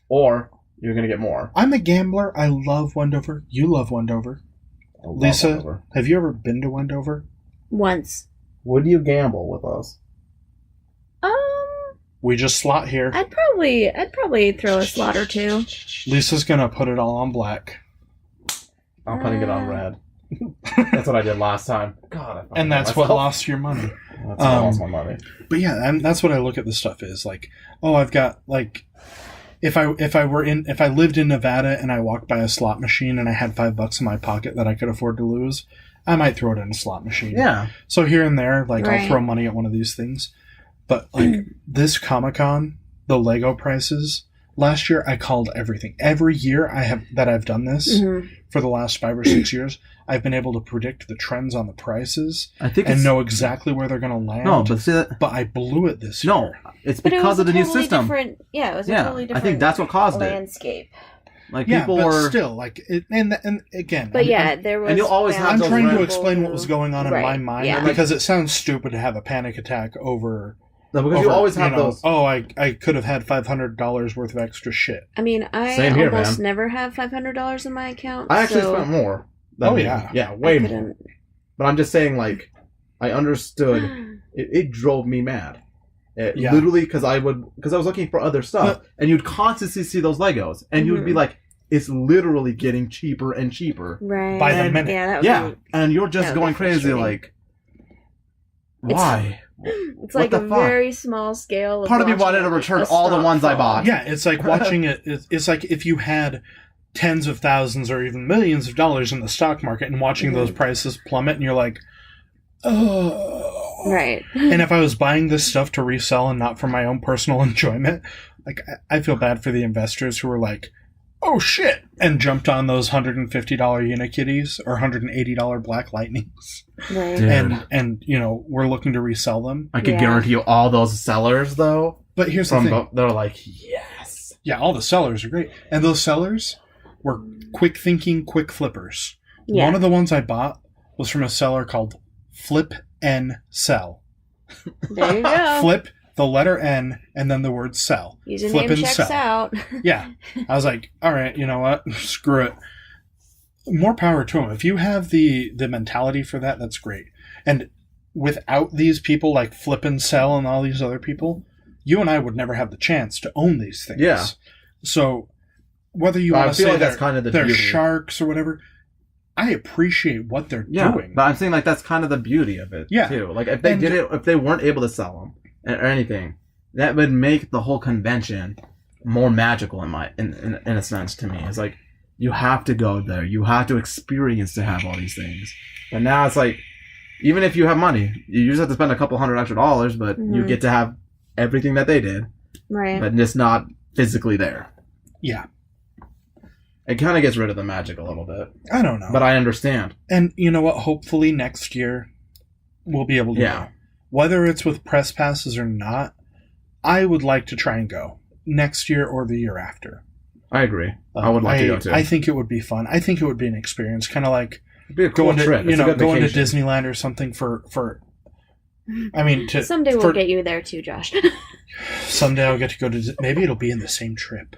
[SPEAKER 3] or you're going to get more.
[SPEAKER 1] I'm a gambler. I love Wendover. You love Wendover. Lisa,
[SPEAKER 3] Wendover.
[SPEAKER 1] Have you ever been to Wendover?
[SPEAKER 2] Once.
[SPEAKER 3] Would you gamble with us?
[SPEAKER 1] We just slot here.
[SPEAKER 2] I'd probably throw a slot or two.
[SPEAKER 1] Lisa's gonna put it all on black.
[SPEAKER 3] I'm putting it on red. That's what I did last time. God,
[SPEAKER 1] and that's what lost your money.
[SPEAKER 3] That's what lost my money.
[SPEAKER 1] But yeah, and that's what I look at this stuff is like. Oh, I've got like, if I lived in Nevada and I walked by a slot machine and I had $5 in my pocket that I could afford to lose, I might throw it in a slot machine.
[SPEAKER 3] Yeah.
[SPEAKER 1] So here and there, like
[SPEAKER 2] Right.
[SPEAKER 1] I'll throw money at one of these things. But like this Comic-Con, the Lego prices. Last year, I called everything. Every year I've done this for the last 5 or 6 years, I've been able to predict the trends on the prices and know exactly where they're going to land.
[SPEAKER 3] No, but see that.
[SPEAKER 1] But I blew it this year.
[SPEAKER 3] No, it's because of the new system.
[SPEAKER 2] It was a totally different
[SPEAKER 3] I think that's what caused
[SPEAKER 2] landscape.
[SPEAKER 3] Like
[SPEAKER 1] yeah,
[SPEAKER 3] people
[SPEAKER 1] but
[SPEAKER 3] were
[SPEAKER 1] still like it, and again.
[SPEAKER 2] But there was.
[SPEAKER 3] And you'll always have
[SPEAKER 1] I'm
[SPEAKER 3] those
[SPEAKER 1] trying to
[SPEAKER 3] random-
[SPEAKER 1] explain what was going on in my mind
[SPEAKER 2] yeah.
[SPEAKER 1] because it sounds stupid to have a panic attack over.
[SPEAKER 3] No, because you always have those.
[SPEAKER 1] Oh, I could have had $500 worth of extra shit.
[SPEAKER 2] I mean, I
[SPEAKER 3] Same here,
[SPEAKER 2] almost
[SPEAKER 3] man.
[SPEAKER 2] never have $500 in my account.
[SPEAKER 3] I actually spent more.
[SPEAKER 1] Oh, yeah.
[SPEAKER 3] Yeah, way more. But I'm just saying, like, I understood. It drove me mad. Literally, because I was looking for other stuff, and you'd constantly see those Legos, and you would be like, it's literally getting cheaper and cheaper.
[SPEAKER 2] Right.
[SPEAKER 1] By the minute.
[SPEAKER 2] Yeah,
[SPEAKER 3] and you're just going crazy, like, why?
[SPEAKER 2] It's like a very small scale.
[SPEAKER 3] Part of me wanted to return all the ones I bought.
[SPEAKER 1] Yeah, it's like watching it. It's like if you had tens of thousands or even millions of dollars in the stock market and watching those prices plummet, and you're like, oh.
[SPEAKER 2] Right.
[SPEAKER 1] And if I was buying this stuff to resell and not for my own personal enjoyment, like I feel bad for the investors who were like, oh shit, and jumped on those $150 Unikitties or $180 Black Lightnings.
[SPEAKER 2] Right.
[SPEAKER 1] And we're looking to resell them.
[SPEAKER 3] I can guarantee you all those sellers, though.
[SPEAKER 1] But here's the thing.
[SPEAKER 3] They're like, yes.
[SPEAKER 1] Yeah, all the sellers are great. And those sellers were quick thinking, quick flippers. Yeah. One of the ones I bought was from a seller called Flip N Sell.
[SPEAKER 2] There you go.
[SPEAKER 1] Flip, the letter N, and then the word sell.
[SPEAKER 2] Username checks out.
[SPEAKER 1] Yeah. I was like, all right, you know what? Screw it. More power to them. If you have the mentality for that, that's great. And without these people like Flip and Sell and all these other people, you and I would never have the chance to own these things.
[SPEAKER 3] Yeah.
[SPEAKER 1] So whether you want to say
[SPEAKER 3] that's kind of
[SPEAKER 1] they're sharks or whatever, I appreciate what they're doing.
[SPEAKER 3] But I'm saying like that's kind of the beauty of it too. Like if they weren't able to sell them or anything, that would make the whole convention more magical in a sense to me. It's like you have to go there, you have to experience to have all these things. But now it's like even if you have money, you just have to spend a couple $100 extra, but you get to have everything that they did,
[SPEAKER 2] right?
[SPEAKER 3] But just not physically there.
[SPEAKER 1] Yeah.
[SPEAKER 3] It kind of gets rid of the magic a little bit.
[SPEAKER 1] I don't know.
[SPEAKER 3] But I understand.
[SPEAKER 1] And you know what? Hopefully next year we'll be able to go. Whether it's with press passes or not, I would like to try and go next year or the year after.
[SPEAKER 3] I agree. I would like to go too.
[SPEAKER 1] I think it would be fun. I think it would be an experience, kind of like
[SPEAKER 3] it'd be a cool trip.
[SPEAKER 1] Going to Disneyland or something for I mean,
[SPEAKER 2] someday we'll get you there too, Josh.
[SPEAKER 1] Someday I'll get to go to. Maybe it'll be in the same trip.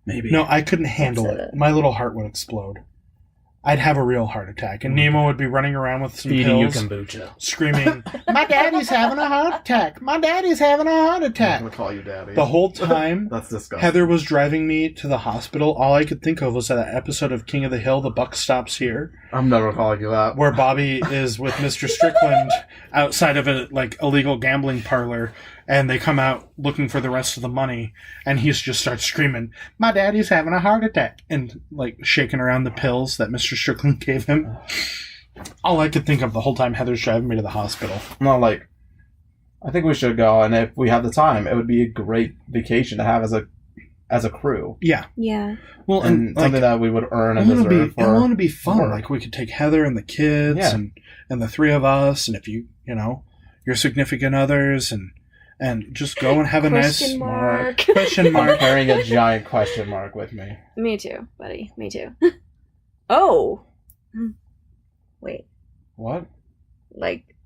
[SPEAKER 3] Maybe.
[SPEAKER 1] No, I couldn't handle it. My little heart would explode. I'd have a real heart attack, and Nemo would be running around with some pills,
[SPEAKER 3] kombucha,
[SPEAKER 1] screaming, "My daddy's having a heart attack! My daddy's having a heart attack!"
[SPEAKER 3] I'm gonna call you daddy.
[SPEAKER 1] The whole time,
[SPEAKER 3] that's disgusting.
[SPEAKER 1] Heather was driving me to the hospital. All I could think of was that episode of King of the Hill, "The Buck Stops Here."
[SPEAKER 3] I'm never calling you that.
[SPEAKER 1] Where Bobby is with Mr. Strickland outside of a illegal gambling parlor, and they come out looking for the rest of the money, and he just starts screaming, "My daddy's having a heart attack," and shaking around the pills that Mr. Strickland gave him. All I could think of the whole time Heather's driving me to the hospital.
[SPEAKER 3] No, I think we should go, and if we have the time, it would be a great vacation to have as a crew.
[SPEAKER 1] Yeah.
[SPEAKER 2] Yeah.
[SPEAKER 1] Well,
[SPEAKER 3] and something that we would earn and deserve for.
[SPEAKER 1] I want to be fun. We could take Heather and the kids and the three of us, and if your significant others, and just go and have a nice
[SPEAKER 2] question mark.
[SPEAKER 1] Question mark.
[SPEAKER 3] I'm carrying a giant question mark with me.
[SPEAKER 2] Me too, buddy. Me too. Oh. Wait.
[SPEAKER 3] What?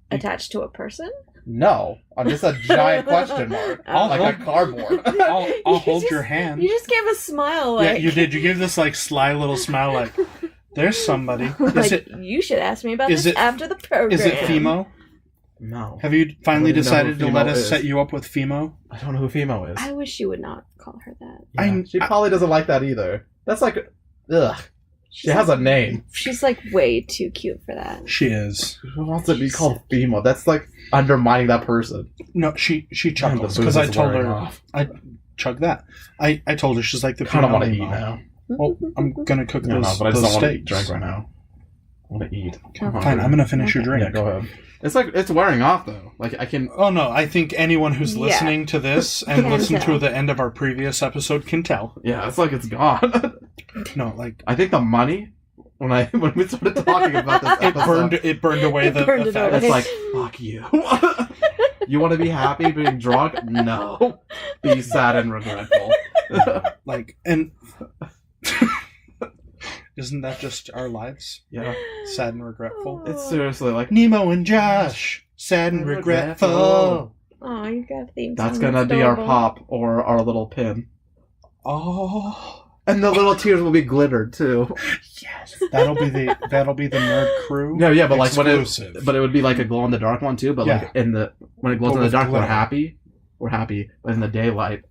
[SPEAKER 2] Attached to a person?
[SPEAKER 3] No. I'm just a giant question mark. A cardboard.
[SPEAKER 1] I'll hold your hand.
[SPEAKER 2] You just gave a smile.
[SPEAKER 1] Yeah, you did. You gave this sly little smile there's somebody.
[SPEAKER 2] You should ask me about this after the program.
[SPEAKER 1] Is it Fimo?
[SPEAKER 3] No.
[SPEAKER 1] Have you finally decided to let us
[SPEAKER 3] is.
[SPEAKER 1] set you up with Fimo?
[SPEAKER 3] I don't know who Fimo is.
[SPEAKER 2] I wish you would not call her that.
[SPEAKER 3] Yeah, she probably doesn't like that either. That's like, ugh. She has a name.
[SPEAKER 2] She's like way too cute for that.
[SPEAKER 1] She is.
[SPEAKER 3] Who wants to be called Fimo? That's like undermining that person.
[SPEAKER 1] No, she chuckles because I told her I chug that. I told her she's like the
[SPEAKER 3] kind of want to
[SPEAKER 1] female
[SPEAKER 3] eat now.
[SPEAKER 1] Well, I'm gonna cook those,
[SPEAKER 3] but I just
[SPEAKER 1] those
[SPEAKER 3] don't want to
[SPEAKER 1] steaks.
[SPEAKER 3] drink right now. I want to eat.
[SPEAKER 1] Fine, I'm gonna finish your drink.
[SPEAKER 3] Yeah, go ahead. It's like it's wearing off though. Like I can.
[SPEAKER 1] Oh no, I think anyone who's listening to this and
[SPEAKER 2] Can
[SPEAKER 1] listened
[SPEAKER 2] tell.
[SPEAKER 1] to the end of our previous episode can tell.
[SPEAKER 3] Yeah, it's like it's gone.
[SPEAKER 1] No, like
[SPEAKER 3] I think the money when we started talking about this episode,
[SPEAKER 1] it burned away the
[SPEAKER 2] burned
[SPEAKER 1] fat.
[SPEAKER 2] it
[SPEAKER 3] it's like fuck you. You want to be happy being drunk? No, be sad and regretful.
[SPEAKER 1] Like, and isn't that just our lives?
[SPEAKER 3] Yeah,
[SPEAKER 1] Sad and regretful.
[SPEAKER 3] it's seriously like
[SPEAKER 1] Nemo and Josh, sad and regretful.
[SPEAKER 2] Oh, you got a theme
[SPEAKER 3] that's
[SPEAKER 2] song.
[SPEAKER 3] gonna be our pop or our little pin.
[SPEAKER 1] Oh,
[SPEAKER 3] And the little tears will be glittered too.
[SPEAKER 1] yes, that'll be the nerd crew.
[SPEAKER 3] No, yeah, but like
[SPEAKER 1] exclusive.
[SPEAKER 3] but it would be like a glow in the dark one too. But
[SPEAKER 1] Yeah.
[SPEAKER 3] like when it glows
[SPEAKER 1] But
[SPEAKER 3] in the
[SPEAKER 1] with
[SPEAKER 3] dark,
[SPEAKER 1] glitter.
[SPEAKER 3] we're happy. But in the daylight,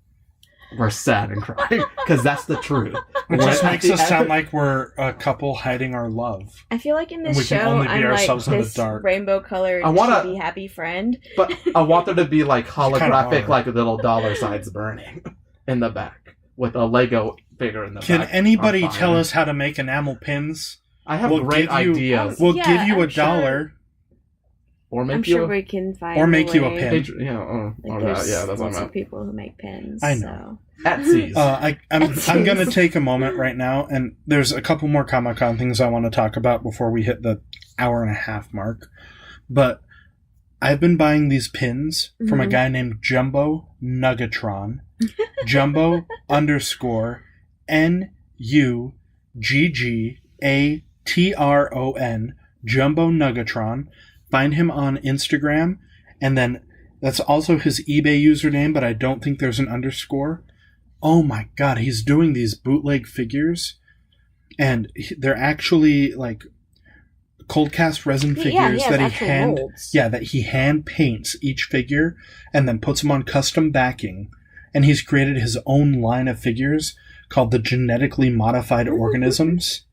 [SPEAKER 3] we're sad and crying because that's the truth.
[SPEAKER 1] It just
[SPEAKER 3] When-
[SPEAKER 1] makes us sound like we're a couple hiding our love.
[SPEAKER 2] I feel like in
[SPEAKER 1] And
[SPEAKER 2] this
[SPEAKER 1] we can
[SPEAKER 2] show,
[SPEAKER 1] only be
[SPEAKER 2] I'm like
[SPEAKER 1] ourselves in the
[SPEAKER 2] this
[SPEAKER 1] dark.
[SPEAKER 2] rainbow-colored,
[SPEAKER 3] I wanna-
[SPEAKER 2] chibi happy friend.
[SPEAKER 3] But I want there to be like
[SPEAKER 1] kinda
[SPEAKER 3] holographic,
[SPEAKER 1] are.
[SPEAKER 3] like little dollar signs burning in the back with a Lego figure in the
[SPEAKER 1] Can
[SPEAKER 3] back.
[SPEAKER 1] anybody
[SPEAKER 3] on
[SPEAKER 1] tell
[SPEAKER 3] fire.
[SPEAKER 1] us how to make enamel pins?
[SPEAKER 3] I have
[SPEAKER 1] we'll
[SPEAKER 3] great
[SPEAKER 1] give you-
[SPEAKER 3] ideas.
[SPEAKER 1] We'll
[SPEAKER 2] Yeah,
[SPEAKER 1] give you
[SPEAKER 2] I'm sure-
[SPEAKER 1] $1
[SPEAKER 3] Or
[SPEAKER 2] I'm
[SPEAKER 3] make you
[SPEAKER 2] sure
[SPEAKER 3] a
[SPEAKER 2] we can find
[SPEAKER 1] Or make you a
[SPEAKER 2] way.
[SPEAKER 1] pin.
[SPEAKER 3] yeah,
[SPEAKER 2] Like,
[SPEAKER 3] or
[SPEAKER 2] there's
[SPEAKER 3] that, yeah, that's what I
[SPEAKER 2] lots of
[SPEAKER 3] meant.
[SPEAKER 2] people who make pins.
[SPEAKER 1] I know.
[SPEAKER 3] Etsy's.
[SPEAKER 1] I'm going to take a moment right now, and there's a couple more Comic-Con things I want to talk about before we hit the hour and a half mark. But I've been buying these pins from a
[SPEAKER 2] Mhm.
[SPEAKER 1] guy named Jumbo Nuggatron. Jumbo underscore NUGGATRON. Jumbo Nuggatron. Find him on Instagram, and then that's also his eBay username, but I don't think there's an underscore. Oh my god, he's doing these bootleg figures, and they're actually like cold cast resin figures that he hand paints each figure and then puts them on custom backing, and he's created his own line of figures called the genetically modified organisms.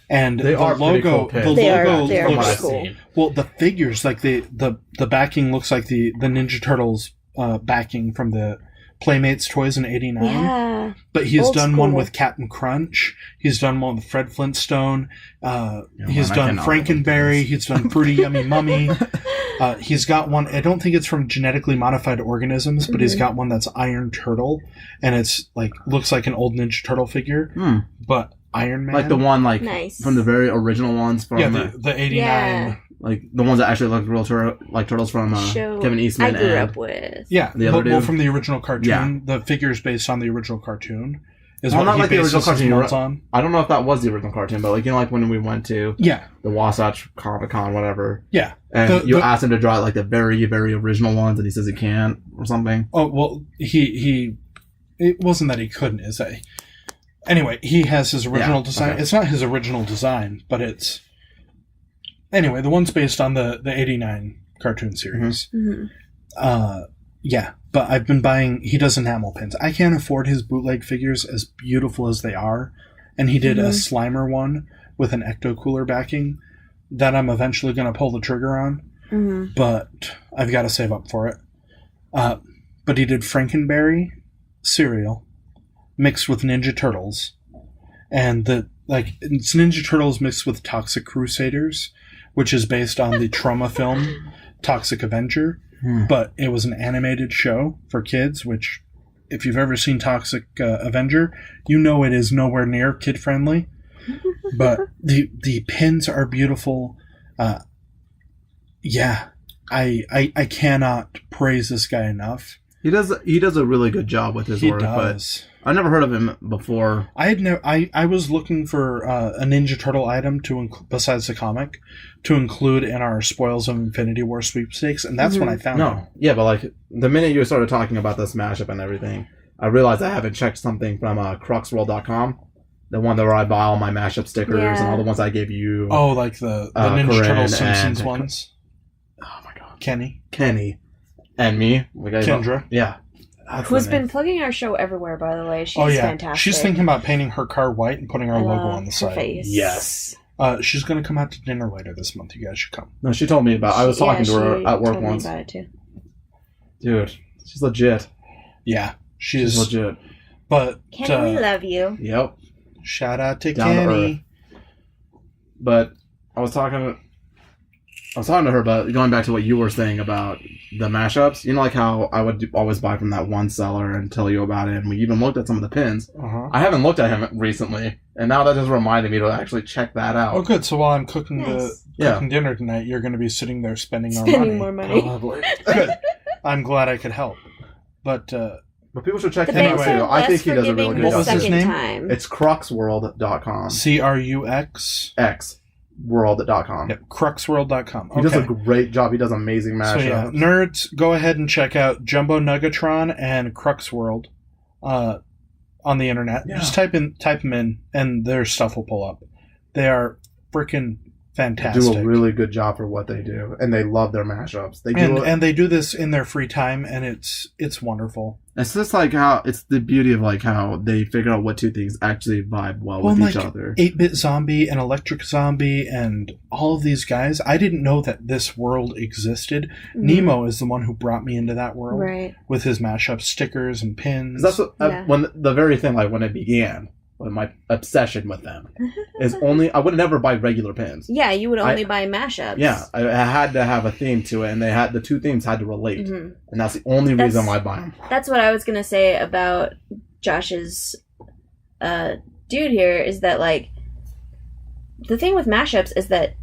[SPEAKER 1] And
[SPEAKER 3] They
[SPEAKER 1] the
[SPEAKER 3] are pretty
[SPEAKER 1] logo,
[SPEAKER 3] cool pins.
[SPEAKER 1] the
[SPEAKER 2] They are-
[SPEAKER 1] logo
[SPEAKER 2] they are
[SPEAKER 3] From what
[SPEAKER 2] pretty
[SPEAKER 3] I've
[SPEAKER 1] looks
[SPEAKER 2] cool.
[SPEAKER 3] seen.
[SPEAKER 1] well. The figures, like the backing, looks like the Ninja Turtles backing from the Playmates toys in '89.
[SPEAKER 2] Yeah.
[SPEAKER 1] But he's
[SPEAKER 2] Old
[SPEAKER 1] done one
[SPEAKER 2] school.
[SPEAKER 1] with Captain Crunch. He's done one with Fred Flintstone. He's
[SPEAKER 3] I
[SPEAKER 1] done
[SPEAKER 3] cannot
[SPEAKER 1] Frankenberry.
[SPEAKER 3] believe this.
[SPEAKER 1] He's done Fruity Yummy Mummy. He's got one. I don't think it's from genetically modified organisms, but he's
[SPEAKER 2] Mhm.
[SPEAKER 1] got one that's Iron Turtle, and it's like looks like an old Ninja Turtle figure, but Iron Man.
[SPEAKER 3] Like the one like
[SPEAKER 2] Nice.
[SPEAKER 3] from the very original ones from
[SPEAKER 1] yeah, the '89.
[SPEAKER 2] Yeah.
[SPEAKER 3] like the ones that actually look real like turtles from
[SPEAKER 2] Show
[SPEAKER 3] Kevin Eastman
[SPEAKER 2] I grew
[SPEAKER 3] and
[SPEAKER 2] up with.
[SPEAKER 1] Yeah,
[SPEAKER 3] The other
[SPEAKER 1] well,
[SPEAKER 3] dude?
[SPEAKER 1] from the original cartoon, the figures based on the original cartoon is
[SPEAKER 3] Well,
[SPEAKER 1] what
[SPEAKER 3] not
[SPEAKER 1] he
[SPEAKER 3] like the
[SPEAKER 1] bases
[SPEAKER 3] original
[SPEAKER 1] his
[SPEAKER 3] cartoon,
[SPEAKER 1] molds
[SPEAKER 3] you're
[SPEAKER 1] on.
[SPEAKER 3] I don't know if that was the original cartoon, but like you know like when we went to
[SPEAKER 1] Yeah,
[SPEAKER 3] the Wasatch Comic Con whatever,
[SPEAKER 1] yeah.
[SPEAKER 3] and you asked him to draw like the very very original ones, and he says he can't or something.
[SPEAKER 1] Oh well, he it wasn't that he couldn't. Is that anyway? He has his original design.
[SPEAKER 3] okay.
[SPEAKER 1] It's not his original design, but it's anyway. The one's based on the '89 cartoon series.
[SPEAKER 2] Mhm.
[SPEAKER 1] Yeah, but I've been buying. He does enamel pins. I can't afford his bootleg figures, as beautiful as they are, and he did a Slimer one with an ecto cooler backing that I'm eventually going to pull the trigger on.
[SPEAKER 2] Mhm.
[SPEAKER 1] But I've got to save up for it. But he did Frankenberry cereal mixed with Ninja Turtles, and it's Ninja Turtles mixed with Toxic Crusaders, which is based on the trauma film Toxic Avenger, but it was an animated show for kids. Which, if you've ever seen Toxic Avenger, you know it is nowhere near kid friendly. But the pins are beautiful. Yeah, I cannot praise this guy enough.
[SPEAKER 3] He does a really good job with his
[SPEAKER 1] He
[SPEAKER 3] work,
[SPEAKER 1] does.
[SPEAKER 3] but I never heard of him before.
[SPEAKER 1] I was looking for a Ninja Turtle item besides the comic to include in our Spoils of Infinity War sweepstakes, and that's when I found him.
[SPEAKER 3] No, yeah, but like the minute you started talking about this mashup and everything, I realized I haven't checked something from cruxworld.com. The one where I buy all my mashup stickers and all the ones I gave you.
[SPEAKER 1] Oh, like the Ninja
[SPEAKER 3] Corinne
[SPEAKER 1] Turtle Simpsons
[SPEAKER 3] and-
[SPEAKER 1] ones.
[SPEAKER 3] Oh my god.
[SPEAKER 1] Kenny.
[SPEAKER 3] And me.
[SPEAKER 1] Kendra.
[SPEAKER 3] Yeah.
[SPEAKER 2] Who's been plugging our show everywhere, by the way. She's fantastic.
[SPEAKER 1] She's thinking about painting her car white and putting our logo on the side.
[SPEAKER 2] Face.
[SPEAKER 3] Yes.
[SPEAKER 1] She's going to come out to dinner later this month. You guys should come.
[SPEAKER 3] No, she told me about it. I was talking to her at work once.
[SPEAKER 2] Me about it too.
[SPEAKER 3] Dude, she's legit.
[SPEAKER 1] Yeah, she's
[SPEAKER 3] legit.
[SPEAKER 2] But Kenny, we love you.
[SPEAKER 3] Yep.
[SPEAKER 1] Shout out to Kenny.
[SPEAKER 3] But I was talking to her about going back to what you were saying about the mashups. You know, like how I would always buy from that one seller and tell you about it, and we even looked at some of the pins.
[SPEAKER 1] Uh-huh.
[SPEAKER 3] I haven't looked at him recently, and now that just reminded me to actually check that out.
[SPEAKER 1] Oh, good. So while I'm cooking dinner tonight, you're going to be sitting there spending
[SPEAKER 2] more money.
[SPEAKER 1] Probably. Good. I'm glad I could help. But
[SPEAKER 3] people should check him out too. I think he does a really good job.
[SPEAKER 1] What was his name?
[SPEAKER 3] It's cruxworld.com.
[SPEAKER 1] CRUX?
[SPEAKER 3] World.com.
[SPEAKER 1] Yep, cruxworld.com.
[SPEAKER 3] He does a great job. He does amazing mashups. So yeah,
[SPEAKER 1] nerds, go ahead and check out Jumbo Nuggatron and Cruxworld on the internet. Yeah. Just type them in, and their stuff will pull up. They are freaking fantastic.
[SPEAKER 3] They do a really good job for what they do, and they love their mashups.
[SPEAKER 1] And they do this in their free time, and it's wonderful.
[SPEAKER 3] It's just like how it's the beauty of like how they figure out what two things actually vibe well with each other.
[SPEAKER 1] 8-Bit Zombie and Electric Zombie and all of these guys. I didn't know that this world existed. Mm-hmm. Nemo is the one who brought me into that world, right? With his mashup stickers and pins.
[SPEAKER 3] That's what, when the very thing like when it began. With my obsession with them is I would never buy regular pins.
[SPEAKER 2] Yeah, you would only buy mashups.
[SPEAKER 3] Yeah, I had to have a theme to it, and the two themes had to relate, and that's the only reason why I buy them.
[SPEAKER 2] That's what I was gonna say about Josh's dude here is that like the thing with mashups is that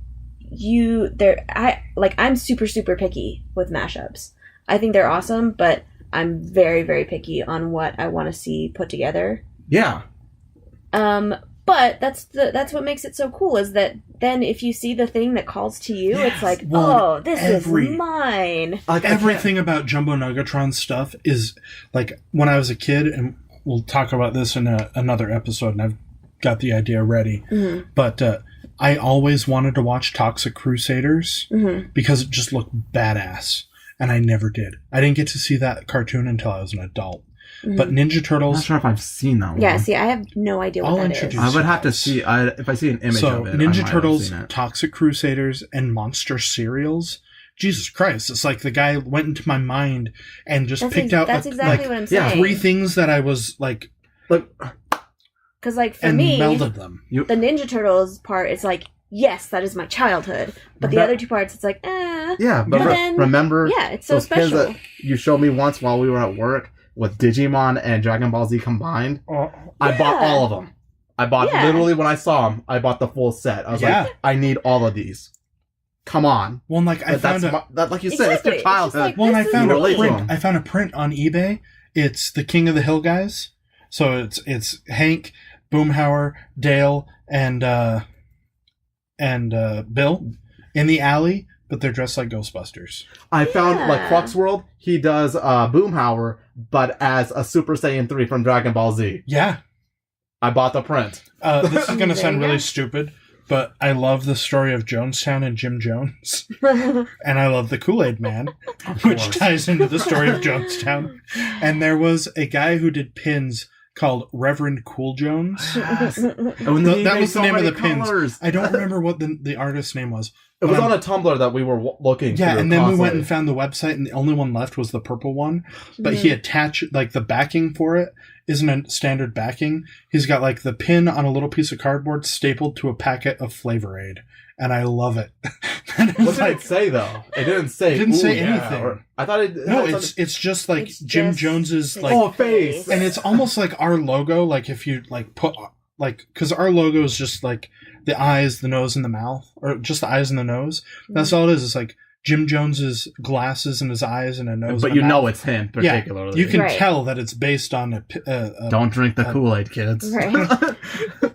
[SPEAKER 2] I'm super super picky with mashups. I think they're awesome, but I'm very very picky on what I want to see put together.
[SPEAKER 3] Yeah.
[SPEAKER 2] But that's what makes it so cool is that then if you see the thing that calls to you, it's like, this is mine.
[SPEAKER 1] Like everything about Jumbo Nuggatron stuff is like when I was a kid, and we'll talk about this in another episode, and I've got the idea ready. Mm-hmm. But I always wanted to watch Toxic Crusaders because it just looked badass, and I never did. I didn't get to see that cartoon until I was an adult. Mm-hmm. But Ninja Turtles...
[SPEAKER 3] I'm not sure if I've seen that one.
[SPEAKER 2] Yeah, see, I have no idea what that is.
[SPEAKER 3] I would have to see... if I see an image of it,
[SPEAKER 1] Ninja Turtles, Toxic Crusaders, and Monster Cereals... Jesus Christ, it's like the guy went into my mind and just picked out...
[SPEAKER 2] That's exactly what I'm saying.
[SPEAKER 1] 3 things that I was like...
[SPEAKER 2] Because like for me,
[SPEAKER 1] melded them.
[SPEAKER 2] The Ninja Turtles part is like, yes, that is my childhood. But the other 2 parts, it's like,
[SPEAKER 3] Yeah, but remember...
[SPEAKER 2] Yeah, it's so special.
[SPEAKER 3] That you showed me once while we were at work... with Digimon and Dragon Ball Z combined, I bought all of them. I bought literally when I saw them, I bought the full set. I was like, I need all of these. Come on.
[SPEAKER 1] Well, like I found
[SPEAKER 3] like you said, it's your childhood.
[SPEAKER 1] Well, I found a print. I found a print on eBay. It's the King of the Hill guys. So it's Hank, Boomhauer, Dale, and Bill in the alley, but they're dressed like Ghostbusters.
[SPEAKER 3] I found like Cruxworld. He does Boomhauer, but as a Super Saiyan 3 from Dragon Ball Z.
[SPEAKER 1] Yeah.
[SPEAKER 3] I bought the print.
[SPEAKER 1] This is going to sound really stupid, but I love the story of Jonestown and Jim Jones. And I love the Kool-Aid Man, which ties into the story of Jonestown. And there was a guy who did pins called Reverend Cool Jones.
[SPEAKER 3] Yes.
[SPEAKER 1] That was the name of the pins. I don't remember what the artist's name was.
[SPEAKER 3] It was on a Tumblr that we were looking through.
[SPEAKER 1] Yeah, and then we went and found the website, and the only one left was the purple one. But he attached, like, the backing for it isn't a standard backing. He's got, like, the pin on a little piece of cardboard stapled to a packet of Flavor Aid. And I love it.
[SPEAKER 3] What did it say, though? It didn't say.
[SPEAKER 1] It didn't say anything.
[SPEAKER 3] I thought it...
[SPEAKER 1] No, it's just, like, Jim Jones's, like...
[SPEAKER 3] Oh, face!
[SPEAKER 1] And it's almost like our logo, like, if you, like, put... Like, because our logo is just, like, the eyes, the nose, and the mouth. Or just the eyes and the nose. That's all it is. It's, like, Jim Jones's glasses and his eyes and a nose.
[SPEAKER 3] But you know it's him, particularly.
[SPEAKER 1] Yeah, you can tell that it's based on a
[SPEAKER 3] don't drink the Kool-Aid, kids.
[SPEAKER 2] Right.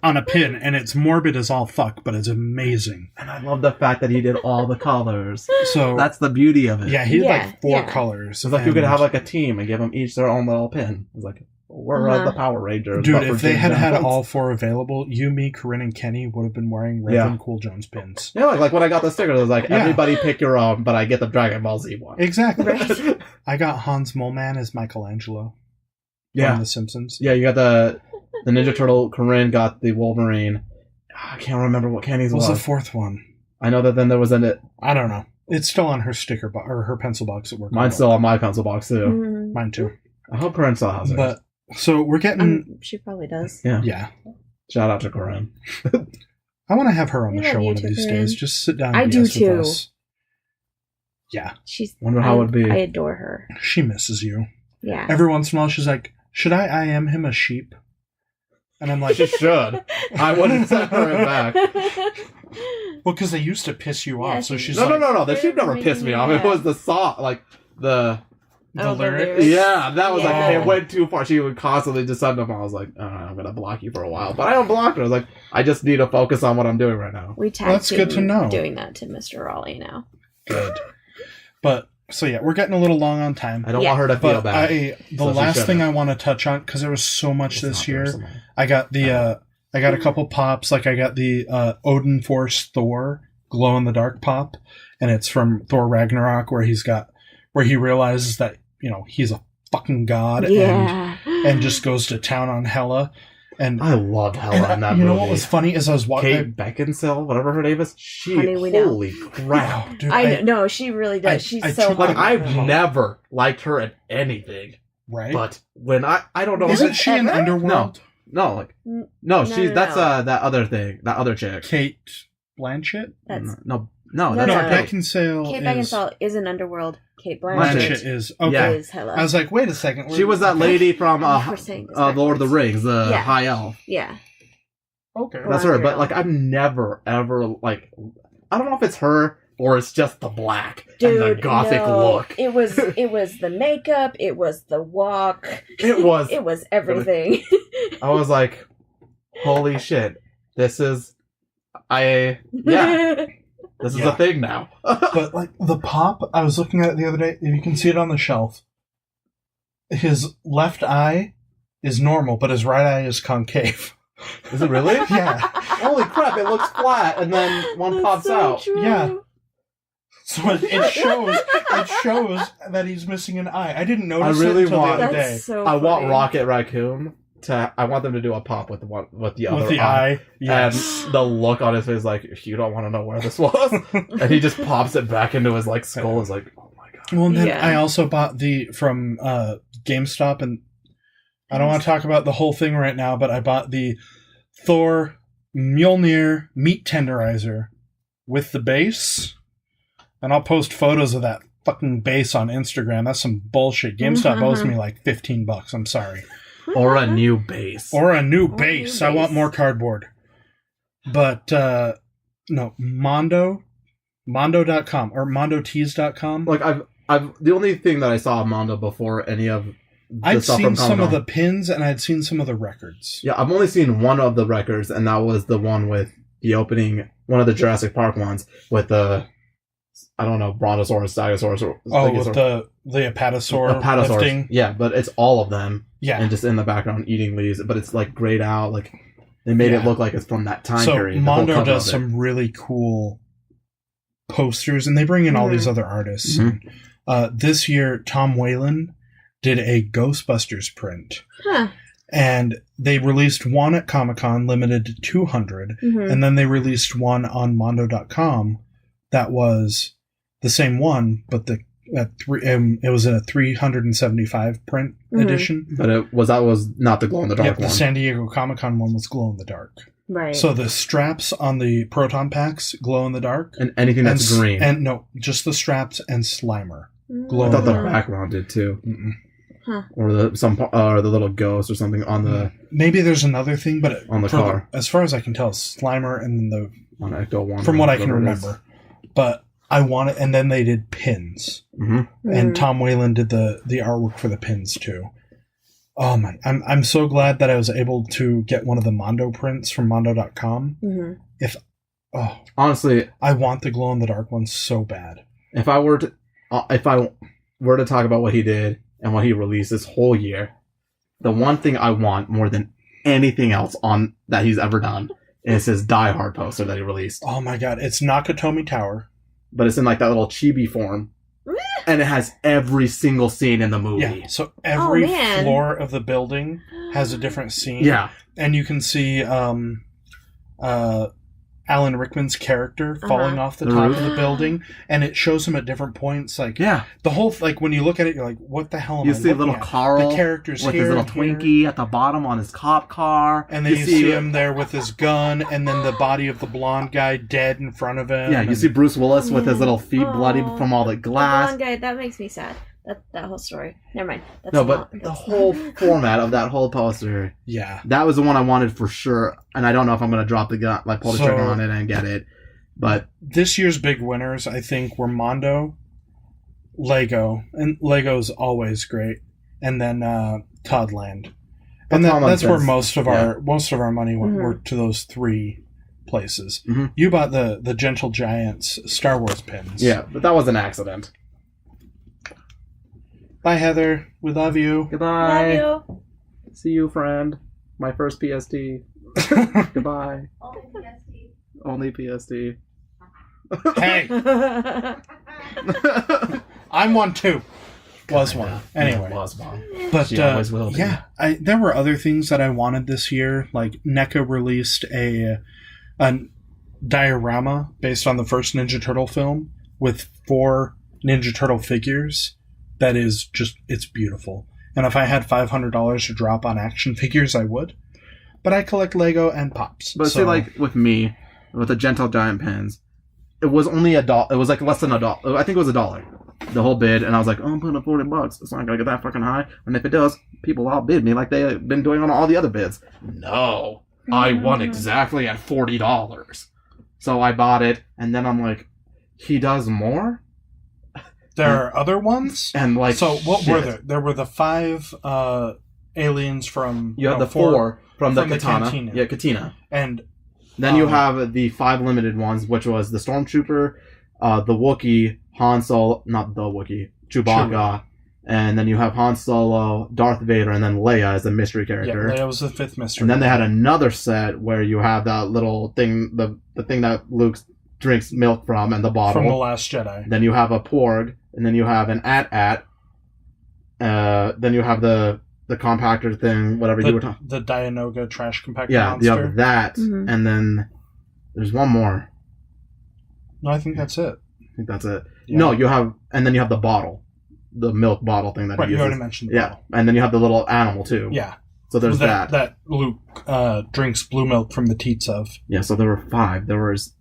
[SPEAKER 1] On a pin, and it's morbid as all fuck, but it's amazing.
[SPEAKER 3] And I love the fact that he did all the colors.
[SPEAKER 1] So
[SPEAKER 3] that's the beauty of it.
[SPEAKER 1] Yeah, he did like 4 colors.
[SPEAKER 3] It's like you could have like a team and give them each their own little pin. It's like we're the Power Rangers.
[SPEAKER 1] Dude, if they had all 4 available, you, me, Corinne, and Kenny would have been wearing Raven Cool Jones pins.
[SPEAKER 3] Yeah, like when I got the sticker, it was like, everybody pick your own, but I get the Dragon Ball Z one.
[SPEAKER 1] Exactly.
[SPEAKER 2] Right.
[SPEAKER 1] I got Hans Moleman as Michelangelo. From The Simpsons.
[SPEAKER 3] Yeah, you got the Ninja Turtle. Corinne got the Wolverine. I can't remember what Kenny's was.
[SPEAKER 1] What was the 4th one?
[SPEAKER 3] I know that then there was
[SPEAKER 1] I don't know. It's still on her sticker or her pencil box at work.
[SPEAKER 3] Mine's still on my pencil box, too.
[SPEAKER 2] Mm.
[SPEAKER 1] Mine, too.
[SPEAKER 3] I hope Corinne still has it.
[SPEAKER 1] But, so we're getting...
[SPEAKER 2] she probably does.
[SPEAKER 1] Yeah.
[SPEAKER 3] Shout out to Corinne.
[SPEAKER 1] I want to have her on the show one of these days. Just sit down and
[SPEAKER 2] I do
[SPEAKER 1] BS
[SPEAKER 2] too.
[SPEAKER 1] with us. Yeah.
[SPEAKER 3] Wonder how it would be.
[SPEAKER 2] I adore her.
[SPEAKER 1] She misses you.
[SPEAKER 2] Yeah.
[SPEAKER 1] Every once in a while, she's like, should I am him a sheep? And I'm like,
[SPEAKER 3] She should. I wouldn't send her back.
[SPEAKER 1] well, because they used to piss you off. So she's
[SPEAKER 3] No.
[SPEAKER 1] like,
[SPEAKER 3] The sheep never pissed me off. It was the song, like the
[SPEAKER 1] lyrics.
[SPEAKER 3] Yeah, that was like,
[SPEAKER 1] Yeah.
[SPEAKER 3] it went too far. She would constantly just send them. I was like, I'm going to block you for a while. But I don't block her. I was like, I just need to focus on what I'm doing right now.
[SPEAKER 2] We tag
[SPEAKER 1] That's good to know.
[SPEAKER 2] Doing that to Mr. Raleigh now.
[SPEAKER 1] Good. But, so yeah, we're getting a little long on time.
[SPEAKER 3] I don't want her to feel
[SPEAKER 1] But
[SPEAKER 3] bad.
[SPEAKER 1] the last thing I want to touch on, because there was so much this year, I got I got a couple pops. Like I got the Odin Force Thor glow in the dark pop, and it's from Thor Ragnarok, where he realizes that he's a fucking god, and just goes to town on Hela. And
[SPEAKER 3] I loved Hela in that movie.
[SPEAKER 1] You know what was funny is I was watching
[SPEAKER 3] Kate Beckinsale, whatever her name is. Holy crap!
[SPEAKER 1] Wow, dude,
[SPEAKER 2] I know she really does. She's so
[SPEAKER 3] like I've never liked her in anything.
[SPEAKER 1] Right.
[SPEAKER 3] But when I don't know,
[SPEAKER 1] isn't she in Underworld?
[SPEAKER 3] No, that's that other thing, that other chick,
[SPEAKER 1] Kate Blanchett.
[SPEAKER 2] That's
[SPEAKER 3] no,
[SPEAKER 1] Beckinsale.
[SPEAKER 2] Kate Beckinsale is in Underworld. Kate
[SPEAKER 1] Blanchett is okay.
[SPEAKER 2] Is Hela.
[SPEAKER 1] I was like, wait a second.
[SPEAKER 3] She was that lady from Lord of the Rings, the High Elf.
[SPEAKER 2] Yeah.
[SPEAKER 1] Okay,
[SPEAKER 3] that's her. But like, I've never ever like, I don't know if it's her or it's just the black and the gothic look.
[SPEAKER 2] It was the makeup. It was the walk.
[SPEAKER 3] It was
[SPEAKER 2] everything.
[SPEAKER 3] I was like, holy shit! This is This is a thing now.
[SPEAKER 1] But like the pop, I was looking at it the other day. You can see it on the shelf. His left eye is normal, but his right eye is concave.
[SPEAKER 3] Is it really?
[SPEAKER 1] Yeah.
[SPEAKER 3] Holy crap! It looks flat, and then one pops out.
[SPEAKER 2] True.
[SPEAKER 1] Yeah. So it shows that he's missing an eye. I didn't notice it until the other day.
[SPEAKER 2] So
[SPEAKER 3] I want
[SPEAKER 2] funny.
[SPEAKER 3] Rocket Raccoon I want them to do a pop with the other
[SPEAKER 1] eye. Yes.
[SPEAKER 3] And the look on his face, like, you don't want to know where this was. And he just pops it back into his like skull. Is like, oh my god.
[SPEAKER 1] Well, and then I also bought from GameStop, and I don't want to talk about the whole thing right now, but I bought the Thor Mjolnir meat tenderizer with the base, and I'll post photos of that fucking base on Instagram. That's some bullshit. GameStop owes me like $15. I'm sorry.
[SPEAKER 3] Or a new base.
[SPEAKER 1] Or a new base. I want more cardboard. But, no, Mondo.com or MondoTees.com.
[SPEAKER 3] Like, I've the only thing that I saw of Mondo before any of the
[SPEAKER 1] I'd
[SPEAKER 3] stuff
[SPEAKER 1] seen
[SPEAKER 3] from
[SPEAKER 1] some of the pins, and I'd seen some of the records.
[SPEAKER 3] Yeah, I've only seen one of the records, and that was the one with the opening, one of the Jurassic Park ones, with the, I don't know, Brontosaurus, Stegosaurus.
[SPEAKER 1] With the apatosaur lifting.
[SPEAKER 3] Yeah, but it's all of them.
[SPEAKER 1] Yeah.
[SPEAKER 3] And just in the background eating leaves, but it's like grayed out, like they made it look like it's from that time period.
[SPEAKER 1] So Mondo does some really cool posters, and they bring in all these other artists.
[SPEAKER 3] Mm-hmm.
[SPEAKER 1] This year, Tom Whalen did a Ghostbusters print.
[SPEAKER 2] Huh.
[SPEAKER 1] And they released one at Comic-Con, limited to 200, and then they released one on Mondo.com that was the same one, but it was a 375 print edition.
[SPEAKER 3] But that was not the glow-in-the-dark one.
[SPEAKER 1] The San Diego Comic-Con one was glow-in-the-dark.
[SPEAKER 2] Right.
[SPEAKER 1] So the straps on the Proton Packs glow in the dark.
[SPEAKER 3] And anything that's green.
[SPEAKER 1] And no, just the straps and Slimer. Glow
[SPEAKER 3] I thought
[SPEAKER 1] the
[SPEAKER 3] the background did too.
[SPEAKER 2] Huh.
[SPEAKER 3] Or the little ghost or something on the...
[SPEAKER 1] Maybe there's another thing, but
[SPEAKER 3] on the car.
[SPEAKER 1] As far as I can tell, Slimer and then
[SPEAKER 3] on Echo 1.
[SPEAKER 1] From what I can remember. But I want it, and then they did pins. And Tom Whalen did the artwork for the pins too. Oh my, I'm so glad that I was able to get one of the Mondo prints from Mondo.com.
[SPEAKER 3] Honestly,
[SPEAKER 1] I want the glow in the dark one so bad.
[SPEAKER 3] If I were to talk about what he did and what he released this whole year, the one thing I want more than anything else on that he's ever done is his Die Hard poster that he released.
[SPEAKER 1] Oh my god, it's Nakatomi Tower.
[SPEAKER 3] But it's in like that little chibi form. And it has every single scene in the movie.
[SPEAKER 1] Yeah, so every floor of the building has a different scene.
[SPEAKER 3] Yeah.
[SPEAKER 1] And you can see Alan Rickman's character falling off the top of the building, and it shows him at different points. Like, the whole, like, when you look at it, you're like, what the hell am I looking at? You see little
[SPEAKER 3] Carl
[SPEAKER 1] the character's
[SPEAKER 3] with his little Twinkie at the bottom on his cop car.
[SPEAKER 1] And then you see him there with his gun, and then the body of the blonde guy dead in front of him.
[SPEAKER 3] Yeah, you see Bruce Willis with his little feet bloody from all the glass.
[SPEAKER 2] The blonde guy, that makes me sad. That whole story. Never mind.
[SPEAKER 3] The whole format of that whole poster.
[SPEAKER 1] Yeah.
[SPEAKER 3] That was the one I wanted for sure. And I don't know if I'm going to drop the gun, like pull the trigger on it and get it. But
[SPEAKER 1] this year's big winners, I think, were Mondo, Lego, and Lego's always great, and then Toddland. And that's where most of our money went to those three places. Mm-hmm. You bought the Gentle Giants Star Wars pins.
[SPEAKER 3] Yeah, but that was an accident.
[SPEAKER 1] Bye, Heather. We love you.
[SPEAKER 3] Goodbye.
[SPEAKER 2] Love you.
[SPEAKER 3] See you, friend. My first PST. Goodbye. Only PST.
[SPEAKER 1] Hey! I'm one too. Was one. Anyway.
[SPEAKER 3] Was one.
[SPEAKER 1] But
[SPEAKER 3] she always will be.
[SPEAKER 1] Yeah, there were other things that I wanted this year. Like NECA released a diorama based on the first Ninja Turtle film with 4 Ninja Turtle figures. That is just, it's beautiful. And if I had $500 to drop on action figures, I would. But I collect Lego and Pops.
[SPEAKER 3] But see, like with me, with the Gentle Giant pins, it was only $1. It was like less than $1. I think it was $1. The whole bid, and I was like, oh, I'm putting up $40. It's not gonna get that fucking high. And if it does, people outbid me like they've been doing on all the other bids. No, I won exactly at $40. So I bought it, and then I'm like, he does more.
[SPEAKER 1] There are other ones?
[SPEAKER 3] And like,
[SPEAKER 1] so what were there? There were the 5 aliens from...
[SPEAKER 3] You had the 4 from the Katana.
[SPEAKER 1] Cantina.
[SPEAKER 3] Yeah, Katina.
[SPEAKER 1] And
[SPEAKER 3] then you have the 5 limited ones, which was the Stormtrooper, the Wookiee, Han Solo... Not the Wookiee. Chewbacca. And then you have Han Solo, Darth Vader, and then Leia as a mystery character.
[SPEAKER 1] Yeah, Leia was the 5th mystery.
[SPEAKER 3] And then they had another set where you have that little thing, the thing that Luke drinks milk from, and the bottle.
[SPEAKER 1] From The Last Jedi.
[SPEAKER 3] Then you have a Porg. And then you have an AT-AT. Then you have the compactor thing, whatever you were talking.
[SPEAKER 1] The Dianoga trash compactor monster.
[SPEAKER 3] Yeah, you have that, and then there's one more.
[SPEAKER 1] No, I think that's it.
[SPEAKER 3] I think that's it. Yeah. No, you have, and then you have the bottle, the milk bottle thing that he uses.
[SPEAKER 1] You already mentioned the bottle.
[SPEAKER 3] And then you have the little animal too.
[SPEAKER 1] Yeah.
[SPEAKER 3] So there's that.
[SPEAKER 1] That Luke drinks blue milk from the teats of.
[SPEAKER 3] Yeah, so there were 5. There was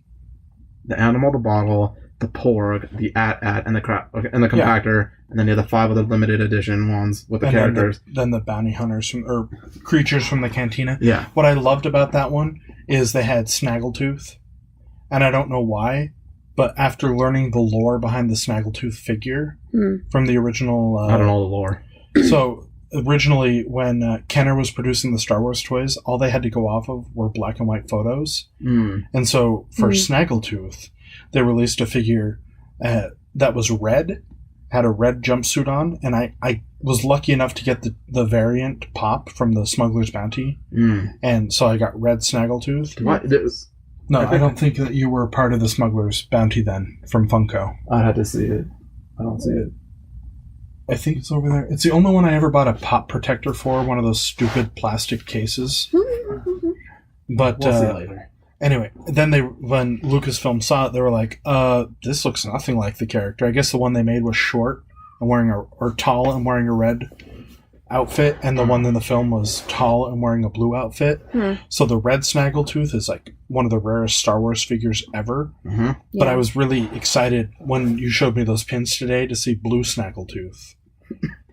[SPEAKER 3] the animal, the bottle, the Porg, the AT-AT, and the compactor, and then you have the 5 other limited edition ones with the characters.
[SPEAKER 1] Then the bounty hunters or creatures from the cantina.
[SPEAKER 3] Yeah.
[SPEAKER 1] What I loved about that one is they had Snaggletooth, and I don't know why, but after learning the lore behind the Snaggletooth figure from the original...
[SPEAKER 3] I don't know the lore.
[SPEAKER 1] So originally, when Kenner was producing the Star Wars toys, all they had to go off of were black and white photos. And so for Snaggletooth, they released a figure that was red, had a red jumpsuit on, and I was lucky enough to get the variant pop from the Smuggler's Bounty, and so I got red Snaggletooth. No, I don't think that you were part of the Smuggler's Bounty then, from Funko.
[SPEAKER 3] I had to see it. I don't see it.
[SPEAKER 1] I think it's over there. It's the only one I ever bought a pop protector for, one of those stupid plastic cases. But
[SPEAKER 3] we'll see later.
[SPEAKER 1] Anyway, then when Lucasfilm saw it, they were like, this looks nothing like the character. I guess the one they made was short and or tall and wearing a red outfit, and the one in the film was tall and wearing a blue outfit. So the red Snaggletooth is like one of the rarest Star Wars figures ever. But I was really excited when you showed me those pins today to see blue Snaggletooth.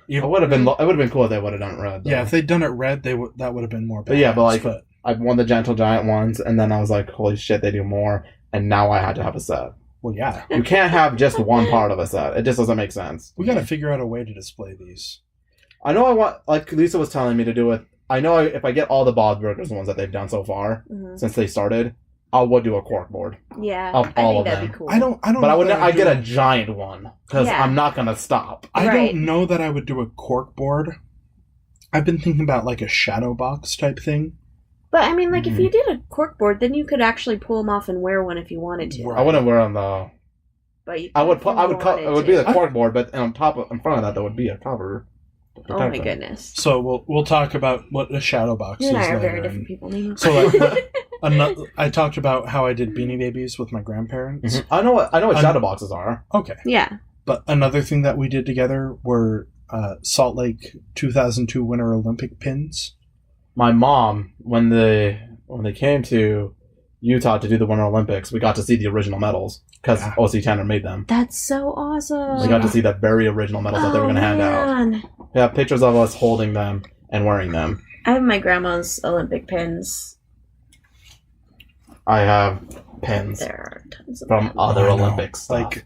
[SPEAKER 3] It would have been cool if they would have done it red. Though.
[SPEAKER 1] Yeah, if they'd done it red, that would have been more
[SPEAKER 3] badass. But I won the Gentle Giant ones, and then I was like, holy shit, they do more, and now I had to have a set.
[SPEAKER 1] Well, yeah.
[SPEAKER 3] You can't have just one part of a set. It just doesn't make sense.
[SPEAKER 1] We gotta figure out a way to display these.
[SPEAKER 3] I know I want, like Lisa was telling me to do it, I know if I get all the Bob's Burgers ones that they've done so far, since they started, I would do a cork board.
[SPEAKER 2] Yeah,
[SPEAKER 3] of all of them.
[SPEAKER 2] That'd be cool.
[SPEAKER 1] I don't.
[SPEAKER 3] But I get a giant one, because I'm not gonna stop.
[SPEAKER 1] I don't know that I would do a cork board. I've been thinking about like a shadow box type thing.
[SPEAKER 2] But I mean, like if you did a corkboard, then you could actually pull them off and wear one if you wanted to.
[SPEAKER 3] I wouldn't wear them though.
[SPEAKER 2] But you
[SPEAKER 3] it would be the corkboard, but in front of that, there would be a cover.
[SPEAKER 2] Oh my goodness!
[SPEAKER 1] So we'll talk about what a shadow box is.
[SPEAKER 2] You and I are
[SPEAKER 1] later.
[SPEAKER 2] very different people, Nemo.
[SPEAKER 1] So I talked about how I did Beanie Babies with my grandparents.
[SPEAKER 3] I know what shadow boxes are.
[SPEAKER 1] Okay.
[SPEAKER 2] Yeah.
[SPEAKER 1] But another thing that we did together were Salt Lake 2002 Winter Olympic pins.
[SPEAKER 3] My mom, when they came to Utah to do the Winter Olympics, we got to see the original medals because O.C. Tanner made them.
[SPEAKER 2] That's so awesome.
[SPEAKER 3] We got to see the very original medals that they were going to hand out. We have pictures of us holding them and wearing them.
[SPEAKER 2] I have my grandma's Olympic pins.
[SPEAKER 3] I have pins
[SPEAKER 2] There are tons of
[SPEAKER 3] from
[SPEAKER 2] them.
[SPEAKER 3] other Olympics stuff.
[SPEAKER 1] Like,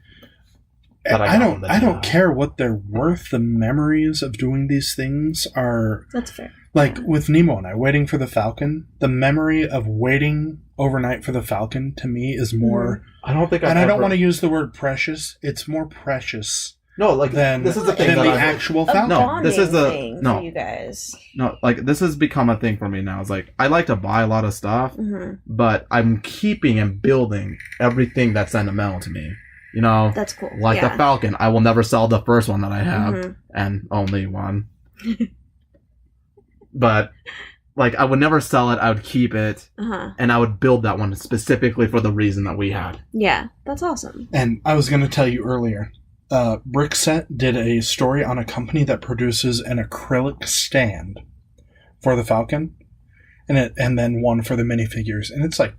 [SPEAKER 1] I don't care what they're worth. The memories of doing these things are...
[SPEAKER 2] That's fair.
[SPEAKER 1] Like, with Nemo and I, waiting for the Falcon, the memory of waiting overnight for the Falcon, to me, is more...
[SPEAKER 3] I don't think
[SPEAKER 1] I don't want to use the word precious. It's more precious...
[SPEAKER 3] No, like
[SPEAKER 1] this is the thing. Than the actual Falcon.
[SPEAKER 3] No, this is
[SPEAKER 2] for you guys.
[SPEAKER 3] No, like this has become a thing for me now. It's like I like to buy a lot of stuff, but I'm keeping and building everything that's sentimental to me. You know,
[SPEAKER 2] that's cool.
[SPEAKER 3] Like the Falcon, I will never sell the first one that I have, and only one. But like I would never sell it. I would keep it, and I would build that one specifically for the reason that we had.
[SPEAKER 2] Yeah, that's awesome.
[SPEAKER 1] And I was going to tell you earlier. Brickset did a story on a company that produces an acrylic stand for the Falcon, and then one for the minifigures. And it's like,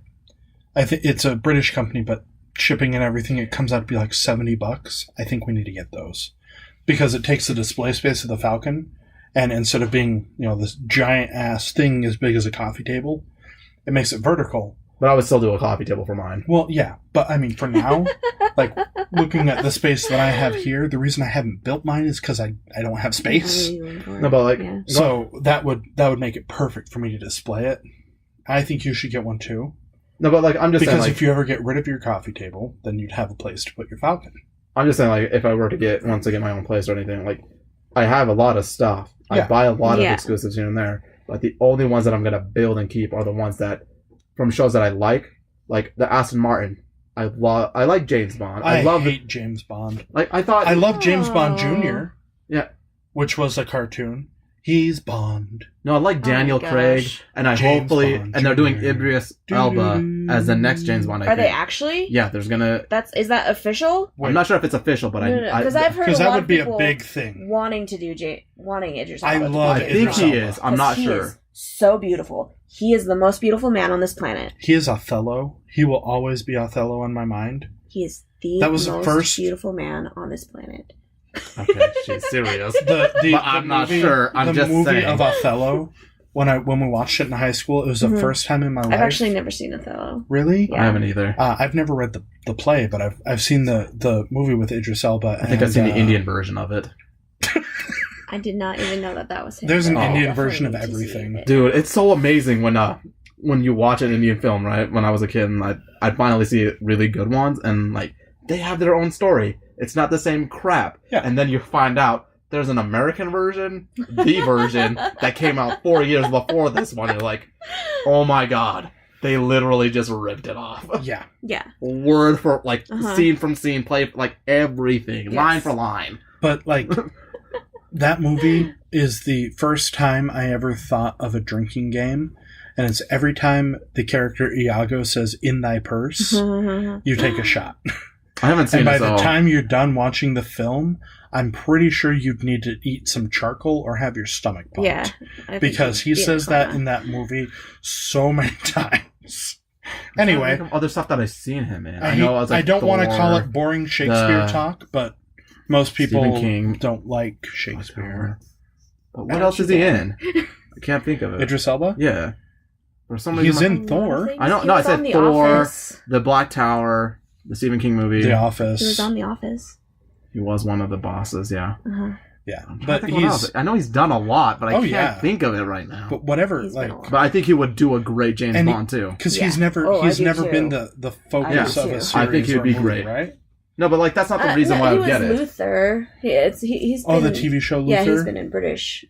[SPEAKER 1] I think it's a British company, but shipping and everything, it comes out to be like $70. I think we need to get those because it takes the display space of the Falcon, and instead of being this giant ass thing as big as a coffee table, it makes it vertical.
[SPEAKER 3] But I would still do a coffee table for mine.
[SPEAKER 1] Well, yeah, but I mean, for now, like looking at the space that I have here, the reason I haven't built mine is because I don't have space.
[SPEAKER 3] No, but like,
[SPEAKER 1] so that would make it perfect for me to display it. I think you should get one too.
[SPEAKER 3] No, but like I'm just
[SPEAKER 1] because
[SPEAKER 3] saying, like,
[SPEAKER 1] if you ever get rid of your coffee table, then you'd have a place to put your Falcon.
[SPEAKER 3] I'm just saying, like, if I were to get my own place or anything, like, I have a lot of stuff. I buy a lot of exclusives here and there, but the only ones that I'm gonna build and keep are the ones that. From shows that I like the Aston Martin. I like James Bond.
[SPEAKER 1] I hate James Bond.
[SPEAKER 3] Like I
[SPEAKER 1] love James Bond Jr.
[SPEAKER 3] Yeah,
[SPEAKER 1] which was a cartoon. He's Bond.
[SPEAKER 3] No, I like Daniel Craig, and they're doing Idris Elba as the next James Bond.
[SPEAKER 2] Are they actually?
[SPEAKER 3] Yeah, there's gonna.
[SPEAKER 2] Is that official?
[SPEAKER 3] I'm not sure if it's official, but
[SPEAKER 2] because I've heard
[SPEAKER 1] that would be a big thing.
[SPEAKER 2] Wanting to do wanting Idris Elba.
[SPEAKER 3] I think he is. I'm not sure.
[SPEAKER 2] So beautiful. He is the most beautiful man on this planet.
[SPEAKER 1] He is Othello. He will always be Othello in my mind.
[SPEAKER 2] He is the most beautiful man on this planet.
[SPEAKER 3] Okay, she's serious.
[SPEAKER 1] I'm not sure. I'm just saying. The movie of Othello, when we watched it in high school, it was the first time in my life.
[SPEAKER 2] I've actually never seen Othello.
[SPEAKER 1] Really?
[SPEAKER 3] Yeah. I haven't either.
[SPEAKER 1] I've never read the play, but I've seen the movie with Idris Elba.
[SPEAKER 3] I think I've seen the Indian version of it.
[SPEAKER 2] I did not even know that was him.
[SPEAKER 1] There's an Indian version of everything.
[SPEAKER 3] Dude, it's so amazing when you watch an Indian film, right? When I was a kid, and I'd finally see really good ones, and like they have their own story. It's not the same crap. Yeah. And then you find out there's an American version, the version that came out 4 years before this one. You're like, oh my god. They literally just ripped it off.
[SPEAKER 1] Yeah.
[SPEAKER 2] Yeah.
[SPEAKER 3] Word for, scene from scene, play, everything, line for line.
[SPEAKER 1] But, that movie is the first time I ever thought of a drinking game. And it's every time the character Iago says, "in thy purse," you take a shot.
[SPEAKER 3] I haven't seen it.
[SPEAKER 1] And by the time you're done watching the film, I'm pretty sure you'd need to eat some charcoal or have your stomach pumped.
[SPEAKER 2] Yeah.
[SPEAKER 1] Because he says that in that movie so many times. Anyway.
[SPEAKER 3] Other stuff that I've seen him in.
[SPEAKER 1] I don't want to call it boring Shakespeare talk, but most people don't like Shakespeare.
[SPEAKER 3] But what else is he in? I can't think of it.
[SPEAKER 1] Idris Elba?
[SPEAKER 3] Yeah. For some reason,
[SPEAKER 1] he's in Thor.
[SPEAKER 3] I know. No, I said Thor, The Black Tower, the Stephen King movie,
[SPEAKER 1] The Office.
[SPEAKER 2] He was on The Office.
[SPEAKER 3] He was one of the bosses. Yeah.
[SPEAKER 1] Yeah,
[SPEAKER 3] but I know he's done a lot, but I can't think of it right now.
[SPEAKER 1] But whatever,
[SPEAKER 3] but I think he would do a great James Bond too.
[SPEAKER 1] Because he's never been the focus of a series.
[SPEAKER 3] I think he would be great,
[SPEAKER 1] right?
[SPEAKER 3] No, but that's not the reason why I would get it.
[SPEAKER 2] Luther. He's been,
[SPEAKER 1] the TV show Luther?
[SPEAKER 2] Yeah, he's been in British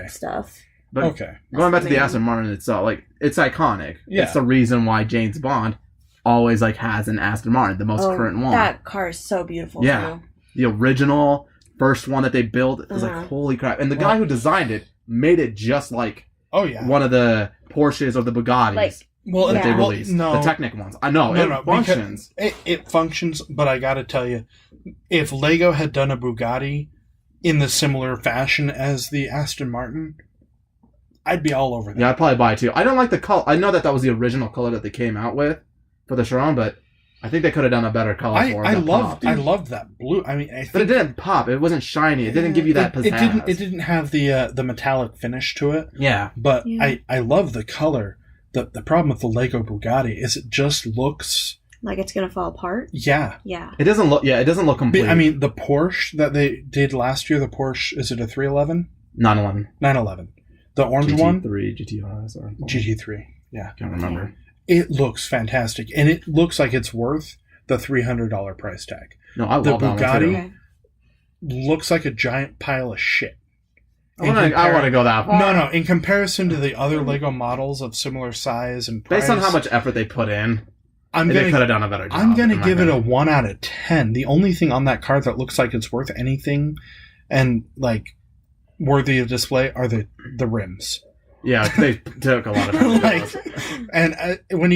[SPEAKER 2] stuff.
[SPEAKER 3] But
[SPEAKER 1] Okay.
[SPEAKER 3] going back to the
[SPEAKER 2] amazing.
[SPEAKER 3] Aston Martin itself, like, it's iconic.
[SPEAKER 1] Yeah.
[SPEAKER 3] It's the reason why James Bond always, like, has an Aston Martin, the most current one.
[SPEAKER 2] That car is so beautiful.
[SPEAKER 3] Yeah.
[SPEAKER 2] Too.
[SPEAKER 3] The original first one that they built is
[SPEAKER 2] Uh-huh.
[SPEAKER 3] like, holy crap. And the guy who designed it made it just like
[SPEAKER 1] Oh yeah.
[SPEAKER 3] one of the Porsches or the Bugattis
[SPEAKER 2] Like,
[SPEAKER 1] Well,
[SPEAKER 3] that they
[SPEAKER 2] yeah.
[SPEAKER 3] released.
[SPEAKER 1] No.
[SPEAKER 3] The Technic ones. I know, it functions.
[SPEAKER 1] It functions, but I gotta tell you, if Lego had done a Bugatti in the similar fashion as the Aston Martin, I'd be all over that.
[SPEAKER 3] Yeah, I'd probably buy it too. I don't like the color. I know that was the original color that they came out with for the Chiron, but I think they could have done a better color for it.
[SPEAKER 1] I
[SPEAKER 3] that
[SPEAKER 1] loved
[SPEAKER 3] popped.
[SPEAKER 1] that blue. I mean, I think
[SPEAKER 3] But it didn't pop. It wasn't shiny. It didn't give you that pizzazz.
[SPEAKER 1] It didn't have the metallic finish to it.
[SPEAKER 3] Yeah.
[SPEAKER 1] But
[SPEAKER 2] Yeah.
[SPEAKER 1] I love the color. The problem with the Lego Bugatti is it just looks
[SPEAKER 2] like it's gonna fall apart.
[SPEAKER 1] yeah.
[SPEAKER 2] Yeah.
[SPEAKER 3] It doesn't look. Yeah, it doesn't look complete.
[SPEAKER 1] I mean, the Porsche that they did last year, the Porsche, is it a 311?
[SPEAKER 3] 911,
[SPEAKER 1] 911. The orange one?
[SPEAKER 3] GT3, GTRs, or
[SPEAKER 1] GT3. Yeah.
[SPEAKER 3] can't remember.
[SPEAKER 1] It looks fantastic. And it looks like it's worth the $300 price tag.
[SPEAKER 3] No, I
[SPEAKER 1] The
[SPEAKER 3] love that one
[SPEAKER 1] Bugatti?
[SPEAKER 3] too.
[SPEAKER 2] Okay.
[SPEAKER 1] Looks like a giant pile of shit.
[SPEAKER 3] I want to go that far.
[SPEAKER 1] No. In comparison to the other Lego models of similar size and price,
[SPEAKER 3] Based on how much effort they put in,
[SPEAKER 1] I'm
[SPEAKER 3] they
[SPEAKER 1] gonna
[SPEAKER 3] could have done a better job.
[SPEAKER 1] I'm gonna
[SPEAKER 3] in my
[SPEAKER 1] give it a
[SPEAKER 3] opinion.
[SPEAKER 1] 1 out of 10. The only thing on that car that looks like it's worth anything and like worthy of display are the rims.
[SPEAKER 3] Yeah, they took a lot of time.
[SPEAKER 1] Like, and when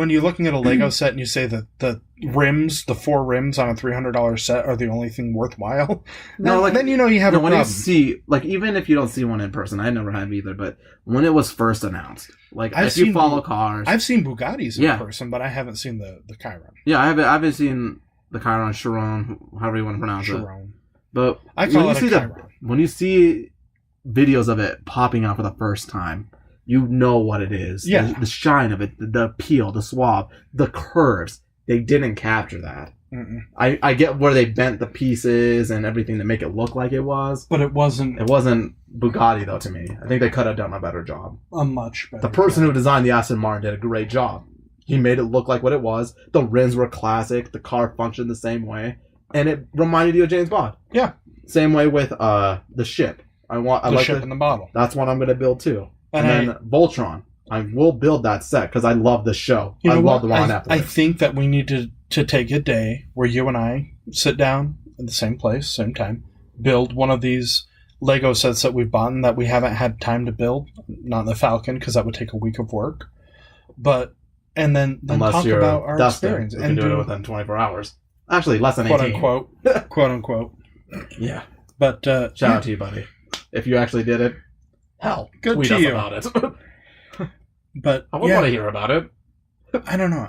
[SPEAKER 1] you're looking at a Lego set and you say that the rims, the 4 rims on a $300 set are the only thing worthwhile,
[SPEAKER 3] No, like,
[SPEAKER 1] then you know you have a
[SPEAKER 3] when you
[SPEAKER 1] problem.
[SPEAKER 3] see, like, even if you don't see one in person, I never have either, but when it was first announced, like,
[SPEAKER 1] I've
[SPEAKER 3] if you
[SPEAKER 1] seen
[SPEAKER 3] follow cars,
[SPEAKER 1] I've seen Bugattis in
[SPEAKER 3] Yeah.
[SPEAKER 1] person, but I haven't seen the Chiron.
[SPEAKER 3] yeah, I haven't seen the Chiron, however you want to pronounce it.
[SPEAKER 1] Chiron.
[SPEAKER 3] But
[SPEAKER 1] I call
[SPEAKER 3] when
[SPEAKER 1] it
[SPEAKER 3] you
[SPEAKER 1] a
[SPEAKER 3] see
[SPEAKER 1] Chiron.
[SPEAKER 3] when you see videos of it popping out for the first time, you know what it is.
[SPEAKER 1] Yeah.
[SPEAKER 3] The shine of it, the appeal, the suave, the curves. They didn't capture that.
[SPEAKER 1] Mm-mm.
[SPEAKER 3] I get where they bent the pieces and everything to make it look like it was.
[SPEAKER 1] But it wasn't
[SPEAKER 3] It wasn't Bugatti, though, to me. I think they could have done a better job.
[SPEAKER 1] a much better
[SPEAKER 3] The person
[SPEAKER 1] job.
[SPEAKER 3] who designed the Aston Martin did a great job. He made it look like what it was. The rims were classic. The car functioned the same way. And it reminded you of James Bond.
[SPEAKER 1] Yeah.
[SPEAKER 3] Same way with the ship. I
[SPEAKER 1] the
[SPEAKER 3] like
[SPEAKER 1] ship in the bottle.
[SPEAKER 3] That's what I'm going to build, too. And
[SPEAKER 1] And
[SPEAKER 3] then Voltron. I will build that set because I love the show.
[SPEAKER 1] You
[SPEAKER 3] I
[SPEAKER 1] know
[SPEAKER 3] love
[SPEAKER 1] what?
[SPEAKER 3] the one
[SPEAKER 1] I
[SPEAKER 3] after.
[SPEAKER 1] think that we need to take a day where you and I sit down at the same place, same time, build one of these Lego sets that we've bought and that we haven't had time to build. Not the Falcon, because that would take a week of work. But and then
[SPEAKER 3] Unless
[SPEAKER 1] talk
[SPEAKER 3] you're
[SPEAKER 1] about our
[SPEAKER 3] Dustin,
[SPEAKER 1] experience
[SPEAKER 3] we
[SPEAKER 1] and
[SPEAKER 3] can do it
[SPEAKER 1] do
[SPEAKER 3] within 24 hours. Actually, less than
[SPEAKER 1] quote
[SPEAKER 3] 18.
[SPEAKER 1] unquote, quote unquote.
[SPEAKER 3] Yeah.
[SPEAKER 1] But
[SPEAKER 3] Shout out to you, buddy. If you actually did it, hell,
[SPEAKER 1] Good
[SPEAKER 3] tweet
[SPEAKER 1] to
[SPEAKER 3] us
[SPEAKER 1] you.
[SPEAKER 3] about it.
[SPEAKER 1] But
[SPEAKER 3] I would want to hear about it.
[SPEAKER 1] I don't know.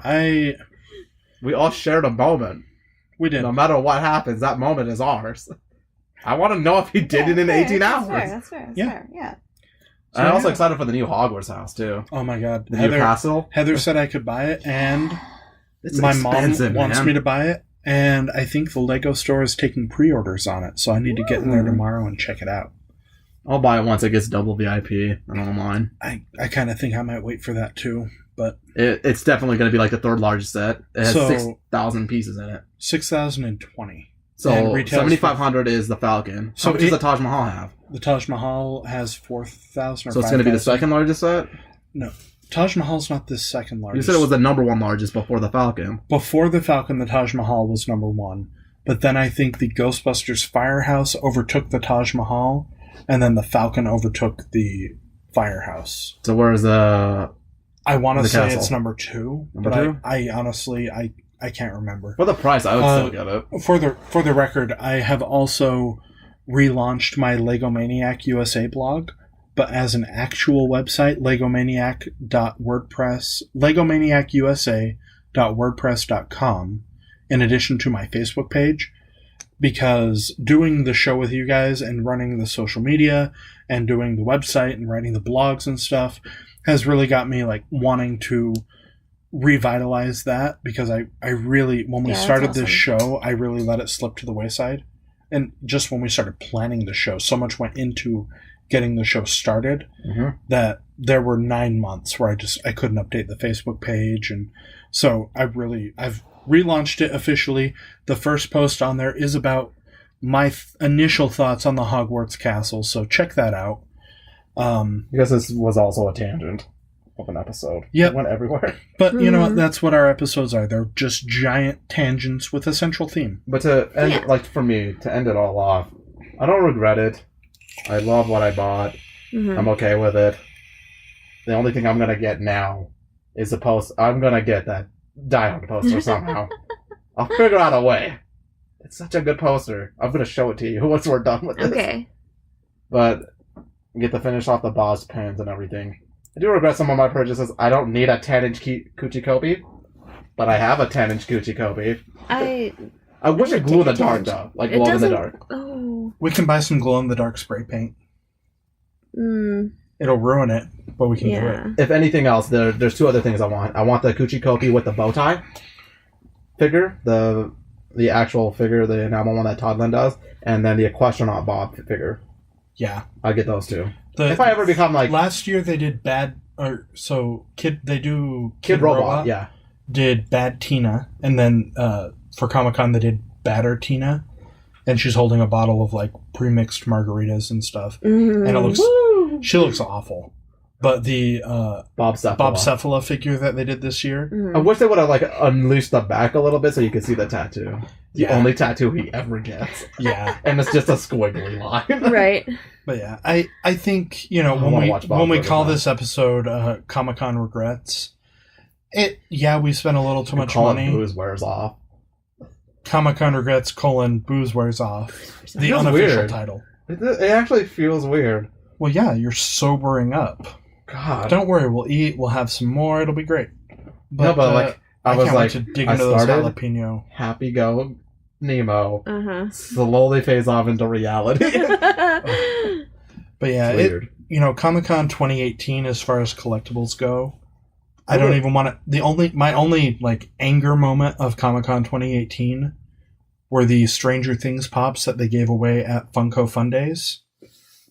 [SPEAKER 3] We all shared a moment.
[SPEAKER 1] We did.
[SPEAKER 3] No matter what happens, that moment is ours. I want to know if he did it in 18 hours.
[SPEAKER 2] That's fair.
[SPEAKER 1] Yeah.
[SPEAKER 2] Fair. Yeah.
[SPEAKER 1] So,
[SPEAKER 3] I'm also
[SPEAKER 1] yeah.
[SPEAKER 3] excited for the new Hogwarts house, too.
[SPEAKER 1] Oh my God,
[SPEAKER 3] The new castle.
[SPEAKER 1] Heather said I could buy it, and
[SPEAKER 3] It's
[SPEAKER 1] my mom
[SPEAKER 3] expensive,
[SPEAKER 1] wants
[SPEAKER 3] man.
[SPEAKER 1] me to buy it, and I think the Lego store is taking pre-orders on it, so I need to get in there tomorrow and check it out.
[SPEAKER 3] I'll buy it once it gets double VIP. I don't mind.
[SPEAKER 1] I kind of think I might wait for that too, but
[SPEAKER 3] It's definitely going to be like the third largest set. It has
[SPEAKER 1] So-
[SPEAKER 3] 6,000 pieces in it.
[SPEAKER 1] 6,020.
[SPEAKER 3] So
[SPEAKER 1] And retails
[SPEAKER 3] 7,500 is the Falcon.
[SPEAKER 1] So
[SPEAKER 3] How much does the Taj Mahal have?
[SPEAKER 1] The Taj Mahal has 4,000 or
[SPEAKER 3] So it's going to be the
[SPEAKER 1] 5,000.
[SPEAKER 3] second largest set?
[SPEAKER 1] No, Taj Mahal's not the second
[SPEAKER 3] You
[SPEAKER 1] largest.
[SPEAKER 3] said it was the number one largest before the Falcon.
[SPEAKER 1] Before the Falcon, the Taj Mahal was number one, but then I think the Ghostbusters Firehouse overtook the Taj Mahal, and then the Falcon overtook the Firehouse.
[SPEAKER 3] So where's the...
[SPEAKER 1] I want to
[SPEAKER 3] The
[SPEAKER 1] say
[SPEAKER 3] castle.
[SPEAKER 1] it's number two,
[SPEAKER 3] Number
[SPEAKER 1] but
[SPEAKER 3] two?
[SPEAKER 1] I honestly I can't remember.
[SPEAKER 3] For the price, I would still get it.
[SPEAKER 1] For the record, I have also relaunched my Lego Maniac USA blog, but as an actual website, legomaniacusa.wordpress.com, in addition to my Facebook page, because doing the show with you guys and running the social media and doing the website and writing the blogs and stuff has really got me like wanting to revitalize that, because I really, when we
[SPEAKER 2] Yeah, that's
[SPEAKER 1] started
[SPEAKER 2] awesome.
[SPEAKER 1] this show, I really let it slip to the wayside. And just when we started planning the show, so much went into getting the show started that there were 9 months where I couldn't update the Facebook page. And so I've relaunched it officially. The first post on there is about my initial thoughts on the Hogwarts castle, so check that out.
[SPEAKER 3] Because this was also a tangent of an episode.
[SPEAKER 1] Yep.
[SPEAKER 3] It went everywhere.
[SPEAKER 1] But you know what? That's what our episodes are. They're just giant tangents with a central theme.
[SPEAKER 3] But to end, like for me, to end it all off, I don't regret it. I love what I bought. I'm okay with it. The only thing I'm going to get now is the post. I'm going to get that Die Hard poster somehow. I'll figure out a way. It's such a good poster. I'm going to show it to you once we're done with this.
[SPEAKER 2] Okay.
[SPEAKER 3] But get to finish off the boss pens and everything. I do regret some of my purchases. I don't need a 10-inch Coochie Kobe, but I have a 10-inch Coochie Kobe. I wish it glowed in the dark, though. Like, glow in the dark.
[SPEAKER 2] Oh.
[SPEAKER 1] We can buy some glow-in-the-dark spray paint. It'll ruin it, but we can do it.
[SPEAKER 3] If anything else, there's two other things I want. I want the Coochie Kobe with the bow tie figure, the actual figure, the enamel one that Todd Lynn does, and then the Equestrian Bob figure.
[SPEAKER 1] Yeah.
[SPEAKER 3] I'll get those two. If I ever become like...
[SPEAKER 1] Last year they did Kid
[SPEAKER 3] Robot, yeah.
[SPEAKER 1] Did Bad Tina, and then for Comic-Con they did Badder Tina, and she's holding a bottle of like pre-mixed margaritas and stuff. And it looks... She looks awful. But the
[SPEAKER 3] Bob
[SPEAKER 1] Cephala figure that they did this year...
[SPEAKER 3] I wish they would have like unleashed the back a little bit so you could see the tattoo. The only tattoo he ever gets.
[SPEAKER 1] Yeah.
[SPEAKER 3] And it's just a squiggly line.
[SPEAKER 2] Right.
[SPEAKER 1] But yeah, I think, when we call this episode Comic-Con Regrets, we spent a little too much money.
[SPEAKER 3] Booze wears off.
[SPEAKER 1] Comic-Con Regrets, booze wears off. The unofficial title.
[SPEAKER 3] It actually feels weird.
[SPEAKER 1] Well, yeah, you're sobering up.
[SPEAKER 3] God.
[SPEAKER 1] Don't worry, we'll eat, we'll have some more, it'll be great.
[SPEAKER 3] But I was
[SPEAKER 1] can't
[SPEAKER 3] like,
[SPEAKER 1] wait to dig into those jalapeno.
[SPEAKER 3] Happy Go Nemo. Slowly fades off into reality.
[SPEAKER 1] But yeah,
[SPEAKER 3] weird.
[SPEAKER 1] Comic-Con 2018, as far as collectibles go, I don't even want to... My only like anger moment of Comic-Con 2018 were the Stranger Things pops that they gave away at Funko Fun Days.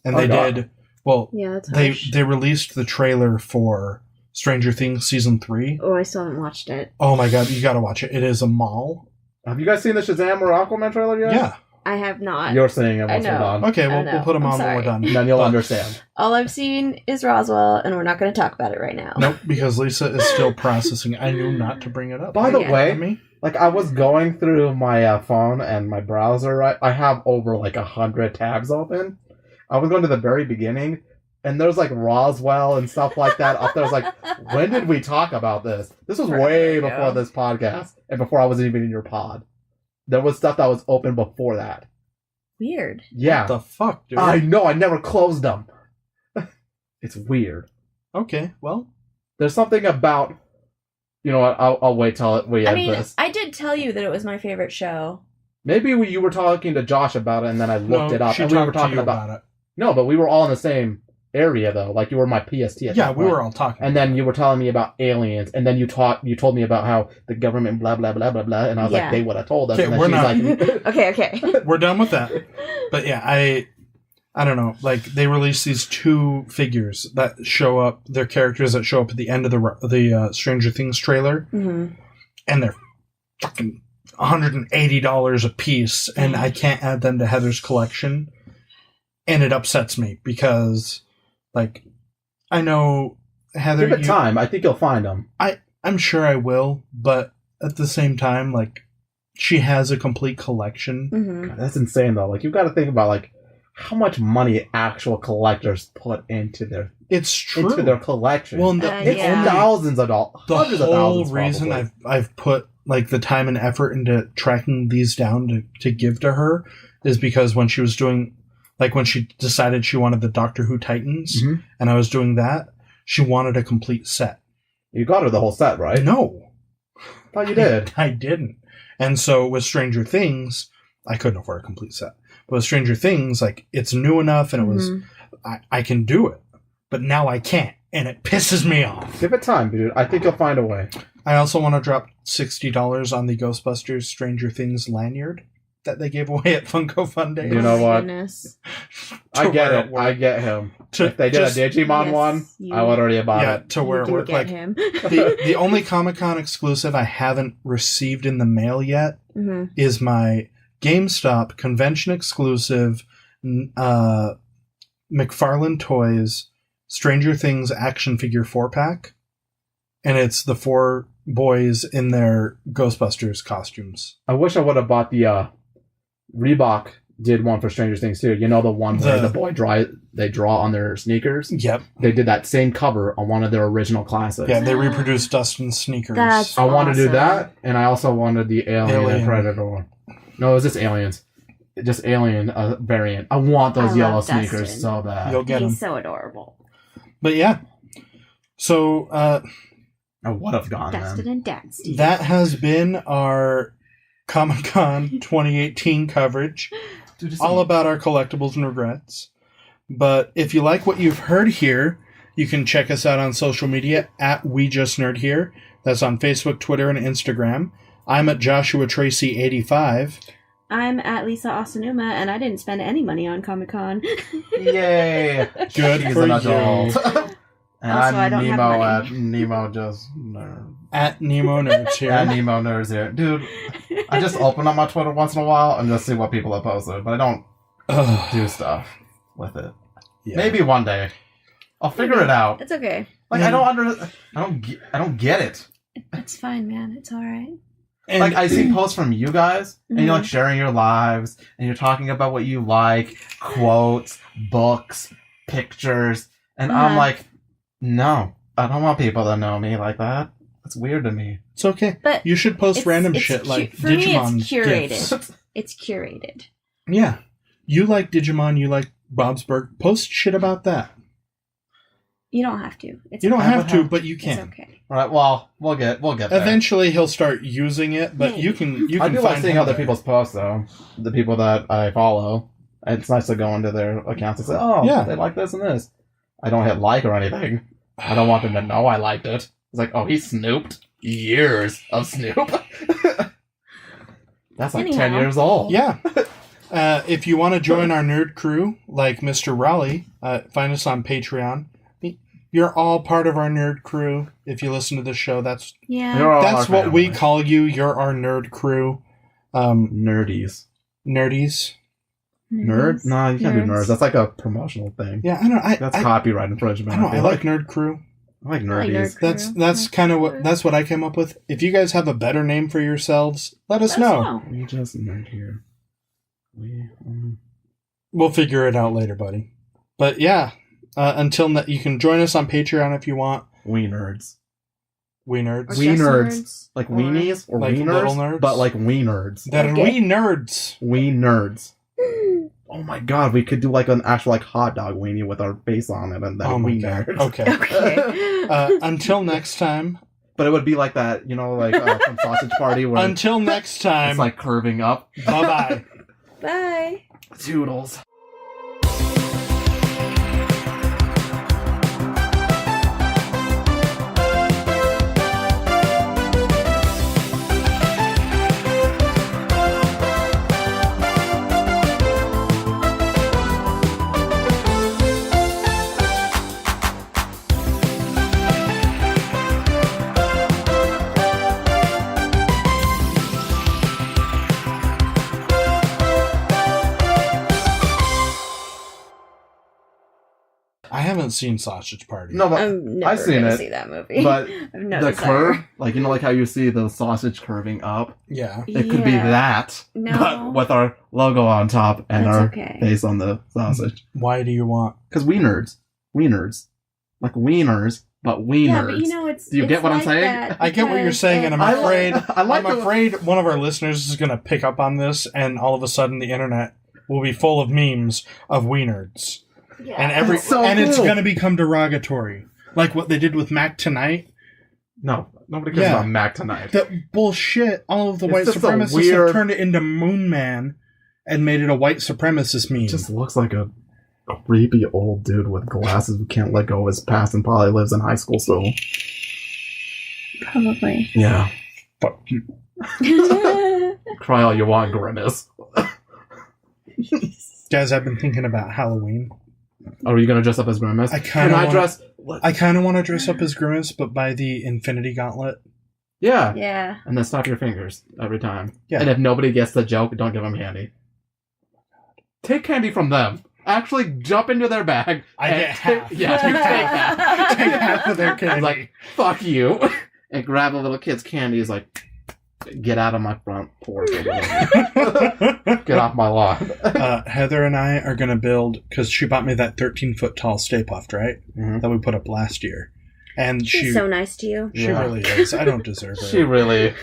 [SPEAKER 1] And they did... Well, they released the trailer for Stranger Things Season 3.
[SPEAKER 2] Oh, I still haven't watched it.
[SPEAKER 1] Oh my god, you gotta watch it. It is a mall.
[SPEAKER 3] Have you guys seen the Shazam or Aquaman trailer yet?
[SPEAKER 1] Yeah.
[SPEAKER 2] I have not.
[SPEAKER 3] You're seeing it once we're done.
[SPEAKER 1] Okay, we'll put them on when we're done.
[SPEAKER 3] Then you'll understand.
[SPEAKER 2] All I've seen is Roswell, and we're not going to talk about it right now.
[SPEAKER 1] Nope, because Lisa is still processing. I knew not to bring it up.
[SPEAKER 3] By the way, I was going through my phone and my browser. I have over 100 tabs open. I was going to the very beginning, and there's Roswell and stuff like that up there. I was like, when did we talk about this? This was way before this podcast, and before I was even in your pod. There was stuff that was open before that.
[SPEAKER 2] Weird.
[SPEAKER 3] Yeah.
[SPEAKER 1] What the fuck, dude?
[SPEAKER 3] I know, I never closed them. It's weird.
[SPEAKER 1] Okay, well.
[SPEAKER 3] There's something about... You know what, I'll wait till we end this.
[SPEAKER 2] I did tell you that it was my favorite show.
[SPEAKER 3] Maybe you were talking to Josh about it, and then I looked it up.
[SPEAKER 1] And
[SPEAKER 3] we were talking about it. No, but we were all in the same area, though. You were my PST at
[SPEAKER 1] Yeah, we were all talking.
[SPEAKER 3] And then you were telling me about aliens, and then you told me about how the government blah, blah, blah, blah, blah, and I was like, they would have told us.
[SPEAKER 1] Okay,
[SPEAKER 3] and then
[SPEAKER 1] we're not.
[SPEAKER 2] Okay.
[SPEAKER 1] We're done with that. But yeah, I don't know. They released these two figures that show up, they're characters that show up at the end of the Stranger Things trailer, and they're fucking $180 a piece, and I can't add them to Heather's collection, and it upsets me because... I know, Heather...
[SPEAKER 3] Give it time. I think you'll find them.
[SPEAKER 1] I'm sure I will, but at the same time, she has a complete collection.
[SPEAKER 2] Mm-hmm.
[SPEAKER 3] God, that's insane, though. You've got to think about, how much money actual collectors put into their...
[SPEAKER 1] It's true.
[SPEAKER 3] Into their collection.
[SPEAKER 1] Well,
[SPEAKER 3] it's thousands of dollars. Hundreds of thousands,
[SPEAKER 1] the whole reason I've put, the time and effort into tracking these down to give to her is because when she was doing... when she decided she wanted the Doctor Who Titans, and I was doing that, she wanted a complete set.
[SPEAKER 3] You got her the whole set, right?
[SPEAKER 1] No.
[SPEAKER 3] I thought you did.
[SPEAKER 1] I didn't. And so with Stranger Things, I couldn't afford a complete set. But with Stranger Things, it's new enough, and it was, I can do it. But now I can't, and it pisses me off.
[SPEAKER 3] Give it time, dude. I think you'll find a way.
[SPEAKER 1] I also want to drop $60 on the Ghostbusters Stranger Things lanyard that they gave away at Funko Fun Days.
[SPEAKER 3] You know what?
[SPEAKER 2] Goodness.
[SPEAKER 3] I get it. I get him. If they did a Digimon one, I would already have bought it.
[SPEAKER 1] Yeah, to where it worked.
[SPEAKER 2] Him.
[SPEAKER 1] the only Comic-Con exclusive I haven't received in the mail yet is my GameStop convention exclusive McFarlane Toys Stranger Things action figure 4-pack, and it's the 4 boys in their Ghostbusters costumes.
[SPEAKER 3] I wish I would have bought the Reebok did one for Stranger Things too. You know the one where the boy they draw on their sneakers?
[SPEAKER 1] Yep.
[SPEAKER 3] They did that same cover on one of their original classics.
[SPEAKER 1] Yeah, they reproduced Dustin's sneakers.
[SPEAKER 2] That's
[SPEAKER 3] I wanted to do
[SPEAKER 2] awesome.
[SPEAKER 3] that, and I also wanted the Alien and Predator. No, it was just Aliens. Just Alien variant. I want those
[SPEAKER 2] I
[SPEAKER 3] yellow
[SPEAKER 2] love
[SPEAKER 3] sneakers
[SPEAKER 2] Dustin.
[SPEAKER 3] so bad.
[SPEAKER 1] You'll get them.
[SPEAKER 2] He's so adorable.
[SPEAKER 1] But yeah. So,
[SPEAKER 3] I would have gone
[SPEAKER 2] Dustin
[SPEAKER 3] then.
[SPEAKER 2] and Daxty.
[SPEAKER 1] that has been our Comic-Con 2018 coverage.
[SPEAKER 3] Dude, just
[SPEAKER 1] All about our collectibles and regrets. But if you like what you've heard here, you can check us out on social media at We Just Nerd Here. That's on Facebook, Twitter, and Instagram. I'm at Joshua Tracy 85.
[SPEAKER 2] I'm at Lisa Asanuma, and I didn't spend any money on Comic-Con.
[SPEAKER 3] Yay!
[SPEAKER 1] Good
[SPEAKER 3] She's
[SPEAKER 1] for
[SPEAKER 3] an
[SPEAKER 1] you.
[SPEAKER 3] adult. And
[SPEAKER 2] Also, I
[SPEAKER 3] I'm
[SPEAKER 2] don't have
[SPEAKER 3] Nemo
[SPEAKER 2] money.
[SPEAKER 3] at Nemo Just Nerd.
[SPEAKER 1] At Nemo Nerds here.
[SPEAKER 3] At Nemo Nerds here. Dude, I just open up my Twitter once in a while and just see what people have posted, but I don't
[SPEAKER 1] Ugh.
[SPEAKER 3] do stuff with it.
[SPEAKER 1] Yeah.
[SPEAKER 3] Maybe one day. I'll figure it out.
[SPEAKER 2] It's okay.
[SPEAKER 3] Like, I don't get it.
[SPEAKER 2] It's fine, man. It's all right.
[SPEAKER 1] And
[SPEAKER 3] Like, I see posts from you guys, and you're, like,
[SPEAKER 2] Mhm.
[SPEAKER 3] sharing your lives, and you're talking about what you like, quotes, books, pictures, and I'm
[SPEAKER 2] Uh-huh.
[SPEAKER 3] like, no, I don't want people to know me like that. It's weird to me.
[SPEAKER 1] it's okay.
[SPEAKER 2] But
[SPEAKER 1] You should post random shit like
[SPEAKER 2] for me,
[SPEAKER 1] Digimon
[SPEAKER 2] it's curated.
[SPEAKER 1] gifs.
[SPEAKER 2] It's curated.
[SPEAKER 1] Yeah. You like Digimon, you like Bobsburg. Post shit about that.
[SPEAKER 2] You don't have to. It's
[SPEAKER 1] You don't
[SPEAKER 2] okay.
[SPEAKER 1] have to, but you
[SPEAKER 2] It's
[SPEAKER 1] can.
[SPEAKER 2] okay.
[SPEAKER 3] All right, well, we'll get there.
[SPEAKER 1] Eventually he'll start using it, but you can
[SPEAKER 3] I
[SPEAKER 1] can
[SPEAKER 3] do
[SPEAKER 1] find
[SPEAKER 3] like seeing
[SPEAKER 1] him
[SPEAKER 3] other
[SPEAKER 1] there.
[SPEAKER 3] people's posts, though. The people that I follow. It's nice to go into their accounts and say, oh,
[SPEAKER 1] Yeah.
[SPEAKER 3] they like this and this. I don't hit like or anything. I don't want them to know I liked it. It's like, oh, he snooped. Years of Snoop. That's like 10
[SPEAKER 2] Anyhow.
[SPEAKER 3] years old.
[SPEAKER 1] Yeah. If you want to join our nerd crew, like Mr. Raleigh, find us on Patreon. You're all part of our nerd crew. If you listen to this show, that's
[SPEAKER 2] Yeah.
[SPEAKER 3] You're all
[SPEAKER 1] that's
[SPEAKER 3] our
[SPEAKER 1] what we
[SPEAKER 3] family.
[SPEAKER 1] call you. You're our nerd crew.
[SPEAKER 3] Nerdies.
[SPEAKER 1] Nerdies.
[SPEAKER 3] Nerd? No, you can't do
[SPEAKER 2] Nerds.
[SPEAKER 3] nerds. That's like a promotional thing.
[SPEAKER 1] Yeah, I don't.
[SPEAKER 3] That's
[SPEAKER 1] I
[SPEAKER 3] copyright infringement.
[SPEAKER 1] don't know. I
[SPEAKER 3] feel
[SPEAKER 1] like nerd crew.
[SPEAKER 3] I like
[SPEAKER 2] I like
[SPEAKER 3] nerdies.
[SPEAKER 2] nerd.
[SPEAKER 1] That's
[SPEAKER 2] Crew.
[SPEAKER 1] kind of
[SPEAKER 2] Nerd
[SPEAKER 1] what I came up with. If you guys have a better name for yourselves, let us know.
[SPEAKER 3] We just nerd here.
[SPEAKER 1] We'll figure it out later, buddy. But yeah, until you can join us on Patreon if you want.
[SPEAKER 3] We nerds.
[SPEAKER 1] We
[SPEAKER 2] Or
[SPEAKER 1] nerds.
[SPEAKER 3] We
[SPEAKER 2] just
[SPEAKER 3] nerds. Like
[SPEAKER 2] Or-
[SPEAKER 3] weenies or
[SPEAKER 1] Like
[SPEAKER 3] wieners,
[SPEAKER 1] little nerds?
[SPEAKER 3] but like we nerds.
[SPEAKER 1] That are
[SPEAKER 2] Okay.
[SPEAKER 1] we nerds.
[SPEAKER 3] We nerds. Oh my god, we could do like an actual like hot dog weenie with our face on it and then
[SPEAKER 1] Oh my
[SPEAKER 3] we
[SPEAKER 1] god.
[SPEAKER 3] nerds.
[SPEAKER 1] Okay.
[SPEAKER 2] Okay.
[SPEAKER 1] Until next time.
[SPEAKER 3] But it would be like that, you know, like from Sausage Party where
[SPEAKER 1] Until next time.
[SPEAKER 3] it's like curving up.
[SPEAKER 1] Bye bye.
[SPEAKER 2] Bye.
[SPEAKER 3] Toodles.
[SPEAKER 1] I haven't seen Sausage Party.
[SPEAKER 3] No, but
[SPEAKER 2] I'm never
[SPEAKER 3] I've seen
[SPEAKER 2] gonna
[SPEAKER 3] it,
[SPEAKER 2] see that movie.
[SPEAKER 3] but
[SPEAKER 2] I have no
[SPEAKER 3] the
[SPEAKER 2] desire.
[SPEAKER 3] curve, like you know, like how you see the sausage curving up.
[SPEAKER 1] Yeah.
[SPEAKER 3] It could be
[SPEAKER 2] Yeah.
[SPEAKER 3] that,
[SPEAKER 2] No.
[SPEAKER 3] but with our logo on top and
[SPEAKER 2] That's
[SPEAKER 3] our
[SPEAKER 2] okay.
[SPEAKER 3] face on the sausage.
[SPEAKER 1] Why do you want?
[SPEAKER 3] Because we nerds, like wieners, but we
[SPEAKER 2] Yeah,
[SPEAKER 3] nerds.
[SPEAKER 2] but you know it's.
[SPEAKER 3] Do you
[SPEAKER 2] it's
[SPEAKER 3] get what I'm
[SPEAKER 2] like
[SPEAKER 3] saying?
[SPEAKER 2] that
[SPEAKER 1] I get what you're
[SPEAKER 2] because
[SPEAKER 1] saying, and I'm
[SPEAKER 2] of-
[SPEAKER 1] afraid
[SPEAKER 3] I'm
[SPEAKER 1] afraid one of our listeners is going to pick up on this, and all of a sudden the internet will be full of memes of we nerds.
[SPEAKER 2] Yeah.
[SPEAKER 1] And
[SPEAKER 3] That's so
[SPEAKER 1] it's
[SPEAKER 3] cool.
[SPEAKER 1] going to become derogatory, like what they did with Mac Tonight.
[SPEAKER 3] No, nobody cares
[SPEAKER 1] Yeah.
[SPEAKER 3] about Mac tonight.
[SPEAKER 1] That bullshit. All of the
[SPEAKER 3] It's
[SPEAKER 1] white
[SPEAKER 3] just a
[SPEAKER 1] supremacists
[SPEAKER 3] weird-
[SPEAKER 1] have turned it into Moon Man and made it a white supremacist meme.
[SPEAKER 3] It just looks like a creepy old dude with glasses who can't let go of his past and probably lives in high school still.
[SPEAKER 2] Probably.
[SPEAKER 3] Yeah.
[SPEAKER 1] Fuck you.
[SPEAKER 3] Cry all you want, Grimace.
[SPEAKER 1] Guys, I've been thinking about Halloween.
[SPEAKER 3] Are you gonna dress up as Grimace?
[SPEAKER 1] I kinda
[SPEAKER 3] Can I
[SPEAKER 1] wanna-
[SPEAKER 3] dress?
[SPEAKER 1] I kind of want to dress up as Grimace, but buy the Infinity Gauntlet.
[SPEAKER 3] Yeah.
[SPEAKER 2] Yeah.
[SPEAKER 3] And then snap your fingers every time.
[SPEAKER 1] Yeah.
[SPEAKER 3] And if nobody gets the joke, don't give them candy. Take candy from them. actually jump into their bag.
[SPEAKER 1] I get half.
[SPEAKER 3] Yeah, you take that.
[SPEAKER 1] Take half of their
[SPEAKER 3] He's
[SPEAKER 1] candy.
[SPEAKER 3] like, fuck you. And grab a little kid's candy. He's like, get out of my front porch. Get off my lawn.
[SPEAKER 1] Heather and I are going to build, because she bought me that 13-foot tall Stay Puft, right?
[SPEAKER 3] Mhm.
[SPEAKER 1] That we put up last year. And
[SPEAKER 2] She's so nice to you.
[SPEAKER 1] She really is. I don't deserve her.
[SPEAKER 3] She really...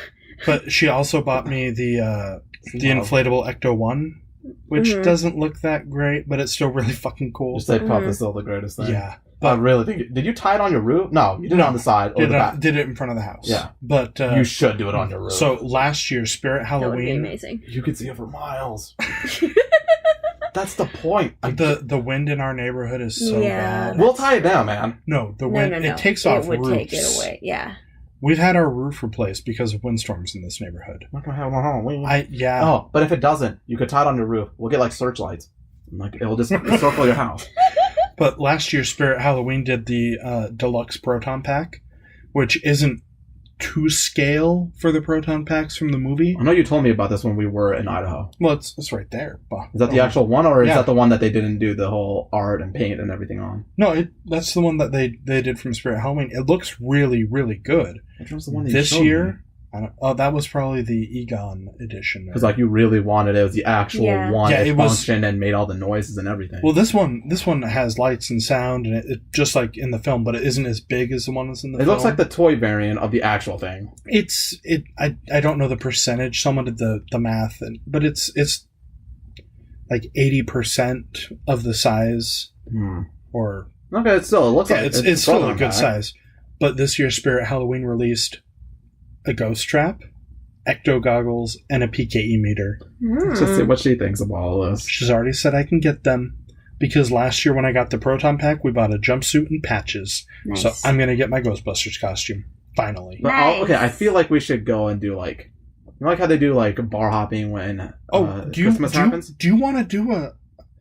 [SPEAKER 1] But she also bought me the inflatable Ecto 1, which doesn't look that great, but it's still really fucking cool.
[SPEAKER 3] Your Stay Puft is still the greatest thing.
[SPEAKER 1] Yeah.
[SPEAKER 3] I really think... Did you tie it on your roof? No, you did it on the side. Or the back.
[SPEAKER 1] Did it in front of the house.
[SPEAKER 3] Yeah.
[SPEAKER 1] But
[SPEAKER 3] you should do it on your roof.
[SPEAKER 1] So last year, Spirit
[SPEAKER 2] That would be
[SPEAKER 1] Halloween...
[SPEAKER 2] amazing.
[SPEAKER 3] You could see it for miles. That's the point.
[SPEAKER 1] The wind in our neighborhood is so bad.
[SPEAKER 3] We'll tie it down, man.
[SPEAKER 1] No, the wind...
[SPEAKER 2] No.
[SPEAKER 1] It takes off
[SPEAKER 2] It would
[SPEAKER 1] roofs.
[SPEAKER 2] take it away, yeah.
[SPEAKER 1] We've had our roof replaced because of windstorms in this neighborhood.
[SPEAKER 3] Not gonna have one Halloween.
[SPEAKER 1] Yeah.
[SPEAKER 3] But if it doesn't, you could tie it on your roof. We'll get like searchlights. Like it'll just circle your house.
[SPEAKER 1] But last year, Spirit Halloween did the deluxe proton pack, which isn't to scale for the proton packs from the movie.
[SPEAKER 3] I know you told me about this when we were in Idaho.
[SPEAKER 1] Well, it's right there.
[SPEAKER 3] Is that the actual one, or is
[SPEAKER 1] Yeah.
[SPEAKER 3] that the one that they didn't do the whole art and paint and everything on?
[SPEAKER 1] No, that's the one that they did from Spirit Halloween. It looks really, really good.
[SPEAKER 3] Which was the one that
[SPEAKER 1] This
[SPEAKER 3] you showed
[SPEAKER 1] year?
[SPEAKER 3] me?
[SPEAKER 1] That was probably the Egon edition.
[SPEAKER 3] Because like you really wanted it was the actual one.
[SPEAKER 1] Yeah,
[SPEAKER 3] it
[SPEAKER 1] it was-
[SPEAKER 3] functioned and made all the noises and everything.
[SPEAKER 1] Well, this one has lights and sound, and it just like in the film, but it isn't as big as the one that's in the film.
[SPEAKER 3] It looks like the toy variant of the actual thing.
[SPEAKER 1] I don't know the percentage. Someone did the math, but it's like 80% of the size, or
[SPEAKER 3] Okay, it looks like
[SPEAKER 1] it's still a good
[SPEAKER 3] pack.
[SPEAKER 1] size. But this year, Spirit Halloween released a ghost trap, ecto goggles, and a PKE meter.
[SPEAKER 3] Let's just see what she thinks of all of this.
[SPEAKER 1] She's already said I can get them because last year when I got the proton pack, we bought a jumpsuit and patches.
[SPEAKER 2] Nice.
[SPEAKER 1] So I'm gonna get my Ghostbusters costume finally.
[SPEAKER 3] But
[SPEAKER 2] Nice.
[SPEAKER 3] okay, I feel like we should go and do like, you know, like how they do like bar hopping when Christmas happens.
[SPEAKER 1] Do you want to do a?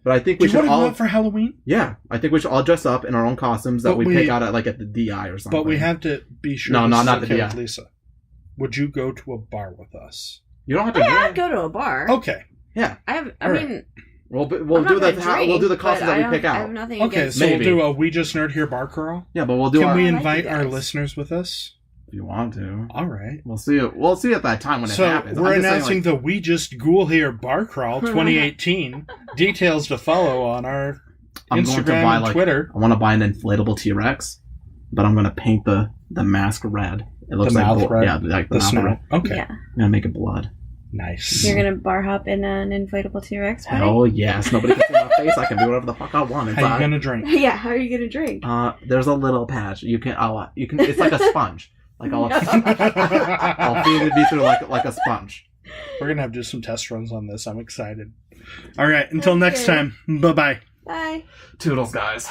[SPEAKER 3] But I think
[SPEAKER 1] Do
[SPEAKER 3] we
[SPEAKER 1] you
[SPEAKER 3] should
[SPEAKER 1] want to go
[SPEAKER 3] all.
[SPEAKER 1] out for Halloween?
[SPEAKER 3] Yeah, I think we should all dress up in our own costumes that
[SPEAKER 1] But
[SPEAKER 3] we
[SPEAKER 1] we-
[SPEAKER 3] pick out at at the DI or something.
[SPEAKER 1] But we have to be sure.
[SPEAKER 3] No,
[SPEAKER 1] this is
[SPEAKER 3] not the
[SPEAKER 1] okay
[SPEAKER 3] DI.
[SPEAKER 1] with Lisa. Would you go to a bar with us?
[SPEAKER 3] You don't have to.
[SPEAKER 2] Yeah, I'd go to a bar.
[SPEAKER 1] Okay.
[SPEAKER 3] Yeah,
[SPEAKER 2] I
[SPEAKER 3] All right.
[SPEAKER 2] mean,
[SPEAKER 3] we'll
[SPEAKER 2] I'm
[SPEAKER 3] do
[SPEAKER 2] not
[SPEAKER 3] the
[SPEAKER 2] gonna drink,
[SPEAKER 3] we'll do the
[SPEAKER 2] but
[SPEAKER 3] costumes that we pick
[SPEAKER 2] I have
[SPEAKER 3] out.
[SPEAKER 2] nothing
[SPEAKER 1] Okay,
[SPEAKER 2] against
[SPEAKER 1] so
[SPEAKER 3] Maybe.
[SPEAKER 1] we'll do a We Just Nerd Here bar crawl.
[SPEAKER 3] Yeah, but we'll do
[SPEAKER 1] Can
[SPEAKER 3] our.
[SPEAKER 1] we
[SPEAKER 2] I like
[SPEAKER 1] invite
[SPEAKER 2] you
[SPEAKER 1] our
[SPEAKER 2] guys.
[SPEAKER 1] listeners with us?
[SPEAKER 3] If you want to,
[SPEAKER 1] All right.
[SPEAKER 3] we'll see. We'll see at that time when it
[SPEAKER 1] So
[SPEAKER 3] happens.
[SPEAKER 1] we're
[SPEAKER 3] I'm just saying,
[SPEAKER 1] announcing the We Just Ghoul Here bar crawl 2018. Details to follow on our
[SPEAKER 3] I'm going to
[SPEAKER 1] Instagram
[SPEAKER 3] buy,
[SPEAKER 1] and
[SPEAKER 3] like,
[SPEAKER 1] Twitter.
[SPEAKER 3] I want to buy an inflatable T-Rex, but I'm going to paint the mask red. It looks
[SPEAKER 1] The
[SPEAKER 3] like
[SPEAKER 1] mouth red?
[SPEAKER 3] Yeah, like the
[SPEAKER 1] The
[SPEAKER 3] mouth
[SPEAKER 1] snout.
[SPEAKER 3] red.
[SPEAKER 1] Okay.
[SPEAKER 2] yeah.
[SPEAKER 3] I'm going to make it blood.
[SPEAKER 1] Nice.
[SPEAKER 2] You're gonna bar hop in an inflatable T-Rex party?
[SPEAKER 3] Hell yes! Nobody can see my face. I can do whatever the fuck I want.
[SPEAKER 1] How you
[SPEAKER 3] inside.
[SPEAKER 1] gonna drink?
[SPEAKER 2] Yeah, how are you gonna drink?
[SPEAKER 3] There's a little patch. You can. It's like a sponge. Like I'll feed it be through like a sponge.
[SPEAKER 1] We're gonna have to do some test runs on this. I'm excited. All right. Until
[SPEAKER 2] Okay.
[SPEAKER 1] next time. Bye bye.
[SPEAKER 2] Bye.
[SPEAKER 3] Toodles, guys.